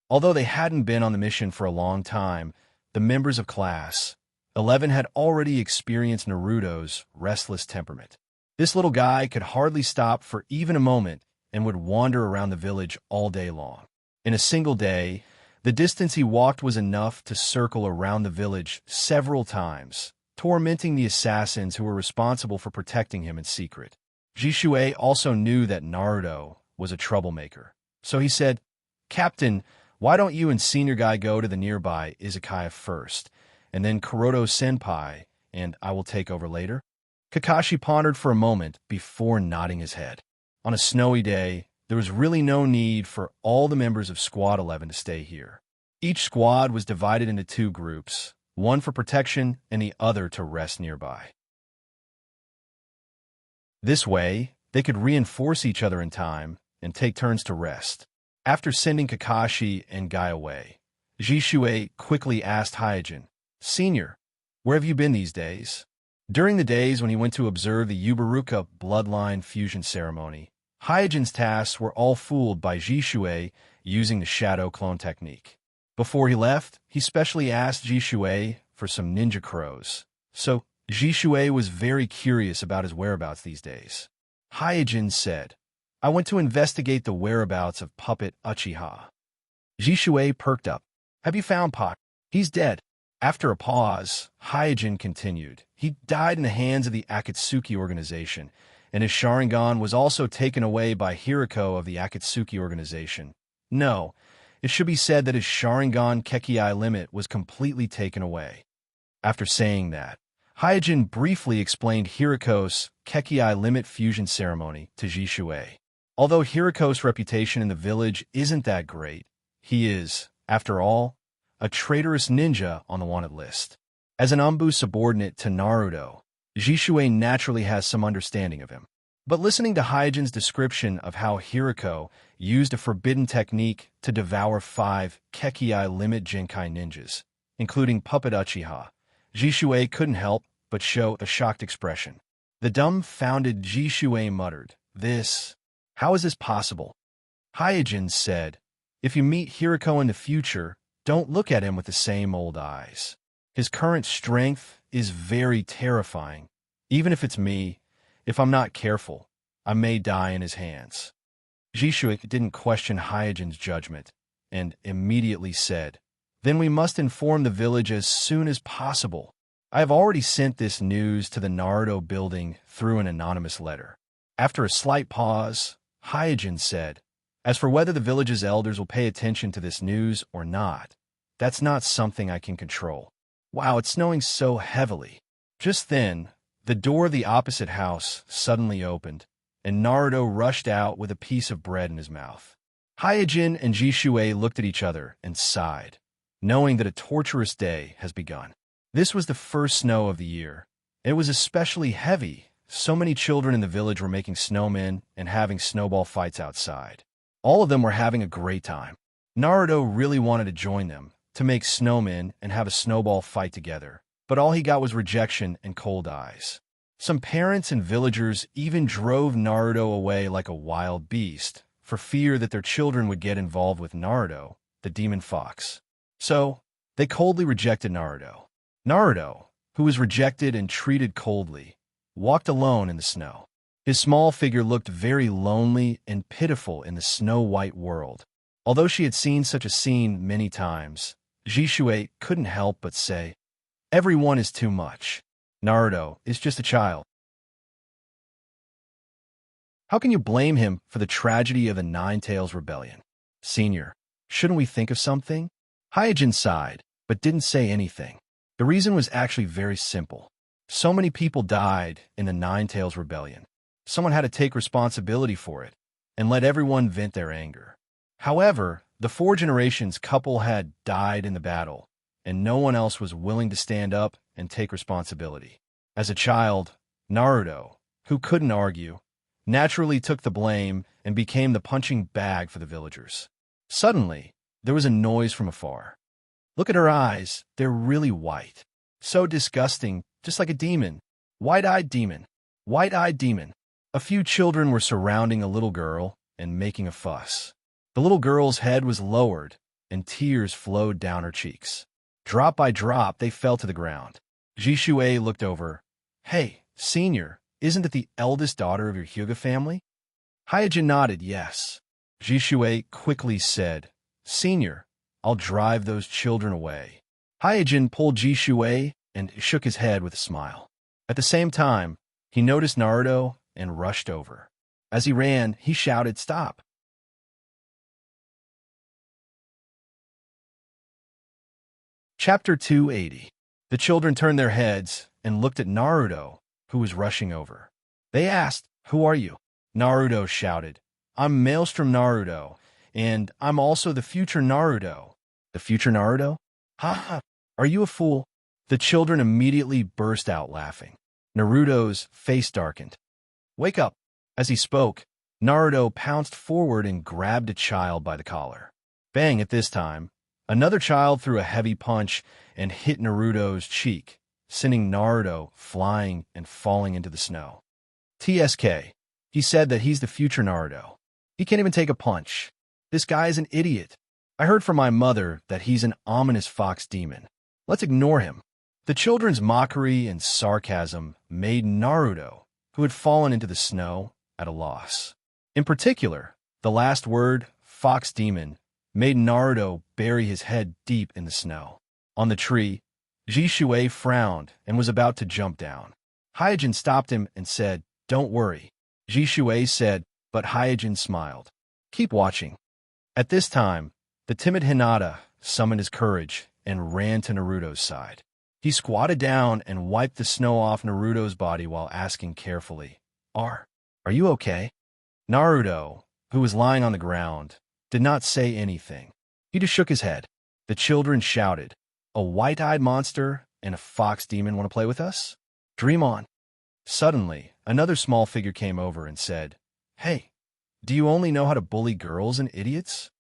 [SPEAKER 1] Although they hadn't been on the mission for a long time, the members of Class 11 had already experienced Naruto's restless temperament. This little guy could hardly stop for even a moment and would wander around the village all day long. In a single day, the distance he walked was enough to circle around the village several times, tormenting the assassins who were responsible for protecting him in secret. Jishui also knew that Naruto was a troublemaker, so he said, "Captain, why don't you and senior guy go to the nearby izakaya first, and then Kuroda-senpai, and I will take over later?" Kakashi pondered for a moment before nodding his head. On a snowy day, there was really no need for all the members of Squad 11 to stay here. Each squad was divided into two groups, one for protection and the other to rest nearby. This way, they could reinforce each other in time and take turns to rest. After sending Kakashi and Guy away, Jishui quickly asked Hyojin, "Senior, where have you been these days?" During the days when he went to observe the Yubaruka bloodline fusion ceremony, Hyojin's tasks were all fooled by Jishui using the shadow clone technique. Before he left, he specially asked Jishui for some ninja crows, so Jishui was very curious about his whereabouts these days. Hyojin said, "I went to investigate the whereabouts of puppet Uchiha." Jishui perked up. "Have you found Pak? He's dead." After a pause, Hyojin continued. "He died in the hands of the Akatsuki organization, and his Sharingan was also taken away by Hiriko of the Akatsuki organization. No, it should be said that his Sharingan Kekii limit was completely taken away." After saying that, Hyojin briefly explained Hiriko's Kekii limit fusion ceremony to Jishui. Although Hiriko's reputation in the village isn't that great, he is, after all, a traitorous ninja on the wanted list. As an Anbu subordinate to Naruto, Jishui naturally has some understanding of him. But listening to Hyojin's description of how Hiriko used a forbidden technique to devour 5 Kekii limit Jinkai ninjas, including Puppet Uchiha, Jishui couldn't help but show a shocked expression. The dumbfounded Jishui muttered, How is this possible?" Hyojin said, "If you meet Hiriko in the future, don't look at him with the same old eyes. His current strength is very terrifying. Even if it's me, if I'm not careful, I may die in his hands." Jishui didn't question Hyojin's judgment, and immediately said, "Then we must inform the village as soon as possible. I have already sent this news to the Naruto building through an anonymous letter." After a slight pause, Hyojin said, "As for whether the village's elders will pay attention to this news or not, that's not something I can control. Wow, it's snowing so heavily." Just then, the door of the opposite house suddenly opened, and Naruto rushed out with a piece of bread in his mouth. Hyojin and Jishui looked at each other and sighed, knowing that a torturous day has begun. This was the first snow of the year. It was especially heavy. So many children in the village were making snowmen and having snowball fights outside. All of them were having a great time. Naruto really wanted to join them, to make snowmen and have a snowball fight together, but all he got was rejection and cold eyes. Some parents and villagers even drove Naruto away like a wild beast, for fear that their children would get involved with Naruto, the demon fox. So, they coldly rejected Naruto. Naruto, who was rejected and treated coldly, walked alone in the snow. His small figure looked very lonely and pitiful in the snow-white world. Although she had seen such a scene many times, Jishui couldn't help but say, "Everyone is too much. Naruto is just a child." How can you blame him for the tragedy of the Nine Tails Rebellion? Senior, shouldn't we think of something? Hyojin sighed, but didn't say anything. The reason was actually very simple. So many people died in the Nine Tails Rebellion. Someone had to take responsibility for it and let everyone vent their anger. However, the Four Generations couple had died in the battle, and no one else was willing to stand up and take responsibility. As a child, Naruto, who couldn't argue, naturally took the blame and became the punching bag for the villagers. Suddenly, there was a noise from afar. Look at her eyes, they're really white. So disgusting, just like a demon. White-eyed demon. White-eyed demon. A few children were surrounding a little girl and making a fuss. The little girl's head was lowered, and tears flowed down her cheeks. Drop by drop, they fell to the ground. Jishui looked over. "Hey, Senior, isn't it the eldest daughter of your Hyuga family?" Hyojin nodded yes. Jishui quickly said, "Senior, I'll drive those children away." Hyojin pulled Jishui and shook his head with a smile. At the same time, he noticed Naruto and rushed over. As he ran, he shouted, "Stop!" Chapter 280. The children turned their heads and looked at Naruto, who was rushing over. They asked, "Who are you?" Naruto shouted, "I'm Maelstrom Naruto, and I'm also the future Naruto." "The future Naruto? Ha ha! Are you a fool?" The children immediately burst out laughing. Naruto's face darkened. "Wake up!" As he spoke, Naruto pounced forward and grabbed a child by the collar. Bang! At this time, another child threw a heavy punch and hit Naruto's cheek, sending Naruto flying and falling into the snow. TSK. He said that he's the future Naruto. He can't even take a punch. This guy is an idiot. I heard from my mother that he's an ominous fox demon. Let's ignore him. The children's mockery and sarcasm made Naruto, who had fallen into the snow, at a loss. In particular, the last word, fox demon, made Naruto bury his head deep in the snow. On the tree, Jishui frowned and was about to jump down. Hyojin stopped him and said, "Don't worry." Jishui said, but Hyojin smiled. "Keep watching." At this time, the timid Hinata summoned his courage and ran to Naruto's side. He squatted down and wiped the snow off Naruto's body while asking carefully, Are you okay?" Naruto, who was lying on the ground, did not say anything. He just shook his head. The children shouted, "A white-eyed monster and a fox demon want to play with us? Dream on." Suddenly, another small figure came over and said, "Hey, do you only know how to bully girls and idiots?"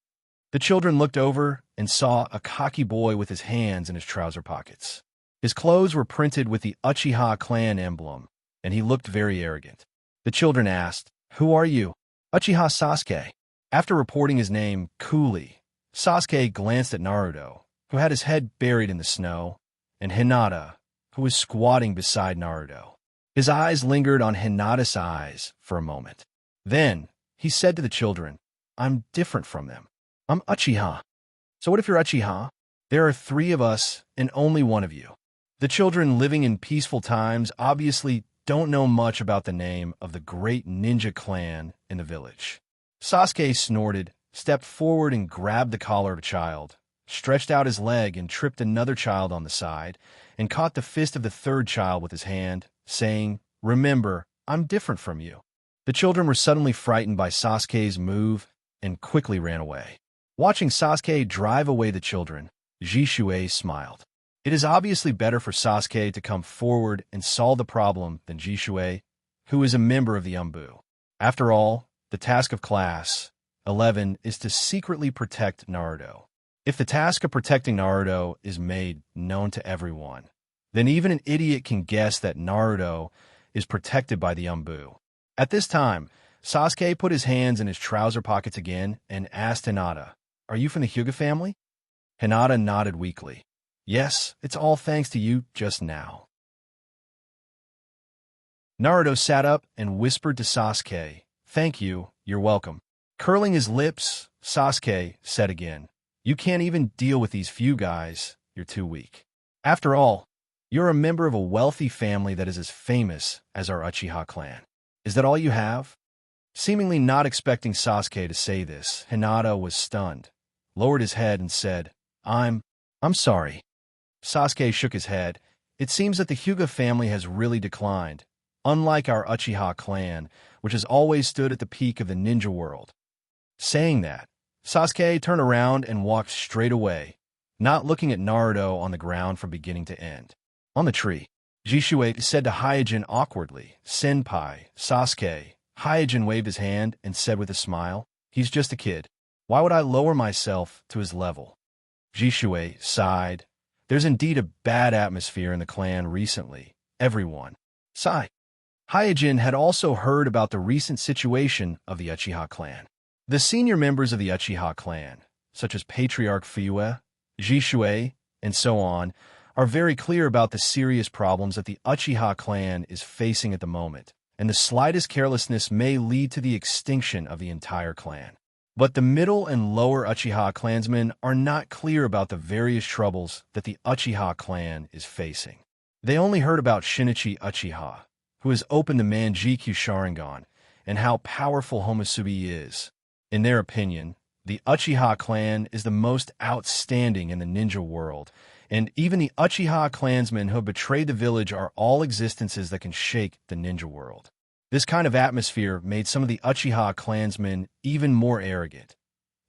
[SPEAKER 1] The children looked over and saw a cocky boy with his hands in his trouser pockets. His clothes were printed with the Uchiha clan emblem, and he looked very arrogant. The children asked, "Who are you?" "Uchiha Sasuke." After reporting his name coolly, Sasuke glanced at Naruto, who had his head buried in the snow, and Hinata, who was squatting beside Naruto. His eyes lingered on Hinata's eyes for a moment. Then, he said to the children, "I'm different from them. I'm Uchiha." "So what if you're Uchiha? There are 3 of us and only one of you." The children living in peaceful times obviously don't know much about the name of the great ninja clan in the village. Sasuke snorted, stepped forward and grabbed the collar of a child, stretched out his leg and tripped another child on the side, and caught the fist of the 3rd child with his hand, saying, "Remember, I'm different from you." The children were suddenly frightened by Sasuke's move and quickly ran away. Watching Sasuke drive away the children, Jishui smiled. It is obviously better for Sasuke to come forward and solve the problem than Jishui, who is a member of the Umbu. After all, the task of class, 11 is to secretly protect Naruto. If the task of protecting Naruto is made known to everyone, then even an idiot can guess that Naruto is protected by the Umbu. At this time, Sasuke put his hands in his trouser pockets again and asked Hinata, "Are you from the Hyuga family?" Hinata nodded weakly. "Yes, it's all thanks to you just now." Naruto sat up and whispered to Sasuke, "Thank you, you're welcome." Curling his lips, Sasuke said again, "You can't even deal with these few guys, you're too weak. After all, you're a member of a wealthy family that is as famous as our Uchiha clan. Is that all you have?" Seemingly not expecting Sasuke to say this, Hinata was stunned, lowered his head and said, I'm sorry." Sasuke shook his head. "It seems that the Hyuga family has really declined, unlike our Uchiha clan, which has always stood at the peak of the ninja world." Saying that, Sasuke turned around and walked straight away, not looking at Naruto on the ground from beginning to end. On the tree, Jishue said to Hyojin awkwardly, "Senpai, Sasuke." Hyojin waved his hand and said with a smile, "He's just a kid. Why would I lower myself to his level?" Jishue sighed. "There's indeed a bad atmosphere in the clan recently. Everyone." Sigh. Hyojin had also heard about the recent situation of the Uchiha clan. The senior members of the Uchiha clan, such as Patriarch Fuyue, Jishue, and so on, are very clear about the serious problems that the Uchiha clan is facing at the moment, and the slightest carelessness may lead to the extinction of the entire clan. But the middle and lower Uchiha clansmen are not clear about the various troubles that the Uchiha clan is facing. They only heard about Shinichi Uchiha, who has opened the Manjikyu Sharingan, and how powerful Homusubi is. In their opinion, the Uchiha clan is the most outstanding in the ninja world, and even the Uchiha clansmen who have betrayed the village are all existences that can shake the ninja world. This kind of atmosphere made some of the Uchiha clansmen even more arrogant,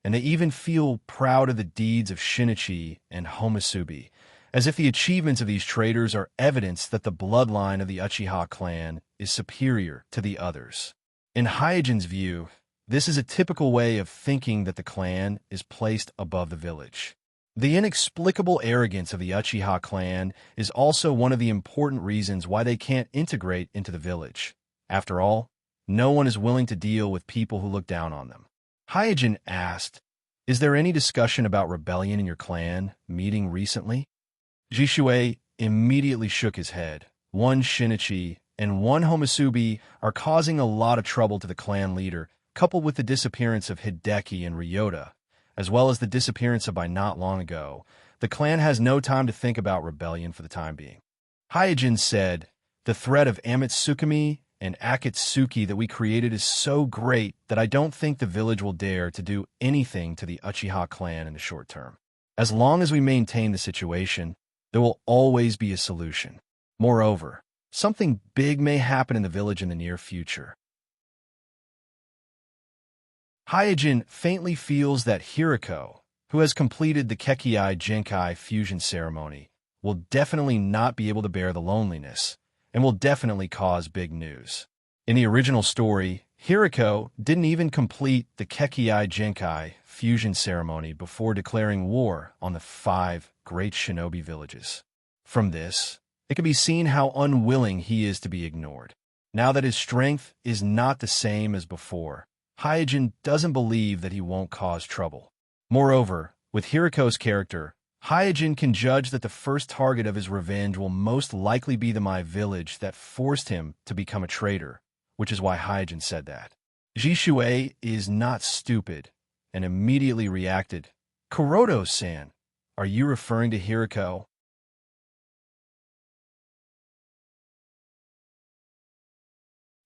[SPEAKER 1] and they even feel proud of the deeds of Shinichi and Homusubi, as if the achievements of these traitors are evidence that the bloodline of the Uchiha clan is superior to the others. In Hyojin's view, this is a typical way of thinking that the clan is placed above the village. The inexplicable arrogance of the Uchiha clan is also one of the important reasons why they can't integrate into the village. After all, no one is willing to deal with people who look down on them. Hyojin asked, "Is there any discussion about rebellion in your clan meeting recently?" Jishue immediately shook his head. "One Shinichi and one Homusubi are causing a lot of trouble to the clan leader, coupled with the disappearance of Hideki and Ryota, as well as the disappearance of Bai not long ago. The clan has no time to think about rebellion for the time being." Hyojin said, "The threat of Amatsukami and Akatsuki that we created is so great that I don't think the village will dare to do anything to the Uchiha clan in the short term. As long as we maintain the situation, there will always be a solution. Moreover, something big may happen in the village in the near future." Hyojin faintly feels that Hiriko, who has completed the Kekkei Genkai fusion ceremony, will definitely not be able to bear the loneliness, and will definitely cause big news. In the original story, Hiriko didn't even complete the Kekkei Genkai fusion ceremony before declaring war on the 5 great shinobi villages. From this, it can be seen how unwilling he is to be ignored. Now that his strength is not the same as before, Hyojin doesn't believe that he won't cause trouble. Moreover, with Hiriko's character, Hyojin can judge that the first target of his revenge will most likely be the Mai village that forced him to become a traitor, which is why Hyojin said that. Jishue is not stupid and immediately reacted, "Kuroto-san, are you referring to Hiriko?"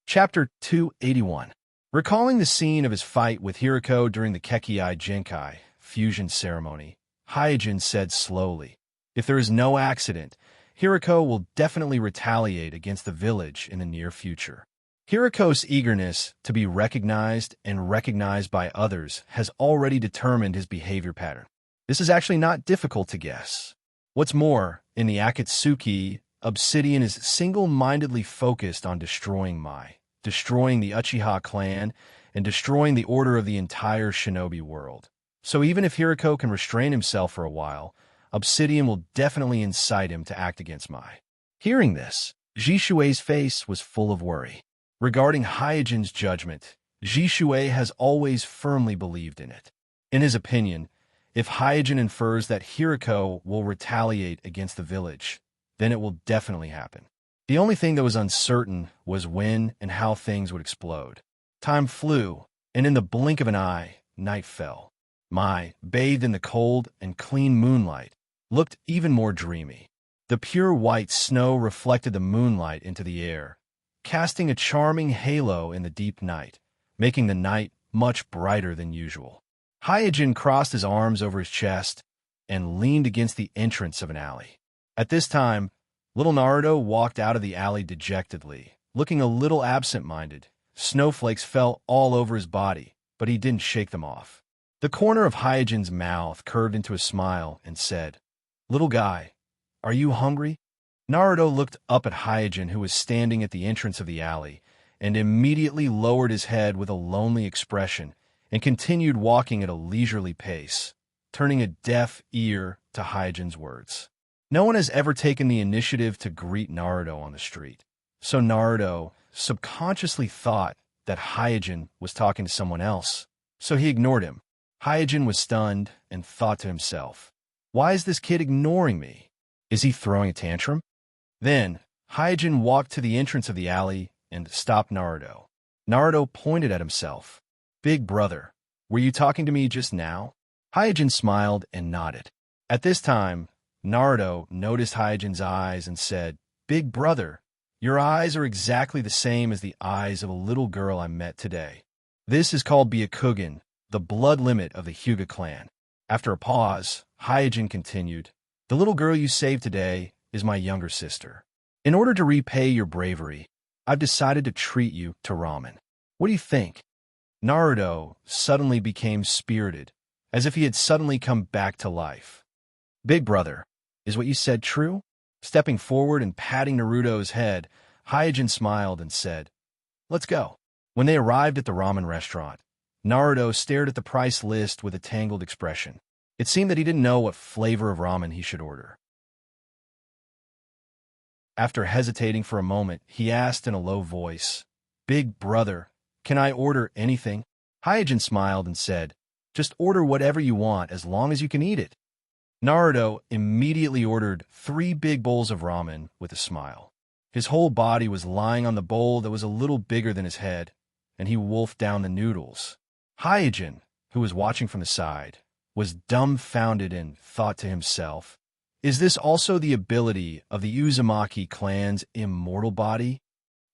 [SPEAKER 1] Chapter 281. Recalling the scene of his fight with Hiriko during the Kekkei Genkai fusion ceremony, Hyojin said slowly, "If there is no accident, Hiriko will definitely retaliate against the village in the near future." Hiriko's eagerness to be recognized and recognized by others has already determined his behavior pattern. This is actually not difficult to guess. What's more, in the Akatsuki, Obsidian is single-mindedly focused on destroying Mai, destroying the Uchiha clan, and destroying the order of the entire shinobi world. So even if Hiriko can restrain himself for a while, Obsidian will definitely incite him to act against Mai. Hearing this, Jishue's face was full of worry. Regarding Hyojin's judgment, Jishue has always firmly believed in it. In his opinion, if Hyojin infers that Hiriko will retaliate against the village, then it will definitely happen. The only thing that was uncertain was when and how things would explode. Time flew, and in the blink of an eye, night fell. Mai, bathed in the cold and clean moonlight, looked even more dreamy. The pure white snow reflected the moonlight into the air, casting a charming halo in the deep night, making the night much brighter than usual. Hyojin crossed his arms over his chest and leaned against the entrance of an alley. At this time, little Naruto walked out of the alley dejectedly, looking a little absent-minded. Snowflakes fell all over his body, but he didn't shake them off. The corner of Hyojin's mouth curved into a smile and said, "Little guy, are you hungry?" Naruto looked up at Hyojin, who was standing at the entrance of the alley, and immediately lowered his head with a lonely expression and continued walking at a leisurely pace, turning a deaf ear to Hyojin's words. No one has ever taken the initiative to greet Naruto on the street, so Naruto subconsciously thought that Hyojin was talking to someone else, so he ignored him. Hyojin was stunned and thought to himself, "Why is this kid ignoring me? Is he throwing a tantrum?" Then, Hyojin walked to the entrance of the alley and stopped Naruto. Naruto pointed at himself. "Big brother, were you talking to me just now?" Hyojin smiled and nodded. At this time, Naruto noticed Hyojin's eyes and said, "Big brother, your eyes are exactly the same as the eyes of a little girl I met today. This is called Byakugan, the blood limit of the Hyuga clan." After a pause, Hyojin continued, "The little girl you saved today is my younger sister. In order to repay your bravery, I've decided to treat you to ramen. What do you think?" Naruto suddenly became spirited, as if he had suddenly come back to life. "Big brother, is what you said true?" Stepping forward and patting Naruto's head, Hyojin smiled and said, "Let's go." When they arrived at the ramen restaurant, Naruto stared at the price list with a tangled expression. It seemed that he didn't know what flavor of ramen he should order. After hesitating for a moment, he asked in a low voice, "Big brother, can I order anything?" Hyojin smiled and said, "Just order whatever you want as long as you can eat it." Naruto immediately ordered 3 big bowls of ramen with a smile. His whole body was lying on the bowl that was a little bigger than his head, and he wolfed down the noodles. Hyojin, who was watching from the side, was dumbfounded and thought to himself, "Is this also the ability of the Uzumaki clan's immortal body?"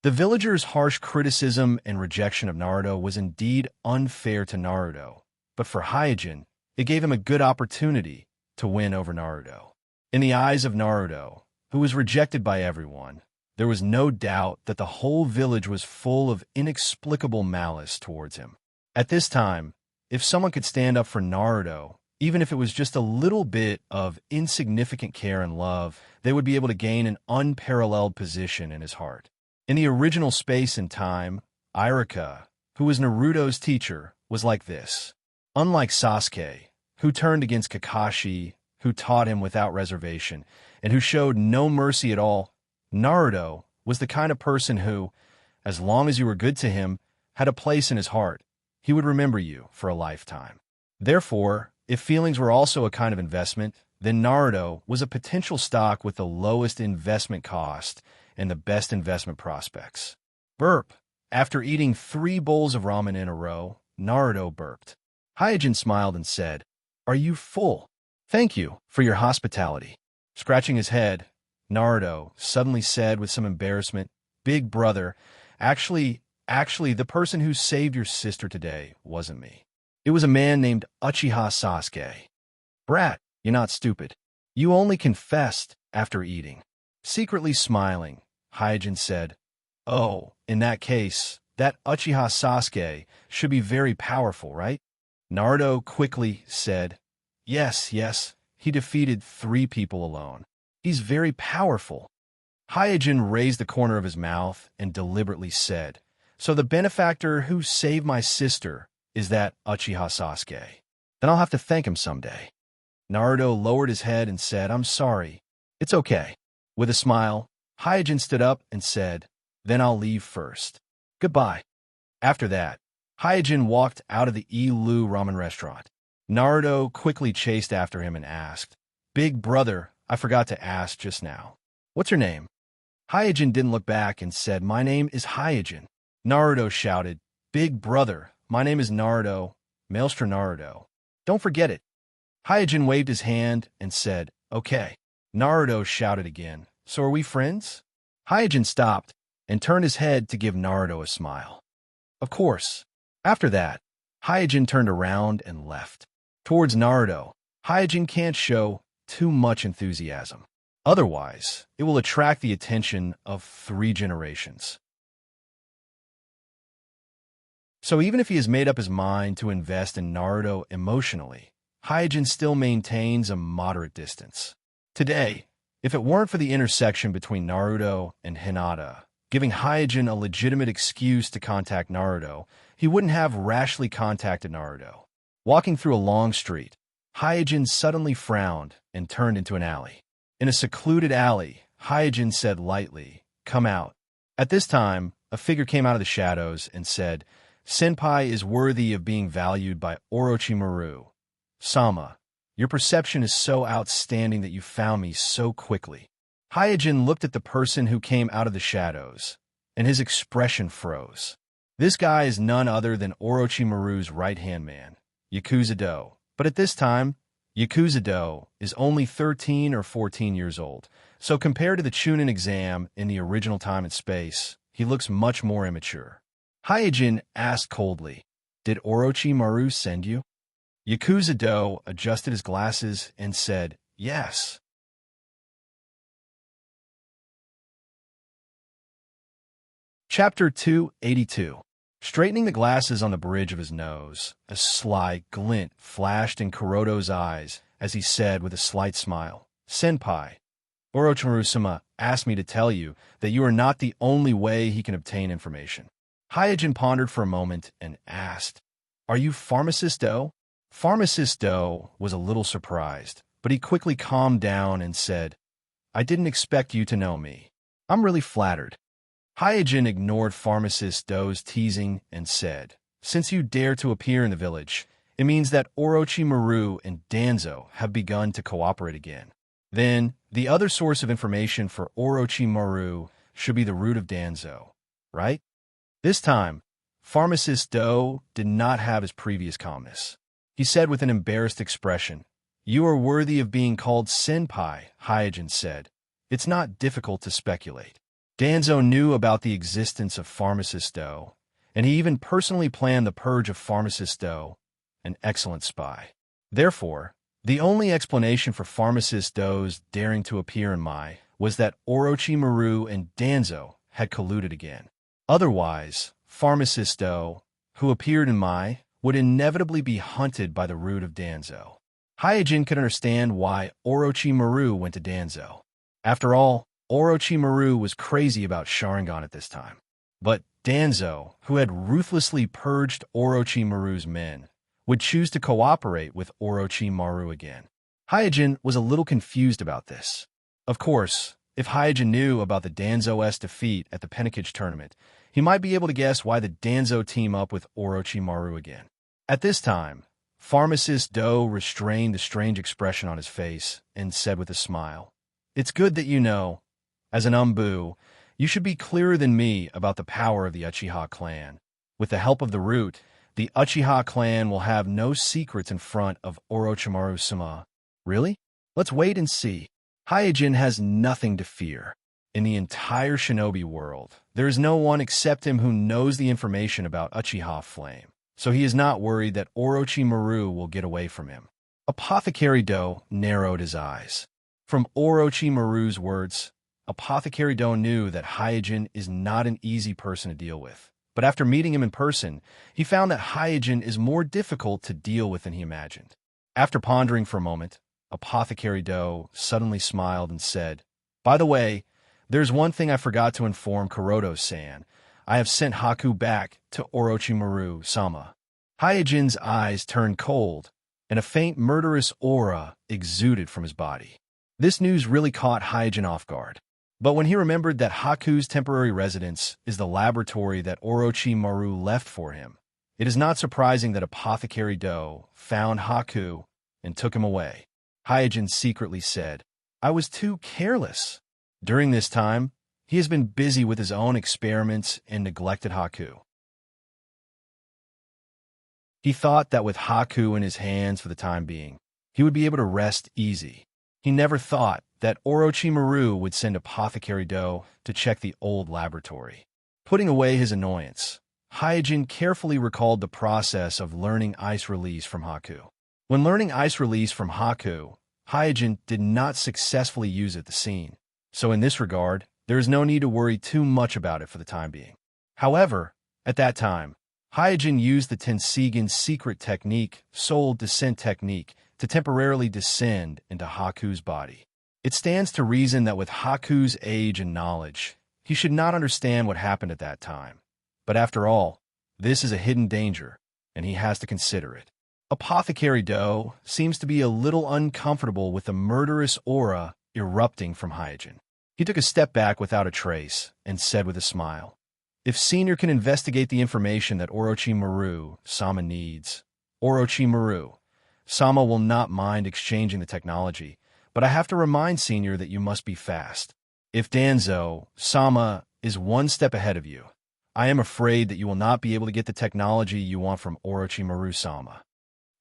[SPEAKER 1] The villagers' harsh criticism and rejection of Naruto was indeed unfair to Naruto, but for Hyojin, it gave him a good opportunity to win over Naruto. In the eyes of Naruto, who was rejected by everyone, there was no doubt that the whole village was full of inexplicable malice towards him. At this time, if someone could stand up for Naruto, even if it was just a little bit of insignificant care and love, they would be able to gain an unparalleled position in his heart. In the original space and time, Irika, who was Naruto's teacher, was like this. Unlike Sasuke, who turned against Kakashi, who taught him without reservation, and who showed no mercy at all, Naruto was the kind of person who, as long as you were good to him, had a place in his heart. He would remember you for a lifetime. Therefore, if feelings were also a kind of investment, then Naruto was a potential stock with the lowest investment cost and the best investment prospects. Burp. After eating 3 bowls of ramen in a row, Naruto burped. Hyojin smiled and said, "Are you full? Thank you for your hospitality." Scratching his head, Naruto suddenly said with some embarrassment, "Big brother, actually, the person who saved your sister today wasn't me. It was a man named Uchiha Sasuke." "Brat, you're not stupid. You only confessed after eating." Secretly smiling, Hyojin said, "Oh, in that case, that Uchiha Sasuke should be very powerful, right?" Naruto quickly said, Yes, he defeated 3 people alone. He's very powerful." Hyojin raised the corner of his mouth and deliberately said, So the benefactor who saved my sister is that Uchiha Sasuke. Then I'll have to thank him someday. Naruto lowered his head and said, I'm sorry. It's okay. With a smile, Hyojin stood up and said, then I'll leave first. Goodbye. After that, Hyojin walked out of the Ilu ramen restaurant. Naruto quickly chased after him and asked, Big brother, I forgot to ask just now. What's your name? Hyojin didn't look back and said, my name is Hyojin. Naruto shouted, Big brother, my name is Naruto, Maelstrom Naruto. Don't forget it. Hyojin waved his hand and said, okay. Naruto shouted again, so are we friends? Hyojin stopped and turned his head to give Naruto a smile. Of course. After that, Hyojin turned around and left. Towards Naruto, Hyojin can't show too much enthusiasm. Otherwise, it will attract the attention of 3 generations. So even if he has made up his mind to invest in Naruto emotionally, Hyojin still maintains a moderate distance. Today, if it weren't for the intersection between Naruto and Hinata, giving Hyojin a legitimate excuse to contact Naruto, he wouldn't have rashly contacted Naruto. Walking through a long street, Hyojin suddenly frowned and turned into an alley. In a secluded alley, Hyojin said lightly, come out. At this time, a figure came out of the shadows and said, Senpai is worthy of being valued by Orochimaru. Sama, your perception is so outstanding that you found me so quickly. Hyojin looked at the person who came out of the shadows, and his expression froze. This guy is none other than Orochimaru's right-hand man, Yakuza Do. But at this time, Yakuza Do is only 13 or 14 years old, so compared to the Chunin exam in the original time and space, he looks much more immature. Hyojin asked coldly, did Orochimaru send you? Yakuza Do adjusted his glasses and said, yes. Chapter 282. Straightening the glasses on the bridge of his nose, a sly glint flashed in Kuroto's eyes as he said with a slight smile, Senpai, Orochimaru-sama asked me to tell you that you are not the only way he can obtain information. Hyojin pondered for a moment and asked, are you Pharmacist Do? Pharmacist Do was a little surprised, but he quickly calmed down and said, I didn't expect you to know me. I'm really flattered. Hyojin ignored Pharmacist Do's teasing and said, since you dare to appear in the village, it means that Orochimaru and Danzo have begun to cooperate again. Then, the other source of information for Orochimaru should be the root of Danzo, right? This time, Pharmacist Do did not have his previous calmness. He said with an embarrassed expression, you are worthy of being called Senpai, Hyojin said. It's not difficult to speculate. Danzo knew about the existence of Pharmacist Do, and he even personally planned the purge of Pharmacist Do, an excellent spy. Therefore, the only explanation for Pharmacist Do's daring to appear in Mai was that Orochimaru and Danzo had colluded again. Otherwise, Pharmacist Do, who appeared in Mai, would inevitably be hunted by the root of Danzo. Hyojin could understand why Orochimaru went to Danzo. After all, Orochimaru was crazy about Sharingan at this time. But Danzo, who had ruthlessly purged Orochimaru's men, would choose to cooperate with Orochimaru again. Hyojin was a little confused about this. Of course, if Hyojin knew about the Danzo's defeat at the Penokage tournament, he might be able to guess why the Danzo team up with Orochimaru again. At this time, Pharmacist Do restrained the strange expression on his face and said with a smile, it's good that you know. As an Umbu, you should be clearer than me about the power of the Uchiha clan. With the help of the root, the Uchiha clan will have no secrets in front of Orochimaru-sama. Really? Let's wait and see. Hyojin has nothing to fear. In the entire shinobi world, there is no one except him who knows the information about Uchiha Flame, so he is not worried that Orochimaru will get away from him. Apothecary Do narrowed his eyes. From Orochimaru's words, Apothecary Do knew that Hyojin is not an easy person to deal with. But after meeting him in person, he found that Hyojin is more difficult to deal with than he imagined. After pondering for a moment, Apothecary Do suddenly smiled and said, by the way, there's one thing I forgot to inform Kuroto-san. I have sent Haku back to Orochimaru-sama. Hyojin's eyes turned cold, and a faint murderous aura exuded from his body. This news really caught Hyojin off guard. But when he remembered that Haku's temporary residence is the laboratory that Orochimaru left for him, it is not surprising that Apothecary Do found Haku and took him away. Hyojin secretly said, "I was too careless." During this time, he has been busy with his own experiments and neglected Haku. He thought that with Haku in his hands for the time being, he would be able to rest easy. He never thought that Orochimaru would send Apothecary Do to check the old laboratory. Putting away his annoyance, Hyojin carefully recalled the process of learning ice release from Haku. When learning ice release from Haku, Hyojin did not successfully use it the scene, so in this regard, there is no need to worry too much about it for the time being. However, at that time, Hyojin used the Tenseigan secret technique, soul descent technique, to temporarily descend into Haku's body. It stands to reason that with Haku's age and knowledge, he should not understand what happened at that time. But after all, this is a hidden danger, and he has to consider it. Apothecary Do seems to be a little uncomfortable with the murderous aura erupting from Hyojin. He took a step back without a trace and said with a smile, "If Senior can investigate the information that Orochimaru-sama needs, Orochimaru-sama will not mind exchanging the technology, but I have to remind Senior that you must be fast. If Danzo-sama is one step ahead of you, I am afraid that you will not be able to get the technology you want from Orochimaru-sama."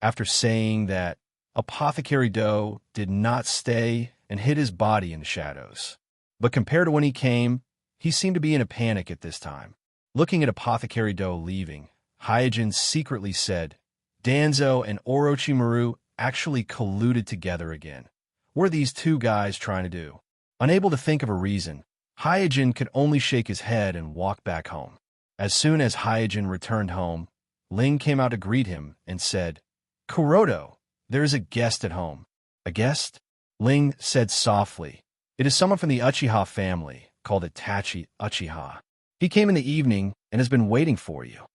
[SPEAKER 1] After saying that, Apothecary Do did not stay and hid his body in the shadows. But compared to when he came, he seemed to be in a panic at this time. Looking at Apothecary Do leaving, Hyojin secretly said, "Danzo and Orochimaru actually colluded together again. What are these two guys trying to do?" Unable to think of a reason, Hyojin could only shake his head and walk back home. As soon as Hyojin returned home, Ling came out to greet him and said, "Kuroto, there is a guest at home." "A guest?" Ling said softly. "It is someone from the Uchiha family, called Itachi Uchiha. He came in the evening and has been waiting for you."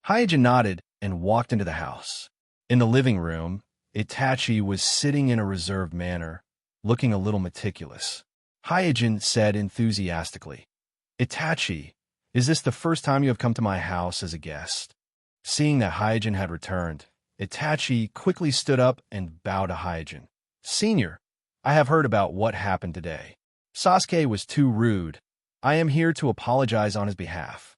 [SPEAKER 1] Hyojin nodded and walked into the house. In the living room, Itachi was sitting in a reserved manner, looking a little meticulous. Hyojin said enthusiastically, "Itachi, is this the first time you have come to my house as a guest?" Seeing that Hyojin had returned, Itachi quickly stood up and bowed to Hyojin. "Senior, I have heard about what happened today. Sasuke was too rude. I am here to apologize on his behalf."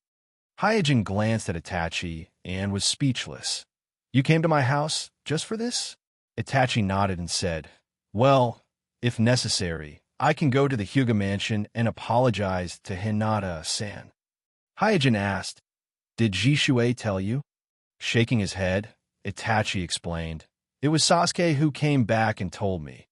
[SPEAKER 1] Hyojin glanced at Itachi and was speechless. "You came to my house just for this?" Itachi nodded and said, "Well, if necessary, I can go to the Hyuga mansion and apologize to Hinata-san." Hyojin asked, "Did Jishue tell you?" Shaking his head, Itachi explained, "It was Sasuke who came back and told me.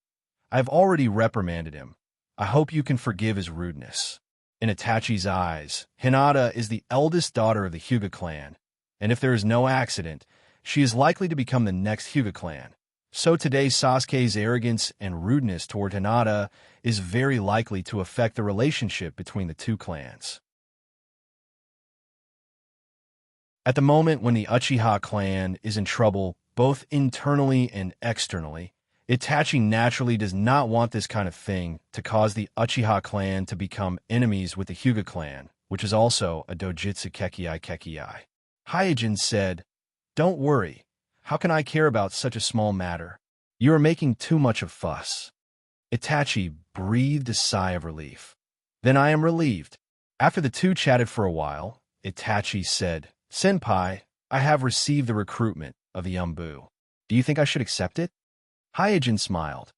[SPEAKER 1] I have already reprimanded him. I hope you can forgive his rudeness." In Itachi's eyes, Hinata is the eldest daughter of the Hyuga clan, and if there is no accident, she is likely to become the next Hyuga clan. So today Sasuke's arrogance and rudeness toward Hinata is very likely to affect the relationship between the two clans. At the moment when the Uchiha clan is in trouble, both internally and externally, Itachi naturally does not want this kind of thing to cause the Uchiha clan to become enemies with the Hyuga clan, which is also a dojutsu kekei. Hyojin said, "Don't worry. How can I care about such a small matter? You are making too much of fuss." Itachi breathed a sigh of relief. "Then I am relieved." After the two chatted for a while, Itachi said, "Senpai, I have received the recruitment of the Umbu. Do you think I should accept it?" Hyojin smiled.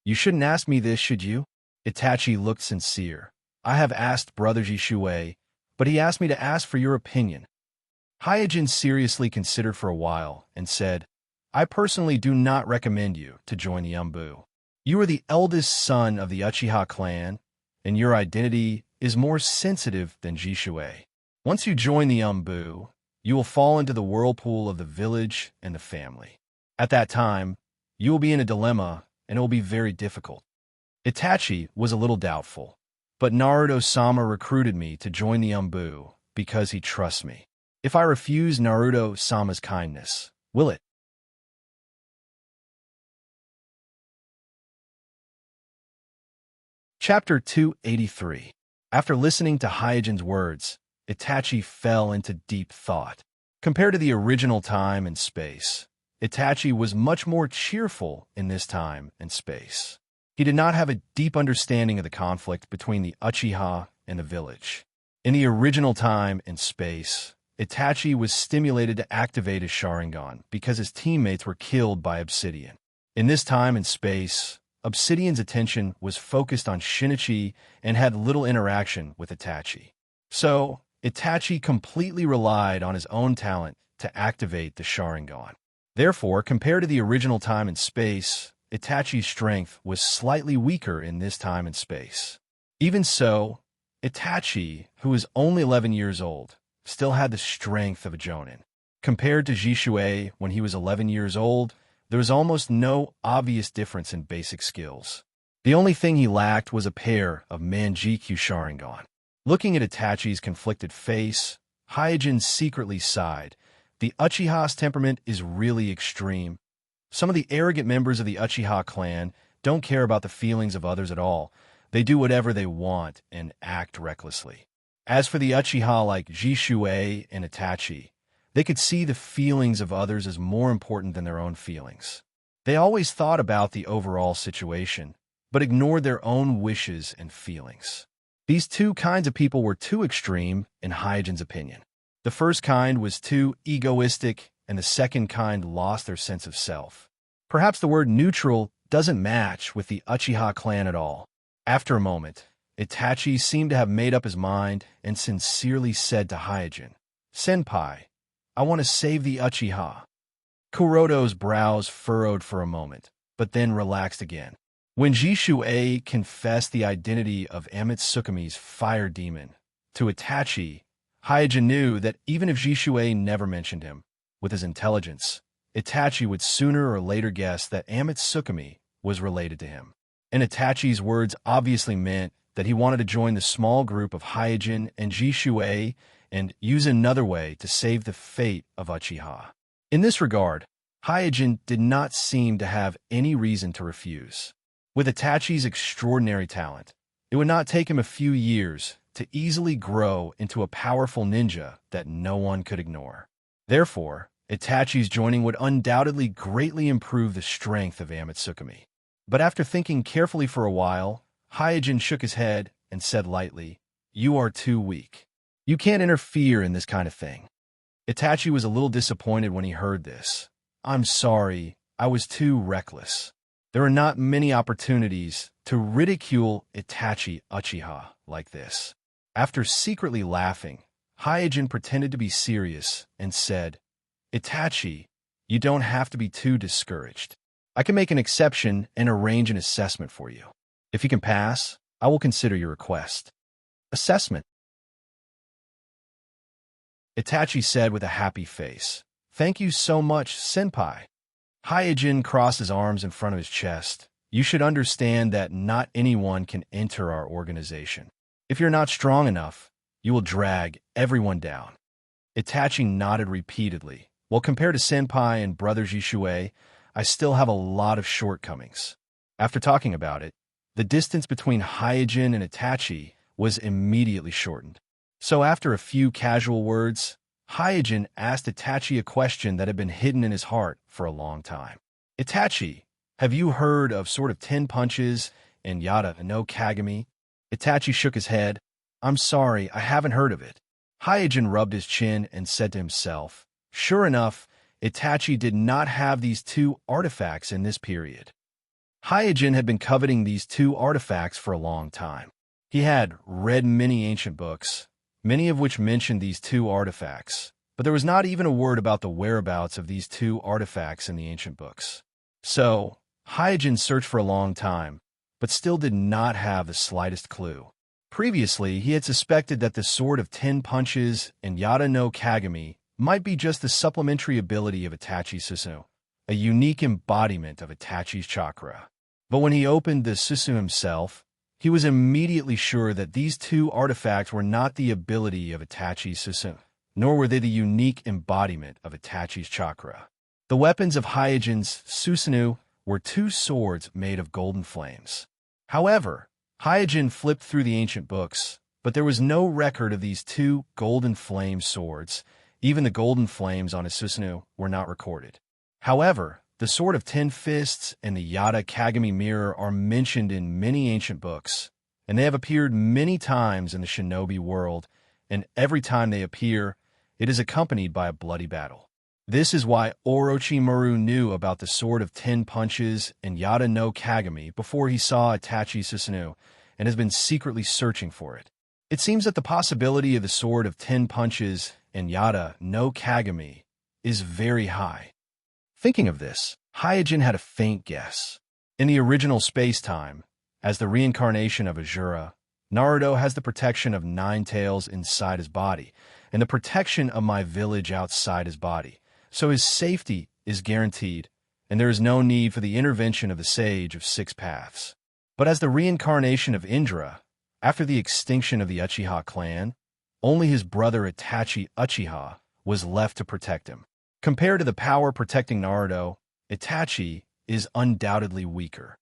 [SPEAKER 1] "You shouldn't ask me this, should you?" Itachi looked sincere. "I have asked Brother Jishue, but he asked me to ask for your opinion." Hyojin seriously considered for a while and said, "I personally do not recommend you to join the Umbu. You are the eldest son of the Uchiha clan, and your identity is more sensitive than Jishue. Once you join the Umbu, you will fall into the whirlpool of the village and the family. At that time, you will be in a dilemma, and it will be very difficult." Itachi was a little doubtful, but Naruto-sama recruited me to join the Umbu, because he trusts me. If I refuse Naruto-sama's kindness, will it? Chapter 283. After listening to Hyojin's words, Itachi fell into deep thought. Compared to the original time and space, Itachi was much more cheerful in this time and space. He did not have a deep understanding of the conflict between the Uchiha and the village. In the original time and space, Itachi was stimulated to activate his Sharingan because his teammates were killed by Obsidian. In this time and space, Obsidian's attention was focused on Shinichi and had little interaction with Itachi. So, Itachi completely relied on his own talent to activate the Sharingan. Therefore, compared to the original time and space, Itachi's strength was slightly weaker in this time and space. Even so, Itachi, who was only 11 years old, still had the strength of a Jonin. Compared to Jishui when he was 11 years old, there was almost no obvious difference in basic skills. The only thing he lacked was a pair of Manjikyu Sharingan. Looking at Itachi's conflicted face, Hyojin secretly sighed. The Uchiha's temperament is really extreme. Some of the arrogant members of the Uchiha clan don't care about the feelings of others at all. They do whatever they want and act recklessly. As for the Uchiha like Jishui and Itachi, they could see the feelings of others as more important than their own feelings. They always thought about the overall situation, but ignored their own wishes and feelings. These two kinds of people were too extreme, in Hyojin's opinion. The first kind was too egoistic, and the second kind lost their sense of self. Perhaps the word neutral doesn't match with the Uchiha clan at all. After a moment, Itachi seemed to have made up his mind and sincerely said to Hyojin, "Senpai, I want to save the Uchiha." Kuroto's brows furrowed for a moment, but then relaxed again. When Jishui confessed the identity of Amatsukumi's fire demon to Itachi, Hyojin knew that even if Jishui never mentioned him, with his intelligence, Itachi would sooner or later guess that Amatsukumi was related to him. And Itachi's words obviously meant that he wanted to join the small group of Hyojin and Jishui and use another way to save the fate of Uchiha. In this regard, Hyojin did not seem to have any reason to refuse. With Itachi's extraordinary talent, it would not take him a few years to easily grow into a powerful ninja that no one could ignore. Therefore, Itachi's joining would undoubtedly greatly improve the strength of Amatsukumi. But after thinking carefully for a while, Hyojin shook his head and said lightly, "You are too weak. You can't interfere in this kind of thing." Itachi was a little disappointed when he heard this. "I'm sorry, I was too reckless." There are not many opportunities to ridicule Itachi Uchiha like this. After secretly laughing, Hyojin pretended to be serious and said, "Itachi, you don't have to be too discouraged. I can make an exception and arrange an assessment for you. If you can pass, I will consider your request." "Assessment?" Itachi said with a happy face. "Thank you so much, senpai." Hyojin crossed his arms in front of his chest. "You should understand that not anyone can enter our organization. If you're not strong enough, you will drag everyone down." Itachi nodded repeatedly. "Well, compared to senpai and brother Jishui, I still have a lot of shortcomings." After talking about it, the distance between Hyojin and Itachi was immediately shortened. So after a few casual words, Hyojin asked Itachi a question that had been hidden in his heart for a long time. "Itachi, have you heard of sort of 10 punches and yada no kagami?" Itachi shook his head. "I'm sorry, I haven't heard of it." Hyojin rubbed his chin and said to himself, sure enough, Itachi did not have these two artifacts in this period. Hyojin had been coveting these two artifacts for a long time. He had read many ancient books, many of which mentioned these two artifacts, but there was not even a word about the whereabouts of these two artifacts in the ancient books. So, Hyojin searched for a long time, but still did not have the slightest clue. Previously, he had suspected that the Sword of 10 Punches and Yada no Kagami might be just the supplementary ability of Itachi Susanoo, a unique embodiment of Itachi's chakra. But when he opened the Susanoo himself, He was immediately sure that these two artifacts were not the ability of Itachi's Susanoo, nor were they the unique embodiment of Itachi's chakra. The weapons of Hyojin's Susanoo were two swords made of golden flames. However, Hyojin flipped through the ancient books, but there was no record of these two golden flame swords. Even the golden flames on his Susanoo were not recorded. However, the Sword of Ten Fists and the Yada Kagami Mirror are mentioned in many ancient books, and they have appeared many times in the shinobi world, and every time they appear, it is accompanied by a bloody battle. This is why Orochimaru knew about the Sword of Ten Punches and Yada no Kagami before he saw Itachi's Susanoo, and has been secretly searching for it. It seems that the possibility of the Sword of Ten Punches and Yada no Kagami is very high. Thinking of this, Hyojin had a faint guess. In the original space-time, as the reincarnation of Azura, Naruto has the protection of Nine Tails inside his body, and the protection of my village outside his body, so his safety is guaranteed, and there is no need for the intervention of the Sage of Six Paths. But as the reincarnation of Indra, after the extinction of the Uchiha clan, only his brother Itachi Uchiha was left to protect him. Compared to the power protecting Naruto, Itachi is undoubtedly weaker.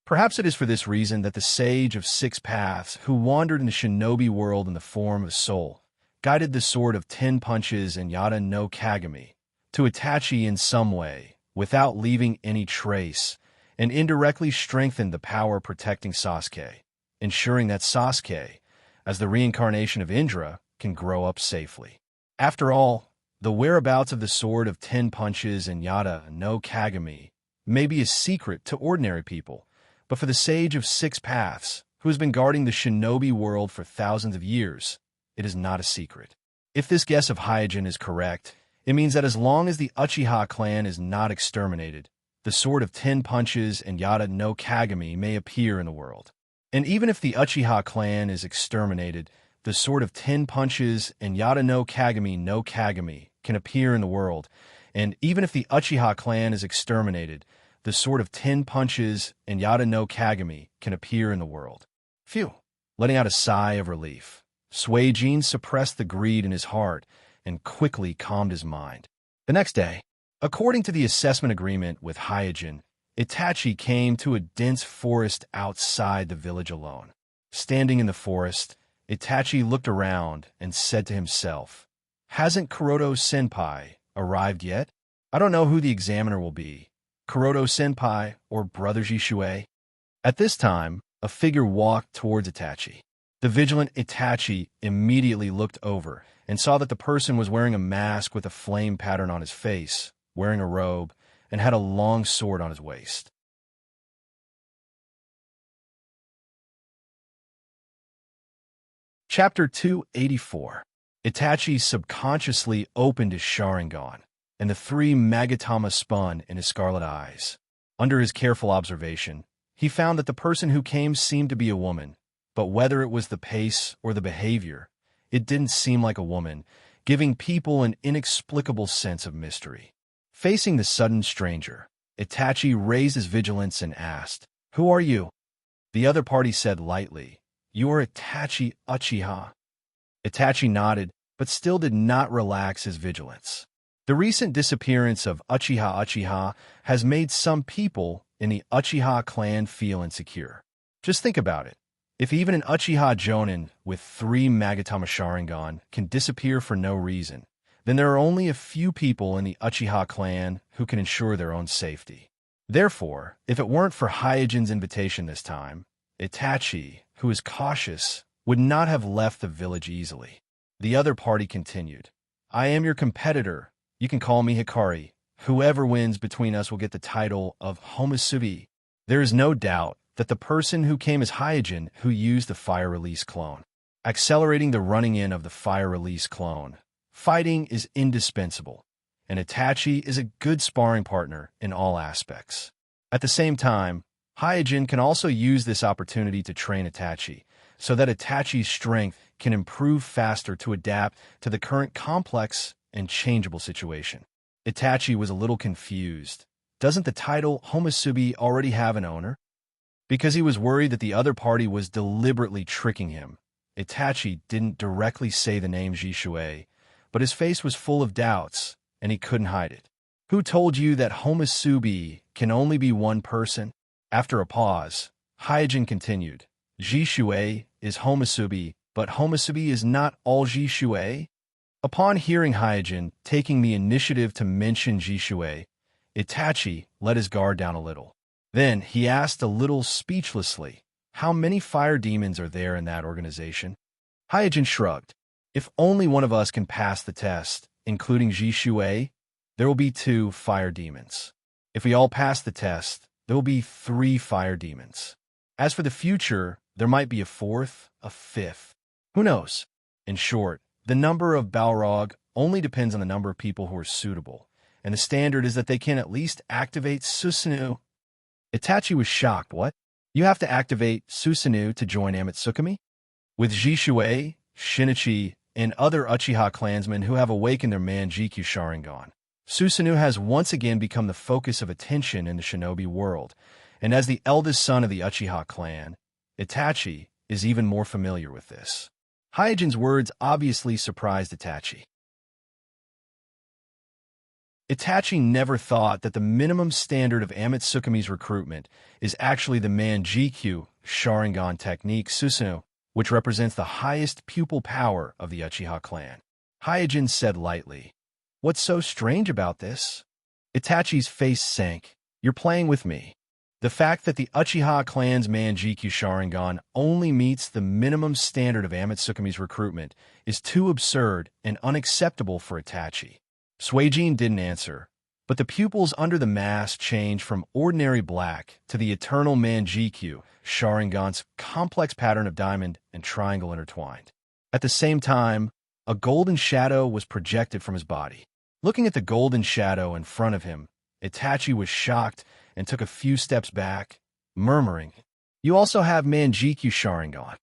[SPEAKER 1] Perhaps it is for this reason that the Sage of Six Paths, who wandered in the shinobi world in the form of a soul, guided the Sword of Ten Punches and Yada no Kagami to Itachi in some way, without leaving any trace, and indirectly strengthened the power protecting Sasuke, ensuring that Sasuke, as the reincarnation of Indra, can grow up safely. After all, the whereabouts of the Sword of Ten Punches and Yada no Kagami may be a secret to ordinary people, but for the Sage of Six Paths, who has been guarding the shinobi world for thousands of years, it is not a secret. If this guess of Hyojin is correct, it means that as long as the Uchiha clan is not exterminated, the Sword of Ten Punches and Yada no Kagami may appear in the world. And even if the Uchiha clan is exterminated, the Sword of Ten Punches and Yada no Kagami can appear in the world, and even if the Uchiha clan is exterminated, the Sword of Ten Punches and Yada no Kagami can appear in the world. Phew! Letting out a sigh of relief, Suijin suppressed the greed in his heart and quickly calmed his mind. The next day, according to the assessment agreement with Hyojin, Itachi came to a dense forest outside the village alone. Standing in the forest, Itachi looked around and said to himself, "Hasn't Kuroto-senpai arrived yet? I don't know who the examiner will be, Kuroto-senpai or Brother Jishue." At this time, a figure walked towards Itachi. The vigilant Itachi immediately looked over and saw that the person was wearing a mask with a flame pattern on his face, wearing a robe, and had a long sword on his waist. Chapter 284. Itachi subconsciously opened his Sharingan, and the three Magatama spun in his scarlet eyes. Under his careful observation, he found that the person who came seemed to be a woman, but whether it was the pace or the behavior, it didn't seem like a woman, giving people an inexplicable sense of mystery. Facing the sudden stranger, Itachi raised his vigilance and asked, "Who are you?" The other party said lightly, "You are Itachi Uchiha." Itachi nodded, but still did not relax his vigilance. The recent disappearance of Uchiha has made some people in the Uchiha clan feel insecure. Just think about it. If even an Uchiha Jonin with 3 Magatama Sharingan can disappear for no reason, then there are only a few people in the Uchiha clan who can ensure their own safety. Therefore, if it weren't for Hyojin's invitation this time, Itachi, who is cautious, would not have left the village easily. The other party continued, "I am your competitor. You can call me Hikari. Whoever wins between us will get the title of Homusubi." There is no doubt that the person who came as Hyojin who used the fire release clone. Accelerating the running in of the fire release clone. Fighting is indispensable, and Itachi is a good sparring partner in all aspects. At the same time, Hyojin can also use this opportunity to train Itachi, so that Itachi's strength can improve faster to adapt to the current complex and changeable situation. Itachi was a little confused. Doesn't the title Homusubi already have an owner? Because he was worried that the other party was deliberately tricking him. Itachi didn't directly say the name Jishui, but his face was full of doubts, and he couldn't hide it. Who told you that Homusubi can only be one person? After a pause, Hyojin continued. Jishui is Homusubi, but Homusubi is not all Jishui? Upon hearing Hyojin taking the initiative to mention Jishui, Itachi let his guard down a little. Then he asked a little speechlessly, how many fire demons are there in that organization? Hyojin shrugged. If only one of us can pass the test, including Jishui, there will be 2 fire demons. If we all pass the test, there will be 3 fire demons. As for the future, there might be a 4th, a 5th. Who knows? In short, the number of Balrog only depends on the number of people who are suitable, and the standard is that they can at least activate Susanoo. Itachi was shocked. What? You have to activate Susanoo to join Amatsukami? With Jishui, Shinichi, and other Uchiha clansmen who have awakened their Manjikyu Sharingan, Susanoo has once again become the focus of attention in the shinobi world, and as the eldest son of the Uchiha clan, Itachi is even more familiar with this. Hyojin's words obviously surprised Itachi. Itachi never thought that the minimum standard of Amatsukami's recruitment is actually the Manjikyu Sharingan technique Susanoo, which represents the highest pupil power of the Uchiha clan. Hyojin said lightly, "What's so strange about this?" Itachi's face sank. "You're playing with me. The fact that the Uchiha clan's Manjikyu Sharingan only meets the minimum standard of Amatsukami's recruitment is too absurd and unacceptable for Itachi." Suijin didn't answer, but the pupils under the mask changed from ordinary black to the eternal Manjikyu Sharingan's complex pattern of diamond and triangle intertwined. At the same time, a golden shadow was projected from his body. Looking at the golden shadow in front of him, Itachi was shocked and took a few steps back, murmuring, "You also have Manjikyu Sharingan."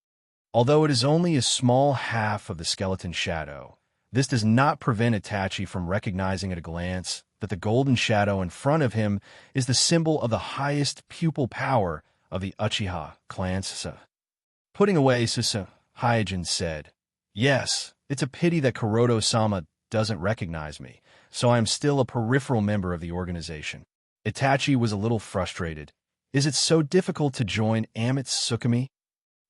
[SPEAKER 1] Although it is only a small half of the skeleton shadow, this does not prevent Itachi from recognizing at a glance that the golden shadow in front of him is the symbol of the highest pupil power of the Uchiha clan. Putting away Susa, Hyojin said, "Yes, it's a pity that Kuroto-sama doesn't recognize me, so I am still a peripheral member of the organization." Itachi was a little frustrated. Is it so difficult to join Amatsukami?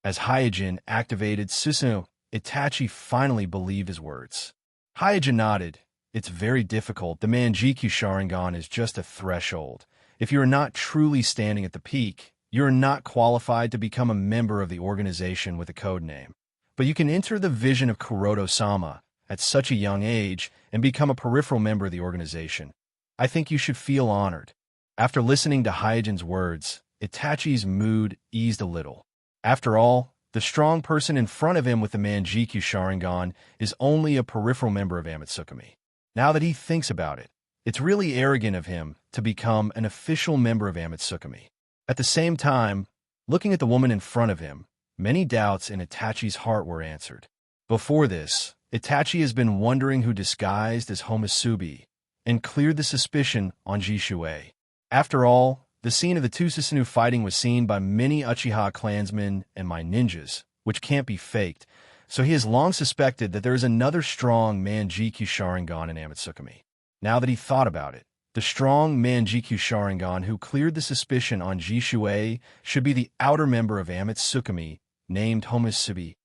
[SPEAKER 1] As Hyojin activated Susanoo, Itachi finally believed his words. Hyojin nodded. "It's very difficult. The Manjikyu Sharingan is just a threshold. If you are not truly standing at the peak, you are not qualified to become a member of the organization with a code name. But you can enter the vision of Kuroto-sama at such a young age and become a peripheral member of the organization. I think you should feel honored." After listening to Hyojin's words, Itachi's mood eased a little. After all, the strong person in front of him with the Manjikyu Sharingan is only a peripheral member of Amatsukami. Now that he thinks about it, it's really arrogant of him to become an official member of Amatsukami. At the same time, looking at the woman in front of him, many doubts in Itachi's heart were answered. Before this, Itachi has been wondering who disguised as Homusubi and cleared the suspicion on Jishui. After all, the scene of the 2 Susanoo fighting was seen by many Uchiha clansmen and my ninjas, which can't be faked, so he has long suspected that there is another strong Manjikyu Sharingan in Amatsukami. Now that he thought about it, the strong Manjikyu Sharingan who cleared the suspicion on Jishui should be the outer member of Amatsukami, named Homusubi.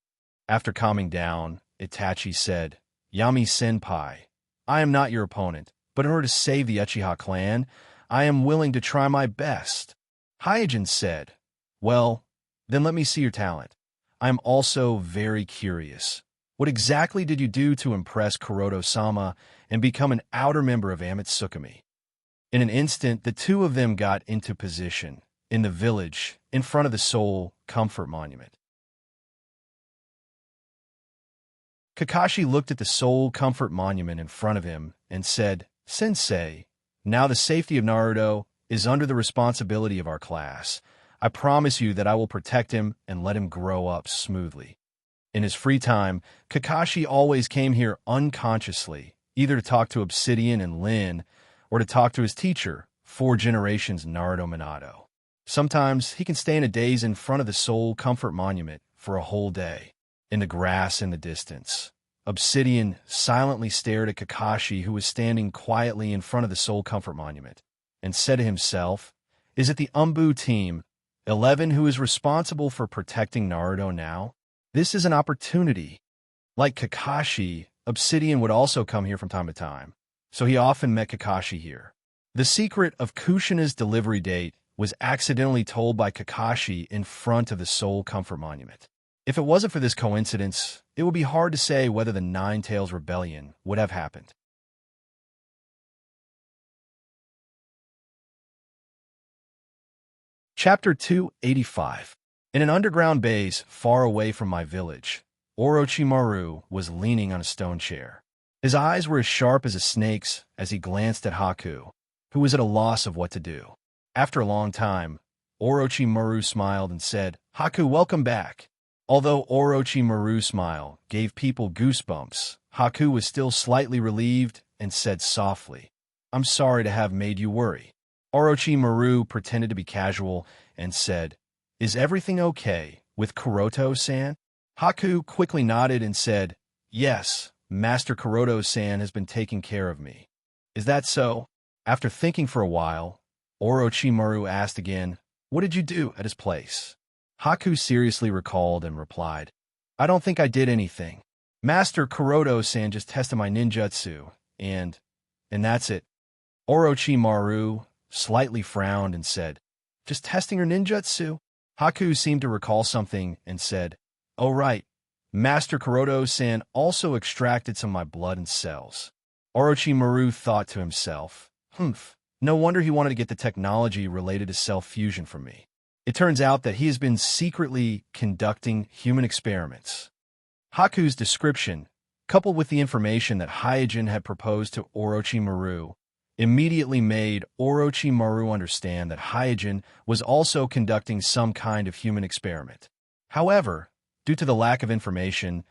[SPEAKER 1] After calming down, Itachi said, "Yami Senpai, I am not your opponent, but in order to save the Uchiha clan, I am willing to try my best." Hyojin said, "Well, then let me see your talent. I am also very curious. What exactly did you do to impress Kuroto-sama and become an outer member of Amatsukami?" In an instant, the 2 of them got into position, in the village, in front of the Soul Comfort Monument. Kakashi looked at the Soul Comfort Monument in front of him and said, "Sensei, now the safety of Naruto is under the responsibility of our class. I promise you that I will protect him and let him grow up smoothly." In his free time, Kakashi always came here unconsciously, either to talk to Obsidian and Lin, or to talk to his teacher, 4 generations Naruto Minato. Sometimes he can stay in a daze in front of the Soul Comfort Monument for a whole day. In the grass in the distance, Obsidian silently stared at Kakashi, who was standing quietly in front of the Soul Comfort Monument, and said to himself, "Is it the Umbu Team 11 who is responsible for protecting Naruto now? This is an opportunity." Like Kakashi, Obsidian would also come here from time to time, so he often met Kakashi here. The secret of Kushina's delivery date was accidentally told by Kakashi in front of the Soul Comfort Monument. If it wasn't for this coincidence, it would be hard to say whether the Nine Tails Rebellion would have happened. Chapter 285. In an underground base far away from my village, Orochimaru was leaning on a stone chair. His eyes were as sharp as a snake's as he glanced at Haku, who was at a loss of what to do. After a long time, Orochimaru smiled and said, "Haku, welcome back." Although Orochimaru's smile gave people goosebumps, Haku was still slightly relieved and said softly, "I'm sorry to have made you worry." Orochimaru pretended to be casual and said, "Is everything okay with Kuroto-san?" Haku quickly nodded and said, "Yes, Master Kuroto-san has been taking care of me." "Is that so?" After thinking for a while, Orochimaru asked again, "What did you do at his place?" Haku seriously recalled and replied, "I don't think I did anything. Master Kuroto-san just tested my ninjutsu, and that's it." Orochimaru slightly frowned and said, "Just testing your ninjutsu?" Haku seemed to recall something and said, "Oh right, Master Kuroto-san also extracted some of my blood and cells." Orochimaru thought to himself, no wonder he wanted to get the technology related to cell fusion from me. It turns out that he has been secretly conducting human experiments. Haku's description, coupled with the information that Hyojin had proposed to Orochimaru, immediately made Orochimaru understand that Hyojin was also conducting some kind of human experiment. However, due to the lack of information,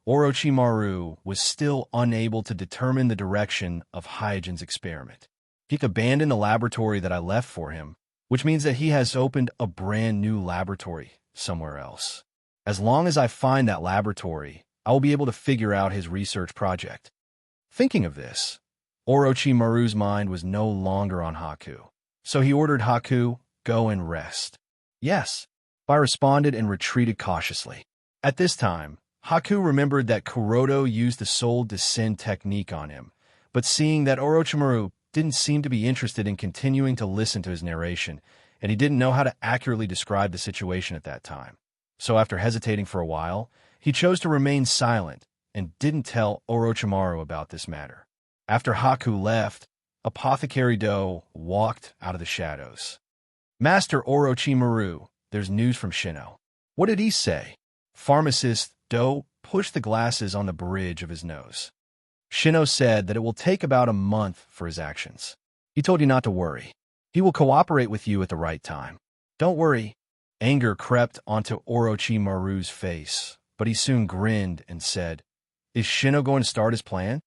[SPEAKER 1] Orochimaru was still unable to determine the direction of Hyojin's experiment. He abandoned the laboratory that I left for him, which means that he has opened a brand new laboratory somewhere else. As long as I find that laboratory, I will be able to figure out his research project. Thinking of this, Orochimaru's mind was no longer on Haku, so he ordered Haku, "Go and rest." "Yes," I responded and retreated cautiously. At this time, Haku remembered that Kuroto used the Soul Descend technique on him, but seeing that Orochimaru didn't seem to be interested in continuing to listen to his narration, and he didn't know how to accurately describe the situation at that time. So after hesitating for a while, he chose to remain silent and didn't tell Orochimaru about this matter. After Haku left, Apothecary Do walked out of the shadows. "Master Orochimaru, there's news from Shino." "What did he say?" Pharmacist Do pushed the glasses on the bridge of his nose. "Shino said that it will take about a month for his actions. He told you not to worry. He will cooperate with you at the right time." "Don't worry." Anger crept onto Orochimaru's face, but he soon grinned and said, "Is Shino going to start his plan?"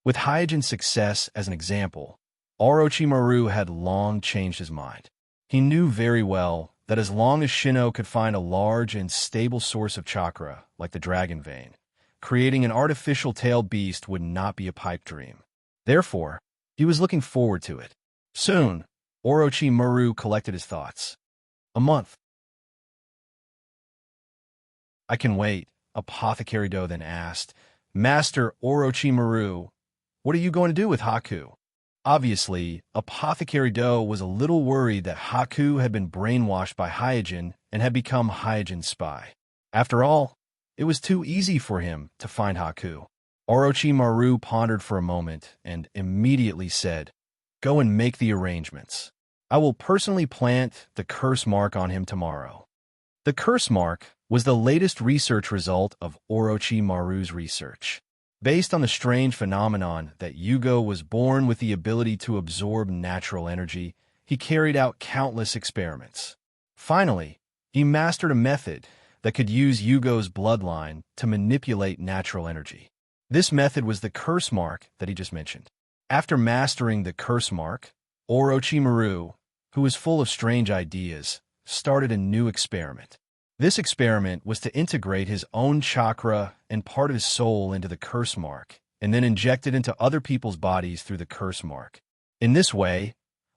[SPEAKER 1] With Hyojin's success as an example, Orochimaru had long changed his mind. He knew very well that as long as Shino could find a large and stable source of chakra, like the dragon vein, creating an artificial tailed beast would not be a pipe dream. Therefore, he was looking forward to it. Soon, Orochimaru collected his thoughts. "A month." "I can wait," Apothecary Do then asked. "Master Orochimaru, what are you going to do with Haku?" Obviously, Apothecary Do was a little worried that Haku had been brainwashed by Hyojin and had become Hyojin's spy. After all, it was too easy for him to find Haku. Orochimaru pondered for a moment and immediately said, "Go and make the arrangements. I will personally plant the curse mark on him tomorrow." The curse mark was the latest research result of Orochimaru's research. Based on the strange phenomenon that Yugo was born with the ability to absorb natural energy, he carried out countless experiments. Finally, he mastered a method that could use Yugo's bloodline to manipulate natural energy. This method was the curse mark that he just mentioned. After mastering the curse mark, Orochimaru, who was full of strange ideas, started a new experiment. This experiment was to integrate his own chakra and part of his soul into the curse mark, and then inject it into other people's bodies through the curse mark. In this way,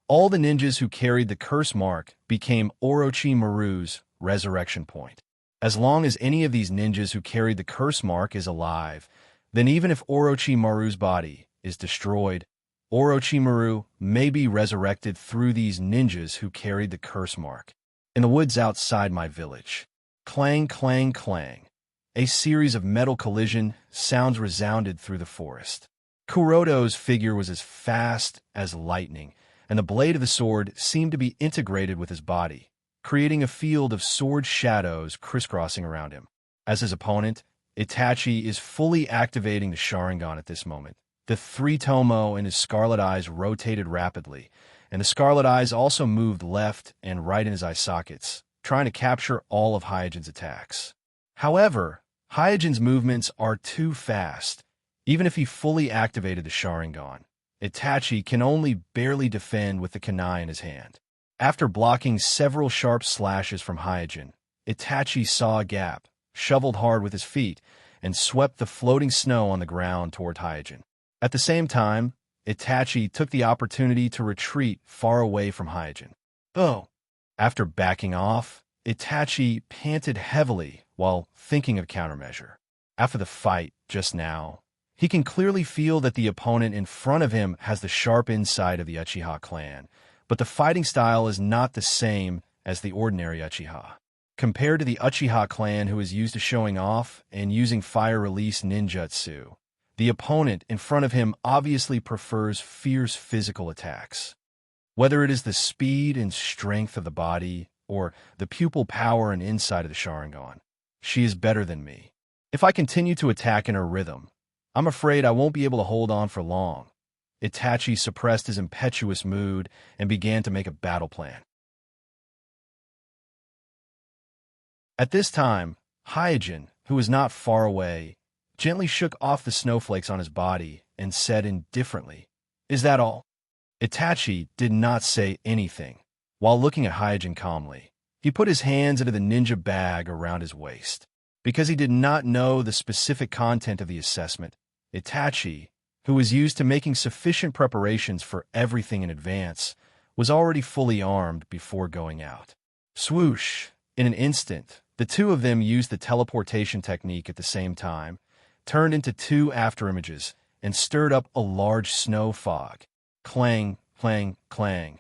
[SPEAKER 1] all the ninjas who carried the curse mark became Orochimaru's resurrection point. As long as any of these ninjas who carried the curse mark is alive, then even if Orochimaru's body is destroyed, Orochimaru may be resurrected through these ninjas who carried the curse mark. In the woods outside my village, clang, clang, clang, a series of metal collision sounds resounded through the forest. Kuroto's figure was as fast as lightning, and the blade of the sword seemed to be integrated with his body, creating a field of sword shadows crisscrossing around him. As his opponent, Itachi is fully activating the Sharingan at this moment. The three tomo in his scarlet eyes rotated rapidly, and the scarlet eyes also moved left and right in his eye sockets, trying to capture all of Hyojin's attacks. However, Hyojin's movements are too fast. Even if he fully activated the Sharingan, Itachi can only barely defend with the kunai in his hand. After blocking several sharp slashes from Hyojin, Itachi saw a gap, shoveled hard with his feet, and swept the floating snow on the ground toward Hyojin. At the same time, Itachi took the opportunity to retreat far away from Hyojin. Oh! After backing off, Itachi panted heavily while thinking of countermeasure. After the fight just now, he can clearly feel that the opponent in front of him has the sharp insight of the Uchiha clan, but the fighting style is not the same as the ordinary Uchiha. Compared to the Uchiha clan who is used to showing off and using fire-release ninjutsu, the opponent in front of him obviously prefers fierce physical attacks. Whether it is the speed and strength of the body or the pupil power and insight of the Sharingan, she is better than me. If I continue to attack in her rhythm, I'm afraid I won't be able to hold on for long. Itachi suppressed his impetuous mood and began to make a battle plan. At this time, Hyojin, who was not far away, gently shook off the snowflakes on his body and said indifferently, "Is that all?" Itachi did not say anything. While looking at Hyojin calmly, he put his hands into the ninja bag around his waist. Because he did not know the specific content of the assessment, Itachi, who was used to making sufficient preparations for everything in advance, was already fully armed before going out. Swoosh! In an instant, the two of them used the teleportation technique at the same time, turned into two afterimages, and stirred up a large snow fog. Clang, clang, clang.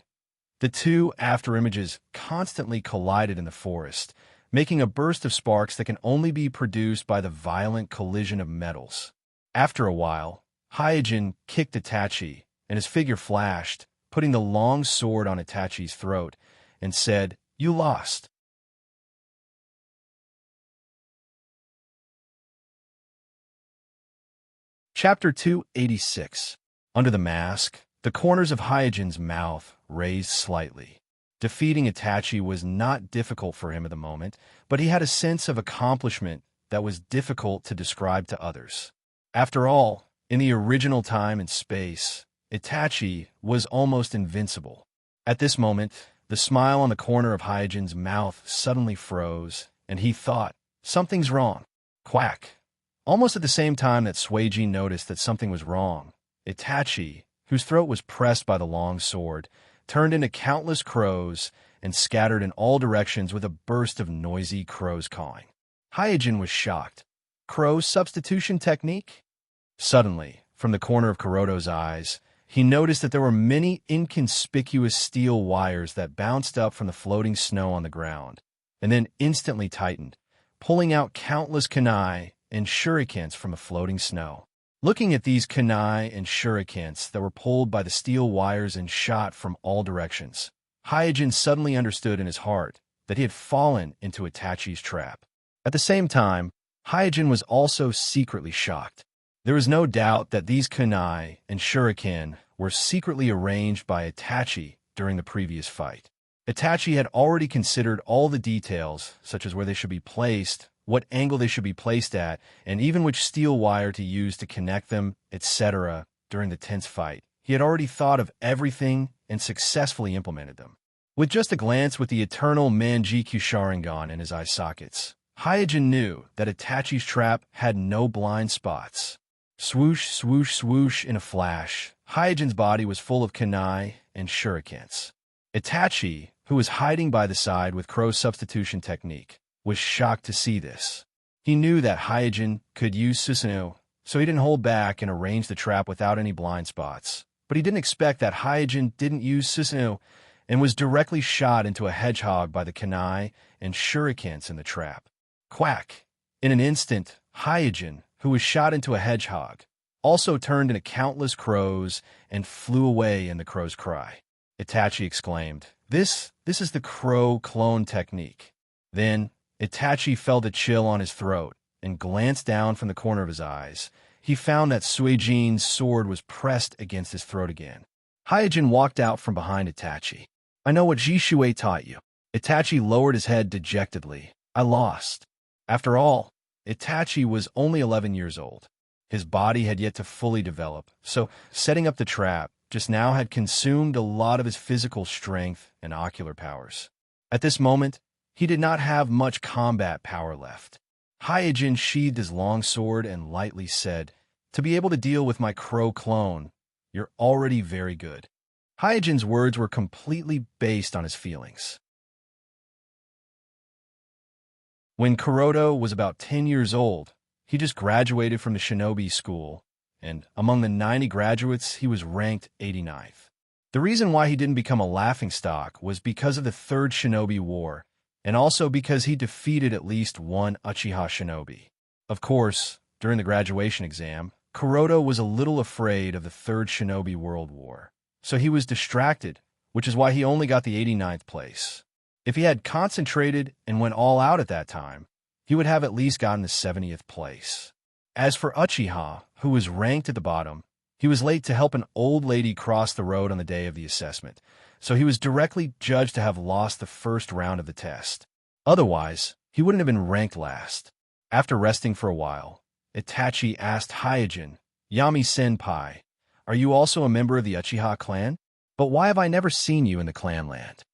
[SPEAKER 1] The two afterimages constantly collided in the forest, making a burst of sparks that can only be produced by the violent collision of metals. After a while, Hyojin kicked Itachi, and his figure flashed, putting the long sword on Itachi's throat, and said, "You lost." Chapter 286. Under the mask, the corners of Hyojin's mouth raised slightly. Defeating Itachi was not difficult for him at the moment, but he had a sense of accomplishment that was difficult to describe to others. After all, in the original time and space, Itachi was almost invincible. At this moment, the smile on the corner of Hyojin's mouth suddenly froze, and he thought, "Something's wrong." Quack! Almost at the same time that Sueji noticed that something was wrong, Itachi, whose throat was pressed by the long sword, turned into countless crows and scattered in all directions with a burst of noisy crows cawing. Hyojin was shocked. Crow substitution technique? Suddenly, from the corner of Kuroto's eyes, he noticed that there were many inconspicuous steel wires that bounced up from the floating snow on the ground, and then instantly tightened, pulling out countless kunai and shurikens from the floating snow. Looking at these kunai and shurikens that were pulled by the steel wires and shot from all directions, Hyojin suddenly understood in his heart that he had fallen into Itachi's trap. At the same time, Hyojin was also secretly shocked. There was no doubt that these kunai and shuriken were secretly arranged by Itachi during the previous fight. Itachi had already considered all the details, such as where they should be placed, what angle they should be placed at, and even which steel wire to use to connect them, etc. during the tense fight. He had already thought of everything and successfully implemented them. With just a glance with the eternal Manjiku Sharingan in his eye sockets, Hyojin knew that Itachi's trap had no blind spots. Swoosh, swoosh, swoosh in a flash, Hyojin's body was full of kunai and shurikens. Itachi, who was hiding by the side with Crow's substitution technique, was shocked to see this. He knew that Hyojin could use Susanoo, so he didn't hold back and arranged the trap without any blind spots. But he didn't expect that Hyojin didn't use Susanoo and was directly shot into a hedgehog by the kunai and shurikens in the trap. Quack! In an instant, Hyojin, who was shot into a hedgehog, also turned into countless crows and flew away in the crow's cry. Itachi exclaimed, This is the crow clone technique. Then, Itachi felt a chill on his throat and glanced down from the corner of his eyes. He found that Suijin's sword was pressed against his throat again. Hyojin walked out from behind Itachi. I know what Jishui taught you. Itachi lowered his head dejectedly. I lost. After all, Itachi was only 11 years old. His body had yet to fully develop, so setting up the trap just now had consumed a lot of his physical strength and ocular powers. At this moment, he did not have much combat power left. Hyojin sheathed his long sword and lightly said, To be able to deal with my crow clone, you're already very good. Hyojin's words were completely based on his feelings. When Kuroda was about 10 years old, he just graduated from the shinobi school, and among the 90 graduates, he was ranked 89th. The reason why he didn't become a laughingstock was because of the Third Shinobi War, and also because he defeated at least one Uchiha shinobi. Of course, during the graduation exam, Kuroda was a little afraid of the Third Shinobi World War, so he was distracted, which is why he only got the 89th place. If he had concentrated and went all out at that time, he would have at least gotten the 70th place. As for Uchiha, who was ranked at the bottom, he was late to help an old lady cross the road on the day of the assessment, so he was directly judged to have lost the first round of the test. Otherwise, he wouldn't have been ranked last. After resting for a while, Itachi asked Hyojin, Yami-senpai, are you also a member of the Uchiha clan? But why have I never seen you in the clan land?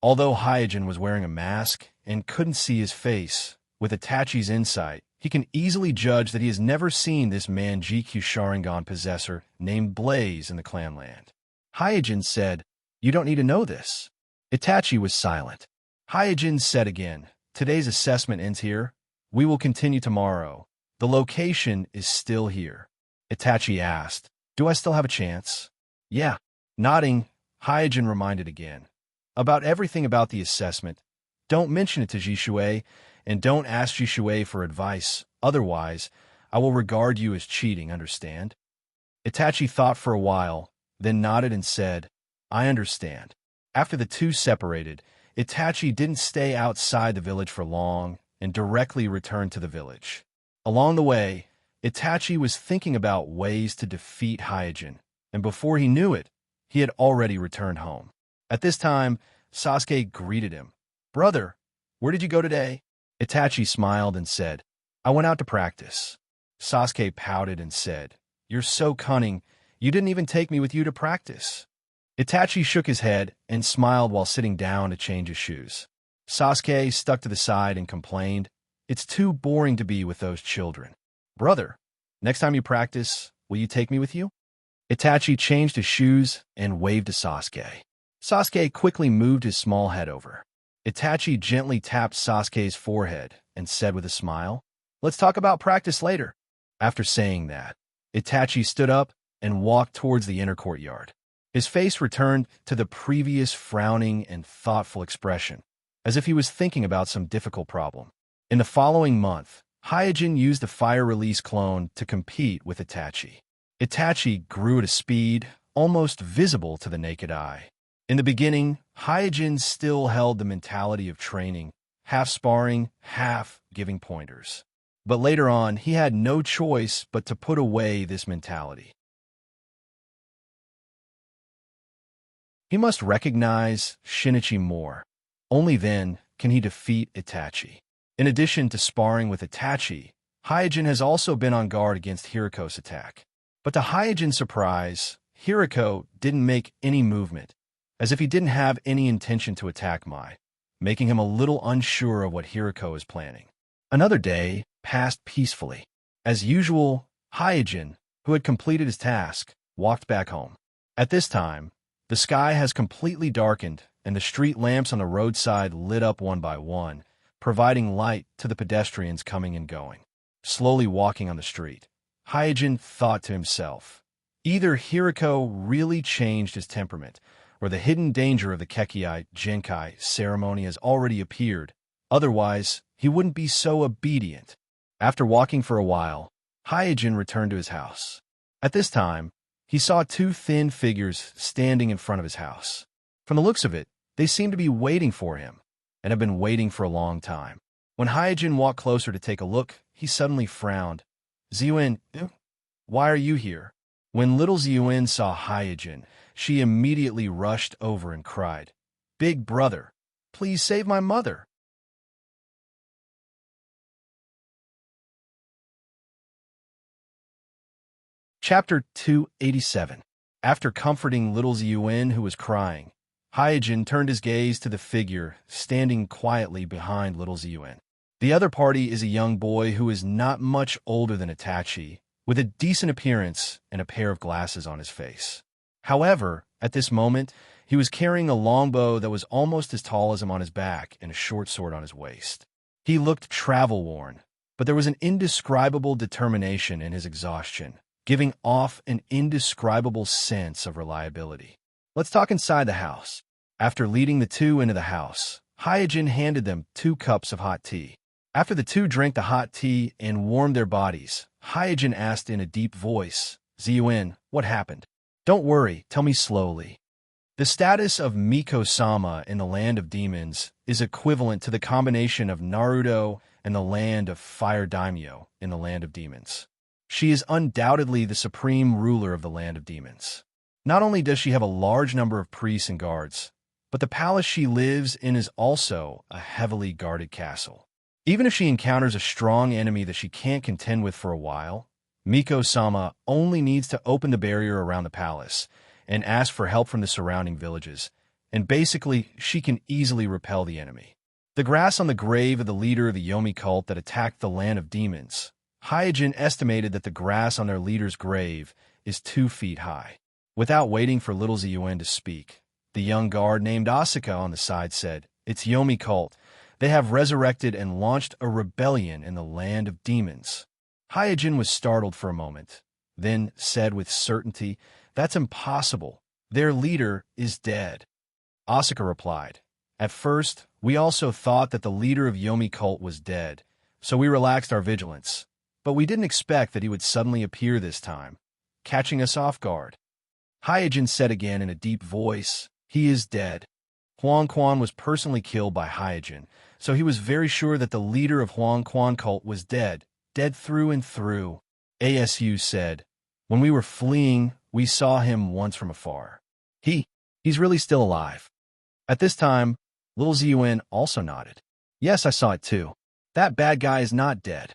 [SPEAKER 1] Although Hyojin was wearing a mask and couldn't see his face, with Itachi's insight, he can easily judge that he has never seen this Manjiku Sharingan possessor named Blaze in the clan land. Hyojin said, You don't need to know this. Itachi was silent. Hyojin said again, Today's assessment ends here. We will continue tomorrow. The location is still here. Itachi asked, Do I still have a chance? Yeah. Nodding, Hyojin reminded again. About everything about the assessment. Don't mention it to Jishui, and don't ask Jishui for advice. Otherwise, I will regard you as cheating, understand? Itachi thought for a while, then nodded and said, I understand. After the two separated, Itachi didn't stay outside the village for long and directly returned to the village. Along the way, Itachi was thinking about ways to defeat Hyojin, and before he knew it, he had already returned home. At this time, Sasuke greeted him. Brother, where did you go today? Itachi smiled and said, I went out to practice. Sasuke pouted and said, You're so cunning, you didn't even take me with you to practice. Itachi shook his head and smiled while sitting down to change his shoes. Sasuke stuck to the side and complained, It's too boring to be with those children. Brother, next time you practice, will you take me with you? Itachi changed his shoes and waved to Sasuke. Sasuke quickly moved his small head over. Itachi gently tapped Sasuke's forehead and said with a smile, Let's talk about practice later. After saying that, Itachi stood up and walked towards the inner courtyard. His face returned to the previous frowning and thoughtful expression, as if he was thinking about some difficult problem. In the following month, Hyojin used the fire release clone to compete with Itachi. Itachi grew at a speed almost visible to the naked eye. In the beginning, Hyojin still held the mentality of training, half sparring, half giving pointers. But later on, he had no choice but to put away this mentality. He must recognize Shinichi more. Only then can he defeat Itachi. In addition to sparring with Itachi, Hyojin has also been on guard against Hiriko's attack. But to Hyojin's surprise, Hiriko didn't make any movement, as if he didn't have any intention to attack Mai, making him a little unsure of what Hiriko is planning. Another day passed peacefully. As usual, Hyojin, who had completed his task, walked back home. At this time, the sky has completely darkened and the street lamps on the roadside lit up one by one, providing light to the pedestrians coming and going. Slowly walking on the street, Hyojin thought to himself, either Hiriko really changed his temperament, or the hidden danger of the Kekkei Genkai ceremony has already appeared. Otherwise, he wouldn't be so obedient. After walking for a while, Hyojin returned to his house. At this time, he saw two thin figures standing in front of his house. From the looks of it, they seemed to be waiting for him, and have been waiting for a long time. When Hyojin walked closer to take a look, he suddenly frowned. Ziyuan, why are you here? When little Ziyuan saw Hyojin, she immediately rushed over and cried, Big brother, please save my mother. Chapter 287. After comforting little Ziyuan, who was crying, Hyojin turned his gaze to the figure standing quietly behind little Ziyuan. The other party is a young boy who is not much older than Itachi, with a decent appearance and a pair of glasses on his face. However, at this moment, he was carrying a longbow that was almost as tall as him on his back and a short sword on his waist. He looked travel-worn, but there was an indescribable determination in his exhaustion, giving off an indescribable sense of reliability. Let's talk inside the house. After leading the two into the house, Hyojin handed them 2 cups of hot tea. After the two drank the hot tea and warmed their bodies, Hyojin asked in a deep voice, Ziyuan, what happened? Don't worry, tell me slowly. The status of Miko-sama in the Land of Demons is equivalent to the combination of Naruto and the Land of Fire Daimyo in the Land of Demons. She is undoubtedly the supreme ruler of the Land of Demons. Not only does she have a large number of priests and guards, but the palace she lives in is also a heavily guarded castle. Even if she encounters a strong enemy that she can't contend with for a while, Miko-sama only needs to open the barrier around the palace and ask for help from the surrounding villages, and basically she can easily repel the enemy. The grass on the grave of the leader of the Yomi cult that attacked the Land of Demons, Hyojin estimated that the grass on their leader's grave is 2 feet high. Without waiting for little Ziyuan to speak, the young guard named Asuka on the side said, It's Yomi cult. They have resurrected and launched a rebellion in the Land of Demons. Hyojin was startled for a moment, then said with certainty, That's impossible. Their leader is dead. Asuka replied, At first, we also thought that the leader of Yomi cult was dead, so we relaxed our vigilance. But we didn't expect that he would suddenly appear this time, catching us off guard. Hyojin said again in a deep voice, He is dead. Huang Quan was personally killed by Hyojin, so he was very sure that the leader of Huang Quan cult was dead through and through. ASU said, When we were fleeing, we saw him once from afar. He's really still alive. At this time, little Ziyuan also nodded. Yes, I saw it too. That bad guy is not dead.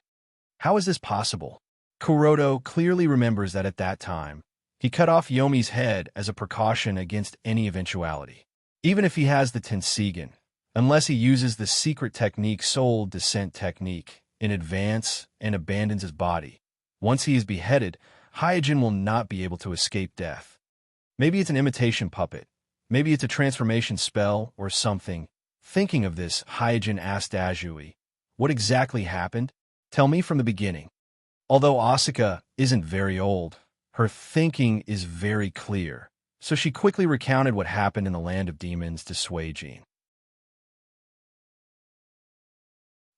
[SPEAKER 1] How is this possible? Kuroto clearly remembers that at that time, he cut off Yomi's head as a precaution against any eventuality. Even if he has the Tenseigan, unless he uses the secret technique Soul Descent technique in advance and abandons his body. Once he is beheaded, Hyojin will not be able to escape death. Maybe it's an imitation puppet. Maybe it's a transformation spell or something. Thinking of this, Hyojin asked Azui, What exactly happened? Tell me from the beginning. Although Asuka isn't very old, her thinking is very clear, so she quickly recounted what happened in the Land of Demons to Suijin.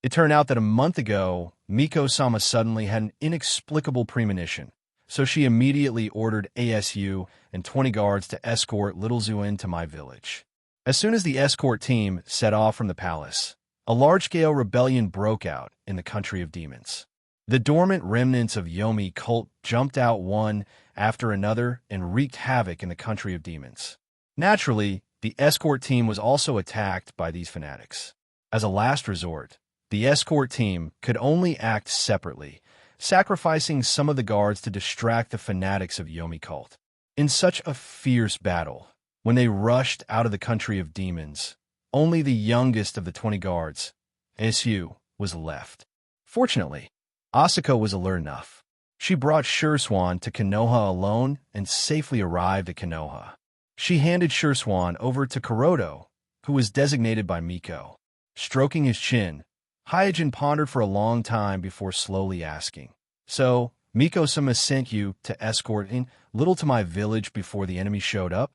[SPEAKER 1] It turned out that a month ago, Miko-sama suddenly had an inexplicable premonition, so she immediately ordered ASU and 20 guards to escort little Ziyuan to my village. As soon as the escort team set off from the palace, a large-scale rebellion broke out in the country of demons. The dormant remnants of Yomi cult jumped out one after another and wreaked havoc in the country of demons. Naturally, the escort team was also attacked by these fanatics. As a last resort, the escort team could only act separately, sacrificing some of the guards to distract the fanatics of Yomi cult. In such a fierce battle, When they rushed out of the country of demons, only the youngest of the 20 guards, Su, was left. Fortunately, Asako was alert enough. She brought Shurswan to Konoha alone and safely arrived at Konoha. She handed Shurswan over to Kuroto, who was designated by Miko. Stroking his chin, Hyojin pondered for a long time before slowly asking, "So, Miko-sama sent you to escort in Little to my village before the enemy showed up?"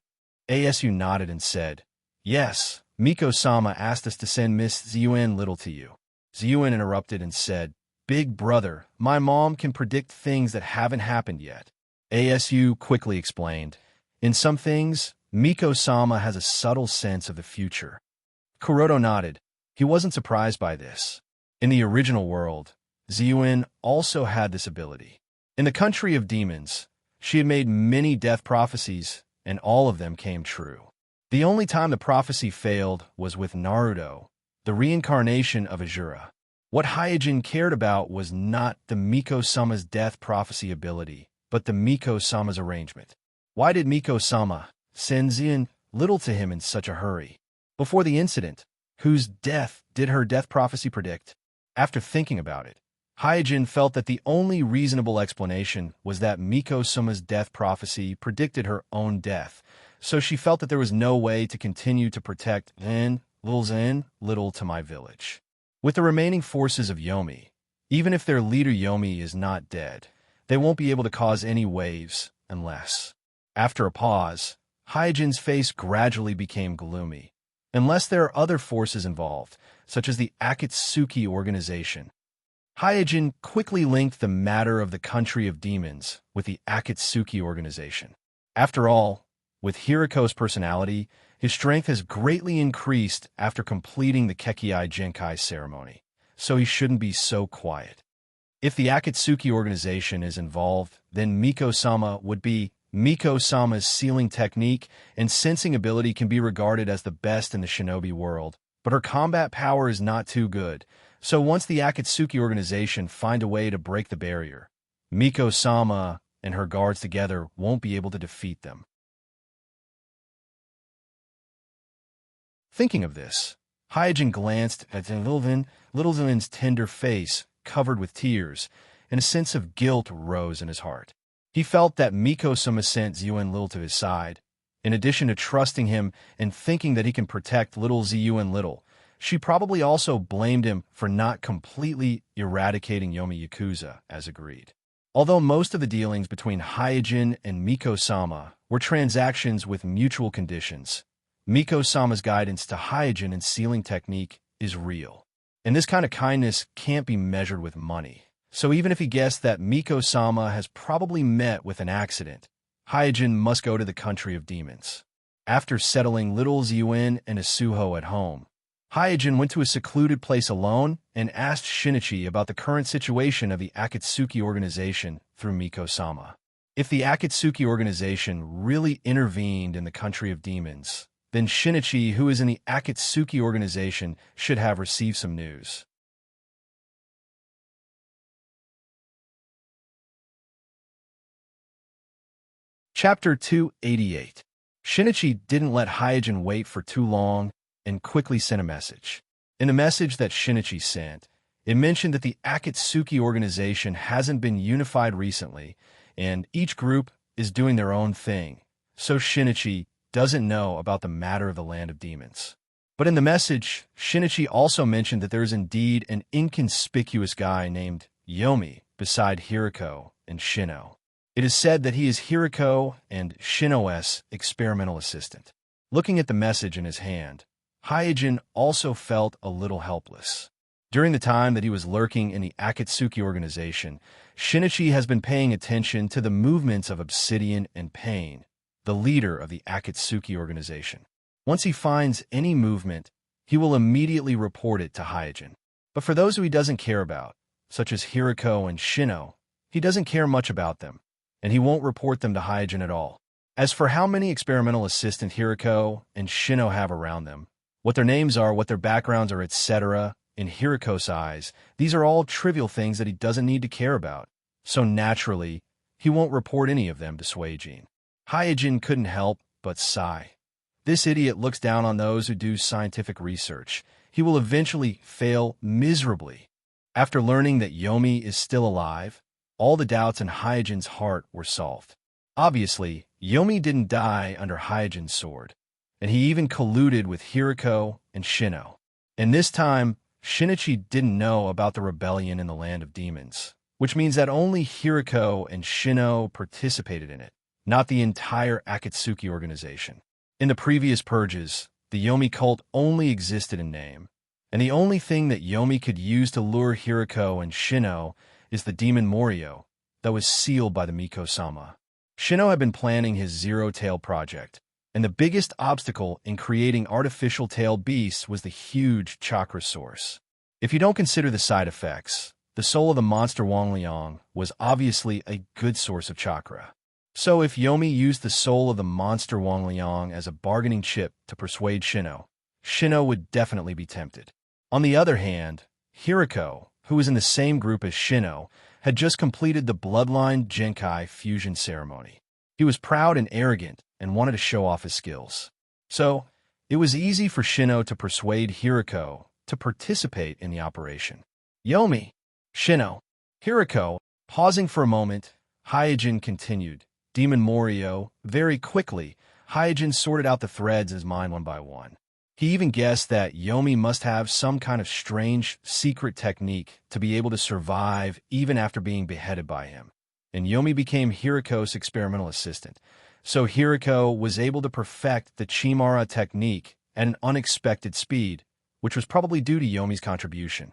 [SPEAKER 1] Asu nodded and said, "Yes, Miko-sama asked us to send Miss Ziyuan Little to you." Ziyuan interrupted and said, "Big brother, my mom can predict things that haven't happened yet." Asu quickly explained, "In some things, Miko-sama has a subtle sense of the future." Kuroto nodded. He wasn't surprised by this. In the original world, Ziyuan also had this ability. In the country of demons, she had made many death prophecies, and all of them came true. The only time the prophecy failed was with Naruto, the reincarnation of Azura. What Hyojin cared about was not the Miko-sama's death prophecy ability, but the Miko-sama's arrangement. Why did Miko-sama send Ziyuan Little to him in such a hurry? Before the incident, whose death did her death prophecy predict? After thinking about it, Hyojin felt that the only reasonable explanation was that Miko-sama's death prophecy predicted her own death, so she felt that there was no way to continue to protect Little to my village. With the remaining forces of Yomi, even if their leader Yomi is not dead, they won't be able to cause any waves unless... After a pause, Hyojin's face gradually became gloomy. Unless there are other forces involved, such as the Akatsuki organization. Hyojin quickly linked the matter of the country of demons with the Akatsuki organization. After all, with Hiriko's personality, his strength has greatly increased after completing the Kekiai Genkai ceremony, so he shouldn't be so quiet. If the Akatsuki organization is involved, then Miko-sama would be. Miko-sama's sealing technique and sensing ability can be regarded as the best in the shinobi world, but her combat power is not too good, so once the Akatsuki organization find a way to break the barrier, Miko-sama and her guards together won't be able to defeat them. Thinking of this, Hyojin glanced at Little Ziyuan's tender face covered with tears, and a sense of guilt rose in his heart. He felt that Miko-sama sent Ziyuan Little to his side. In addition to trusting him and thinking that he can protect little Ziyuan Little, she probably also blamed him for not completely eradicating Yomi Yakuza, as agreed. Although most of the dealings between Hyojin and Miko-sama were transactions with mutual conditions, Miko-sama's guidance to Hyojin and sealing technique is real. And this kind of kindness can't be measured with money. So even if he guessed that Miko-sama has probably met with an accident, Hyojin must go to the country of demons. After settling little Ziyuan and Asuho at home, Hyojin went to a secluded place alone and asked Shinichi about the current situation of the Akatsuki organization through Miko-sama. If the Akatsuki organization really intervened in the country of demons, then Shinichi, who is in the Akatsuki organization, should have received some news. Chapter 288. Shinichi didn't let Hyojin wait for too long and quickly sent a message. In the message that Shinichi sent, it mentioned that the Akatsuki organization hasn't been unified recently, and each group is doing their own thing, so Shinichi doesn't know about the matter of the land of demons. But in the message, Shinichi also mentioned that there is indeed an inconspicuous guy named Yomi beside Hiriko and Shino. It is said that he is Hiriko and Shino's experimental assistant. Looking at the message in his hand, Hyojin also felt a little helpless. During the time that he was lurking in the Akatsuki organization, Shinichi has been paying attention to the movements of Obsidian and Pain, the leader of the Akatsuki organization. Once he finds any movement, he will immediately report it to Hyojin. But for those who he doesn't care about, such as Hiriko and Shino, he doesn't care much about them, and he won't report them to Hyojin at all. As for how many experimental assistant Hiriko and Shino have around them, what their names are, what their backgrounds are, etc., in Hiriko's eyes, these are all trivial things that he doesn't need to care about. So naturally, he won't report any of them to Suijin. Hyojin couldn't help but sigh. This idiot looks down on those who do scientific research. He will eventually fail miserably. After learning that Yomi is still alive, all the doubts in Hyojin's heart were solved. Obviously, Yomi didn't die under Hyojin's sword, and he even colluded with Hiriko and Shino. And this time, Shinichi didn't know about the rebellion in the Land of Demons, which means that only Hiriko and Shino participated in it, not the entire Akatsuki organization. In the previous purges, the Yomi cult only existed in name, and the only thing that Yomi could use to lure Hiriko and Shino is the demon Morio that was sealed by the Miko-sama. Shino had been planning his zero-tail project, and the biggest obstacle in creating artificial tail beasts was the huge chakra source. If you don't consider the side effects, the soul of the monster Wangliang was obviously a good source of chakra. So if Yomi used the soul of the monster Wangliang as a bargaining chip to persuade Shino, Shino would definitely be tempted. On the other hand, Hiriko, who was in the same group as Shino, had just completed the Bloodline Genkai fusion ceremony. He was proud and arrogant and wanted to show off his skills. So, it was easy for Shino to persuade Hiriko to participate in the operation. Yomi, Shino, Hiriko, pausing for a moment, Hyojin continued. Demon Morio, very quickly, Hyojin sorted out the threads in his mind one by one. He even guessed that Yomi must have some kind of strange, secret technique to be able to survive even after being beheaded by him. And Yomi became Hiriko's experimental assistant, so Hiriko was able to perfect the Chimara technique at an unexpected speed, which was probably due to Yomi's contribution.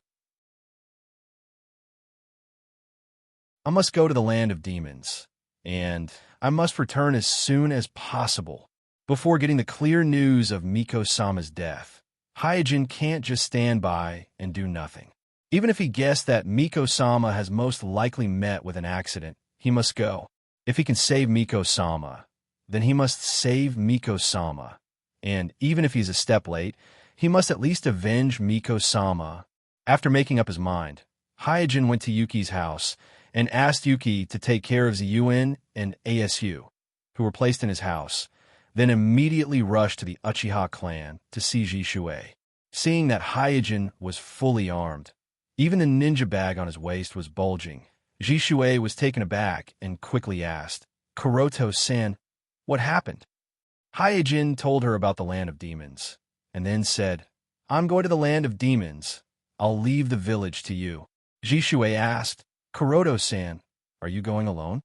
[SPEAKER 1] I must go to the Land of Demons, and I must return as soon as possible. Before getting the clear news of Miko-sama's death, Hyojin can't just stand by and do nothing. Even if he guessed that Miko-sama has most likely met with an accident, he must go. If he can save Miko-sama, then he must save Miko-sama. And even if he's a step late, he must at least avenge Miko-sama. After making up his mind, Hyojin went to Yuki's house and asked Yuki to take care of the UN and ASU, who were placed in his house, then immediately rushed to the Uchiha clan to see Jishui. Seeing that Hyojin was fully armed, even the ninja bag on his waist was bulging, Jishui was taken aback and quickly asked, "Kuroto-san, what happened?" Hyojin told her about the Land of Demons, and then said, "I'm going to the Land of Demons. I'll leave the village to you." Jishui asked, "Kuroto-san, are you going alone?"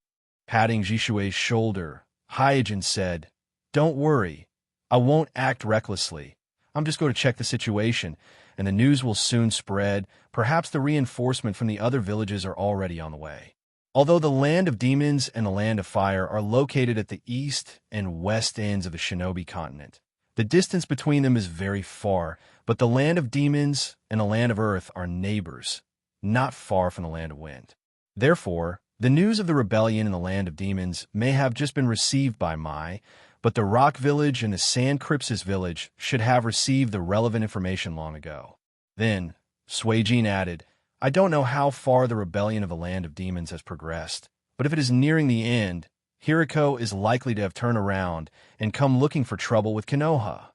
[SPEAKER 1] Patting Jishui's shoulder, Hyojin said, "Don't worry, I won't act recklessly. I'm just going to check the situation, and the news will soon spread. Perhaps the reinforcement from the other villages are already on the way." Although the Land of Demons and the Land of Fire are located at the east and west ends of the Shinobi continent, the distance between them is very far, but the Land of Demons and the Land of Earth are neighbors, not far from the Land of Wind. Therefore, the news of the rebellion in the Land of Demons may have just been received by Mai, but the Rock Village and the Sand Crypsis Village should have received the relevant information long ago. Then, Suijin added, "I don't know how far the rebellion of the Land of Demons has progressed, but if it is nearing the end, Hiriko is likely to have turned around and come looking for trouble with Konoha."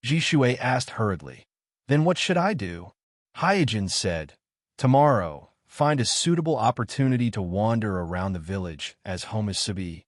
[SPEAKER 1] Jishui asked hurriedly, "Then what should I do?" Hyojin said, "Tomorrow, find a suitable opportunity to wander around the village as Homusubi."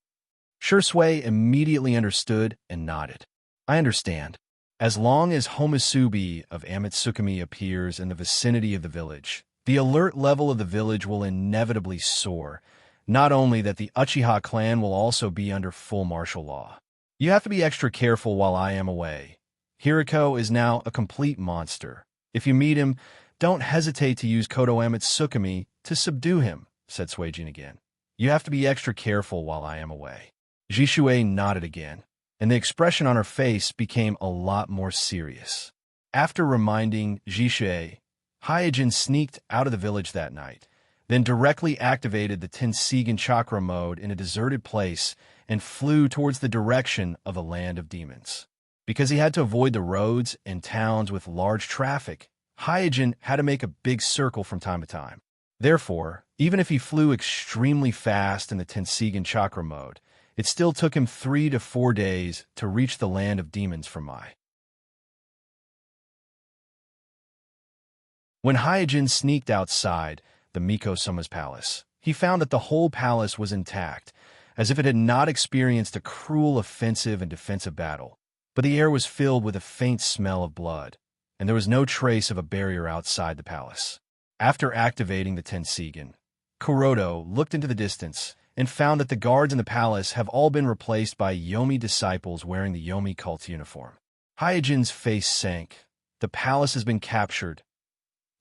[SPEAKER 1] Shursui immediately understood and nodded. "I understand. As long as Homusubi of Amitsukami appears in the vicinity of the village, the alert level of the village will inevitably soar. Not only that, the Uchiha clan will also be under full martial law. You have to be extra careful while I am away. Hiriko is now a complete monster. If you meet him, don't hesitate to use Kodo Amitsukami to subdue him," said Suijin again. "You have to be extra careful while I am away." Jishui nodded again, and the expression on her face became a lot more serious. After reminding Jishui, Hyojin sneaked out of the village that night, then directly activated the Tenseigan chakra mode in a deserted place and flew towards the direction of the Land of Demons. Because he had to avoid the roads and towns with large traffic, Hyojin had to make a big circle from time to time. Therefore, even if he flew extremely fast in the Tenseigan chakra mode, It still took him 3 to 4 days to reach the land of demons from Mai. When Hyojin sneaked outside the Miko-sama's palace, he found that the whole palace was intact, as if it had not experienced a cruel offensive and defensive battle. But the air was filled with a faint smell of blood, and there was no trace of a barrier outside the palace. After activating the Tenseigan, Kuroda looked into the distance and found that the guards in the palace have all been replaced by Yomi disciples wearing the Yomi cult uniform. Hyojin's face sank. The palace has been captured.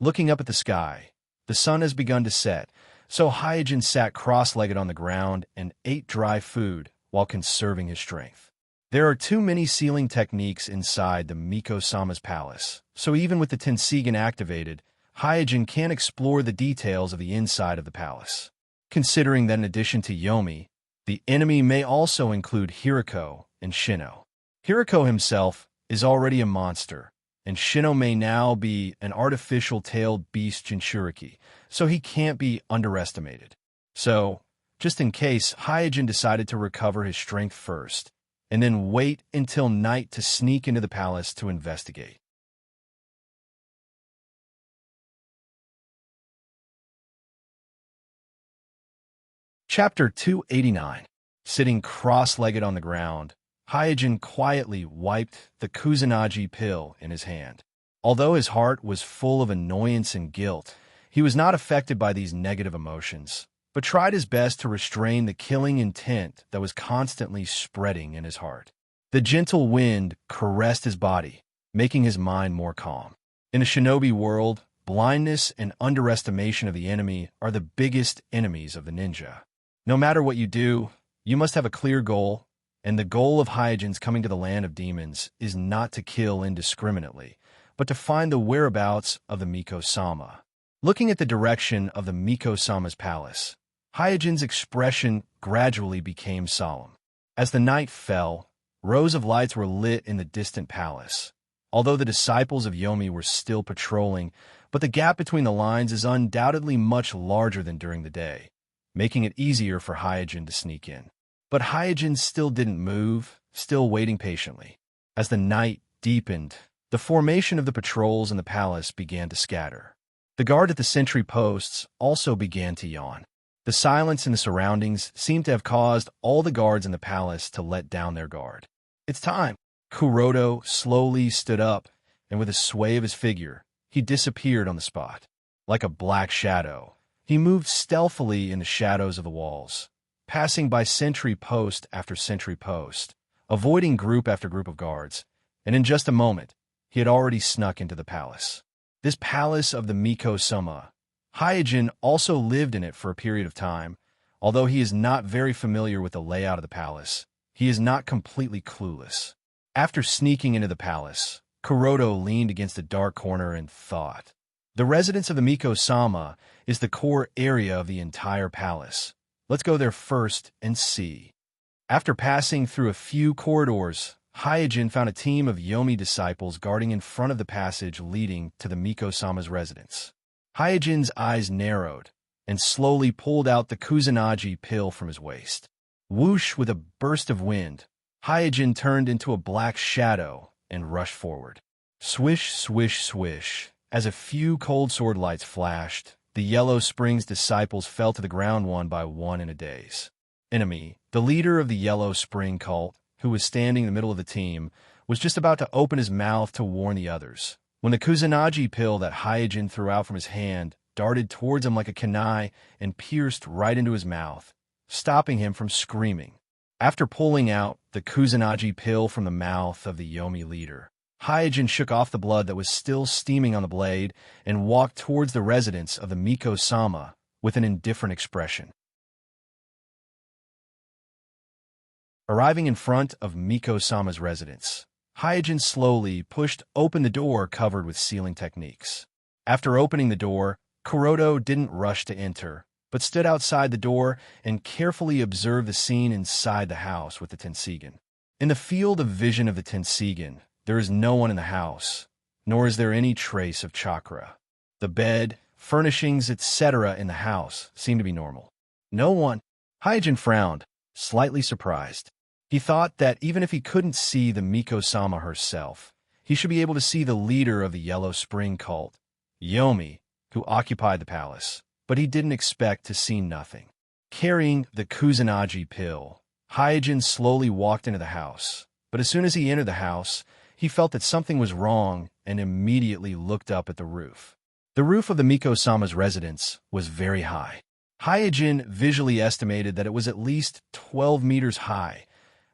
[SPEAKER 1] Looking up at the sky, the sun has begun to set, so Hyojin sat cross-legged on the ground and ate dry food while conserving his strength. There are too many sealing techniques inside the Miko-sama's palace, so even with the Tenseigan activated, Hyojin can't explore the details of the inside of the palace. Considering that in addition to Yomi, the enemy may also include Hiriko and Shino. Hiriko himself is already a monster, and Shino may now be an artificial-tailed beast Jinchuriki, so he can't be underestimated. So, just in case, Hyojin decided to recover his strength first, and then wait until night to sneak into the palace to investigate. Chapter 289. Sitting cross-legged on the ground, Hyojin quietly wiped the Kusanagi pill in his hand. Although his heart was full of annoyance and guilt, he was not affected by these negative emotions, but tried his best to restrain the killing intent that was constantly spreading in his heart. The gentle wind caressed his body, making his mind more calm. In a shinobi world, blindness and underestimation of the enemy are the biggest enemies of the ninja. No matter what you do, you must have a clear goal, and the goal of Hyojin's coming to the land of demons is not to kill indiscriminately, but to find the whereabouts of the Miko-sama. Looking at the direction of the Miko-sama's palace, Hyojin's expression gradually became solemn. As the night fell, rows of lights were lit in the distant palace. Although the disciples of Yomi were still patrolling, but the gap between the lines is undoubtedly much larger than during the day, making it easier for Hyojin to sneak in. But Hyojin still didn't move, still waiting patiently. As the night deepened, the formation of the patrols in the palace began to scatter. The guard at the sentry posts also began to yawn. The silence in the surroundings seemed to have caused all the guards in the palace to let down their guard. "It's time." Kuroda slowly stood up, and with a sway of his figure, he disappeared on the spot. Like a black shadow, he moved stealthily in the shadows of the walls, passing by sentry post after sentry post, avoiding group after group of guards, and in just a moment, he had already snuck into the palace. This palace of the Miko-sama, Hyojin also lived in it for a period of time. Although he is not very familiar with the layout of the palace, he is not completely clueless. After sneaking into the palace, Kuroda leaned against a dark corner and thought. The residence of the Miko-sama is the core area of the entire palace. Let's go there first and see. After passing through a few corridors, Hyojin found a team of Yomi disciples guarding in front of the passage leading to the Miko-sama's residence. Hyojin's eyes narrowed and slowly pulled out the Kusanagi pill from his waist. Whoosh, with a burst of wind, Hyojin turned into a black shadow and rushed forward. Swish, swish, swish. As a few cold sword lights flashed, the Yellow Springs disciples fell to the ground one by one in a daze. Enemy, the leader of the Yellow Spring cult, who was standing in the middle of the team, was just about to open his mouth to warn the others, when the Kusanagi pill that Hyojin threw out from his hand darted towards him like a kunai and pierced right into his mouth, stopping him from screaming. After pulling out the Kusanagi pill from the mouth of the Yomi leader, Hyojin shook off the blood that was still steaming on the blade and walked towards the residence of the Miko-sama with an indifferent expression. Arriving in front of Miko-sama's residence, Hyojin slowly pushed open the door covered with sealing techniques. After opening the door, Kuroda didn't rush to enter, but stood outside the door and carefully observed the scene inside the house with the Tenseigan. In the field of vision of the Tenseigan, there is no one in the house, nor is there any trace of chakra. The bed, furnishings, etc. in the house seem to be normal. No one. Hyojin frowned, slightly surprised. He thought that even if he couldn't see the Miko-sama herself, he should be able to see the leader of the Yellow Spring cult, Yomi, who occupied the palace, but he didn't expect to see nothing. Carrying the Kusanagi pill, Hyojin slowly walked into the house, but as soon as he entered the house, he felt that something was wrong and immediately looked up at the roof. The roof of the Miko-sama's residence was very high. Hyojin visually estimated that it was at least 12 meters high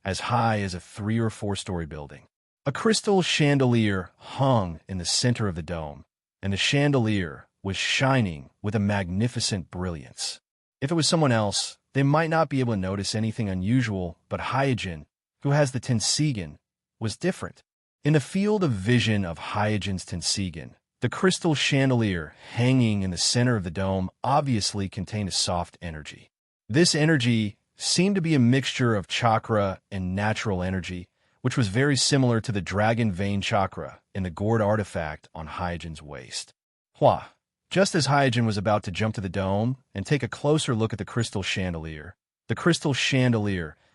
[SPEAKER 1] as a 3- or 4-story building. A crystal chandelier hung in the center of the dome, and the chandelier was shining with a magnificent brilliance. If it was someone else, they might not be able to notice anything unusual, but Hyojin, who has the Tenseigan, was different. In the field of vision of Hyojin's Tenseigan, the crystal chandelier hanging in the center of the dome obviously contained a soft energy. This energy seemed to be a mixture of chakra and natural energy, which was very similar to the dragon vein chakra in the gourd artifact on Hyojin's waist. Hua! Just as Hyojin was about to jump to the dome and take a closer look at the crystal chandelier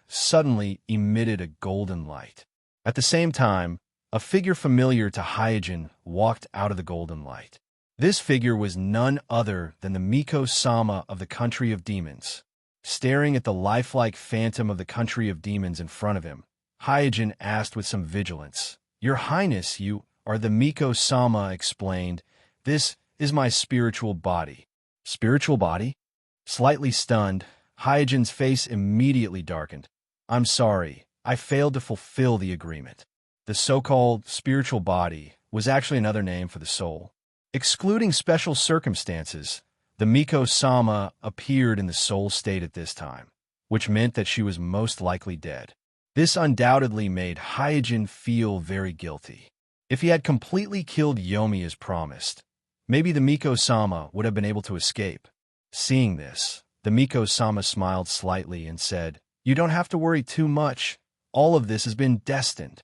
[SPEAKER 1] suddenly emitted a golden light. At the same time, a figure familiar to Hyojin walked out of the golden light. This figure was none other than the Miko-sama of the Country of Demons. Staring at the lifelike phantom of the Country of Demons in front of him, Hyojin asked with some vigilance, "Your Highness, you are the Miko-sama," explained. "This is my spiritual body." Spiritual body? Slightly stunned, Hyojin's face immediately darkened. "I'm sorry, I failed to fulfill the agreement." The so-called spiritual body was actually another name for the soul. Excluding special circumstances, the Miko-sama appeared in the soul state at this time, which meant that she was most likely dead. This undoubtedly made Hyojin feel very guilty. If he had completely killed Yomi as promised, maybe the Miko-sama would have been able to escape. Seeing this, the Miko-sama smiled slightly and said, "You don't have to worry too much. All of this has been destined."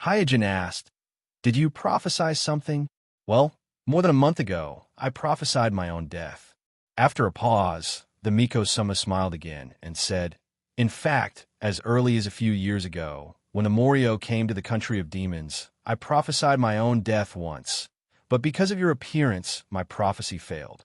[SPEAKER 1] Hyojin asked, "Did you prophesy something?" "Well, more than a month ago, I prophesied my own death." After a pause, the Miko-sama smiled again and said, "In fact, as early as a few years ago, when the Morio came to the Country of Demons, I prophesied my own death once, but because of your appearance, my prophecy failed."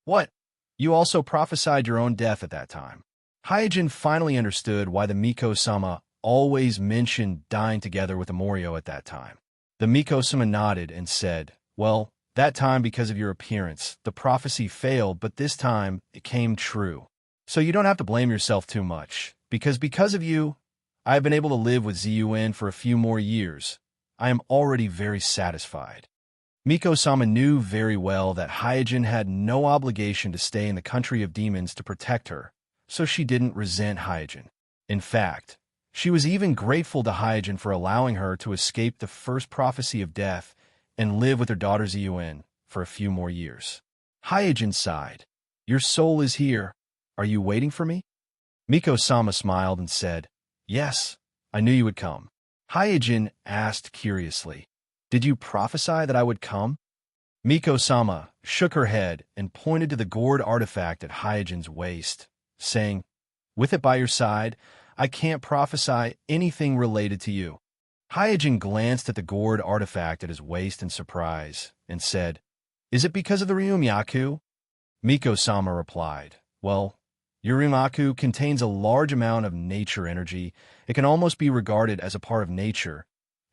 [SPEAKER 1] "What? You also prophesied your own death at that time?" Hyojin finally understood why the Miko-sama always mentioned dying together with the Morio at that time. The Miko-sama nodded and said, "Well, that time because of your appearance, the prophecy failed, but this time it came true. So you don't have to blame yourself too much, because of you, I have been able to live with Zun for a few more years. I am already very satisfied." Miko-sama knew very well that Hyojin had no obligation to stay in the Country of Demons to protect her, so she didn't resent Hyojin. In fact, she was even grateful to Hyojin for allowing her to escape the first prophecy of death and live with her daughter Zun for a few more years. Hyojin sighed. "Your soul is here. Are you waiting for me?" Miko-sama smiled and said, "Yes, I knew you would come." Hyojin asked curiously, "Did you prophesy that I would come?" Miko-sama shook her head and pointed to the gourd artifact at Hyojin's waist, saying, "With it by your side, I can't prophesy anything related to you." Hyojin glanced at the gourd artifact at his waist in surprise and said, "Is it because of the Ryumyaku?" Miko-sama replied, "Well, your Ryumyaku contains a large amount of nature energy. It can almost be regarded as a part of nature,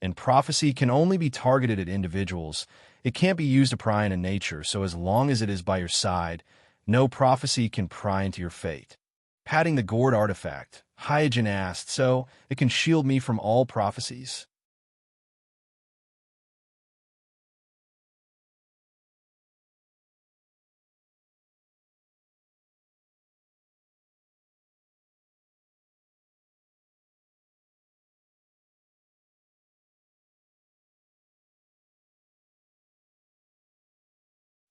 [SPEAKER 1] and prophecy can only be targeted at individuals. It can't be used to pry into nature, so as long as it is by your side, no prophecy can pry into your fate." Patting the gourd artifact, Hyojin asked, "So it can shield me from all prophecies?"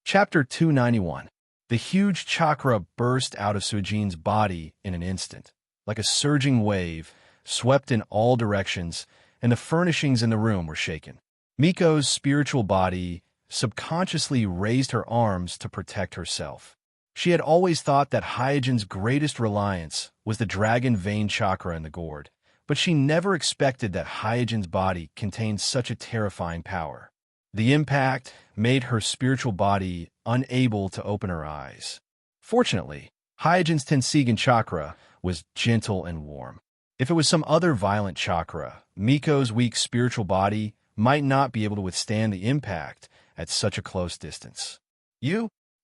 [SPEAKER 1] Chapter 291. The huge chakra burst out of Sujin's body in an instant, like a surging wave, swept in all directions, and the furnishings in the room were shaken. Miko's spiritual body subconsciously raised her arms to protect herself. She had always thought that Hyojin's greatest reliance was the dragon vein chakra in the gourd, but she never expected that Hyojin's body contained such a terrifying power. The impact made her spiritual body unable to open her eyes. Fortunately, Hyojin's Tenseigan chakra was gentle and warm. If it was some other violent chakra, Miko's weak spiritual body might not be able to withstand the impact at such a close distance.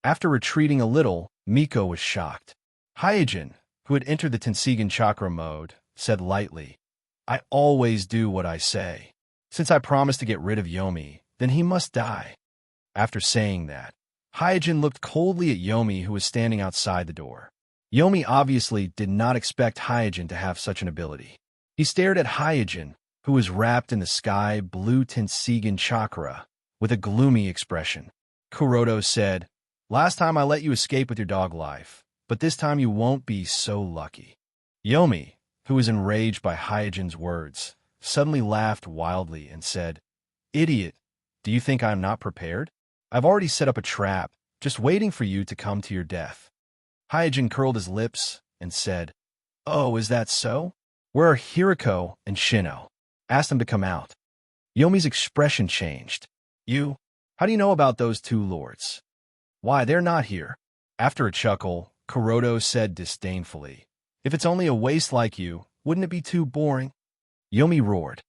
[SPEAKER 1] After retreating a little, Miko was shocked. Hyojin, who had entered the Tenseigan chakra mode, said lightly, "I always do what I say. Since I promised to get rid of Yomi, then he must die." After saying that, Hyojin looked coldly at Yomi, who was standing outside the door. Yomi obviously did not expect Hyojin to have such an ability. He stared at Hyojin, who was wrapped in the sky blue Tenseigan chakra, with a gloomy expression. Kuroto said, "Last time I let you escape with your dog life, but this time you won't be so lucky." Yomi, who was enraged by Hyojin's words, suddenly laughed wildly and said, "Idiot, do you think I am not prepared? I've already set up a trap, just waiting for you to come to your death." Hyojin curled his lips and said, "Oh, is that so? Where are Hiriko and Shino? Ask them to come out." Yomi's expression changed. How do you know about those two lords?" "Why, they're not here." After a chuckle, Kuroto said disdainfully, "If it's only a waste like you, wouldn't it be too boring?" Yomi roared,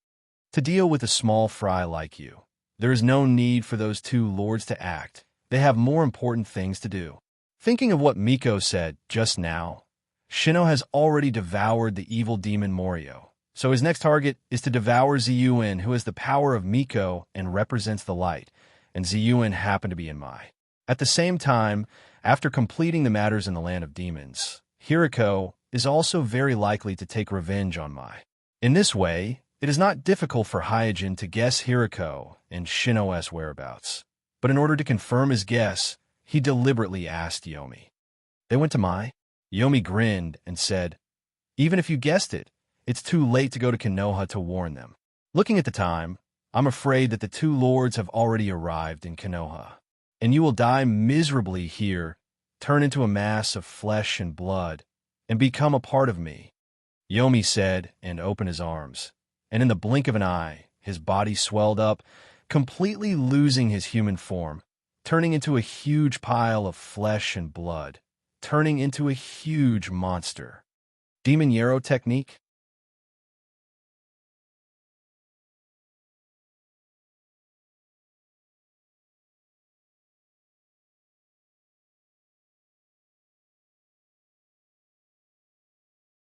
[SPEAKER 1] "To deal with a small fry like you, there is no need for those two lords to act. They have more important things to do." Thinking of what Miko said just now, Shino has already devoured the evil demon Morio, so his next target is to devour Ziyuin, who has the power of Miko and represents the light, and Ziyuin happened to be in Mai. At the same time, after completing the matters in the land of demons, Hiriko is also very likely to take revenge on Mai. In this way, it is not difficult for Hyojin to guess Hiriko and Shino's whereabouts. But in order to confirm his guess, he deliberately asked Yomi. "They went to Mai?" Yomi grinned and said, "Even if you guessed it, it's too late to go to Konoha to warn them. Looking at the time, I'm afraid that the two lords have already arrived in Konoha, and you will die miserably here, turn into a mass of flesh and blood, and become a part of me," Yomi said and opened his arms, and in the blink of an eye, his body swelled up, completely losing his human form, turning into a huge pile of flesh and blood, turning into a huge monster. Demon Yarrow technique?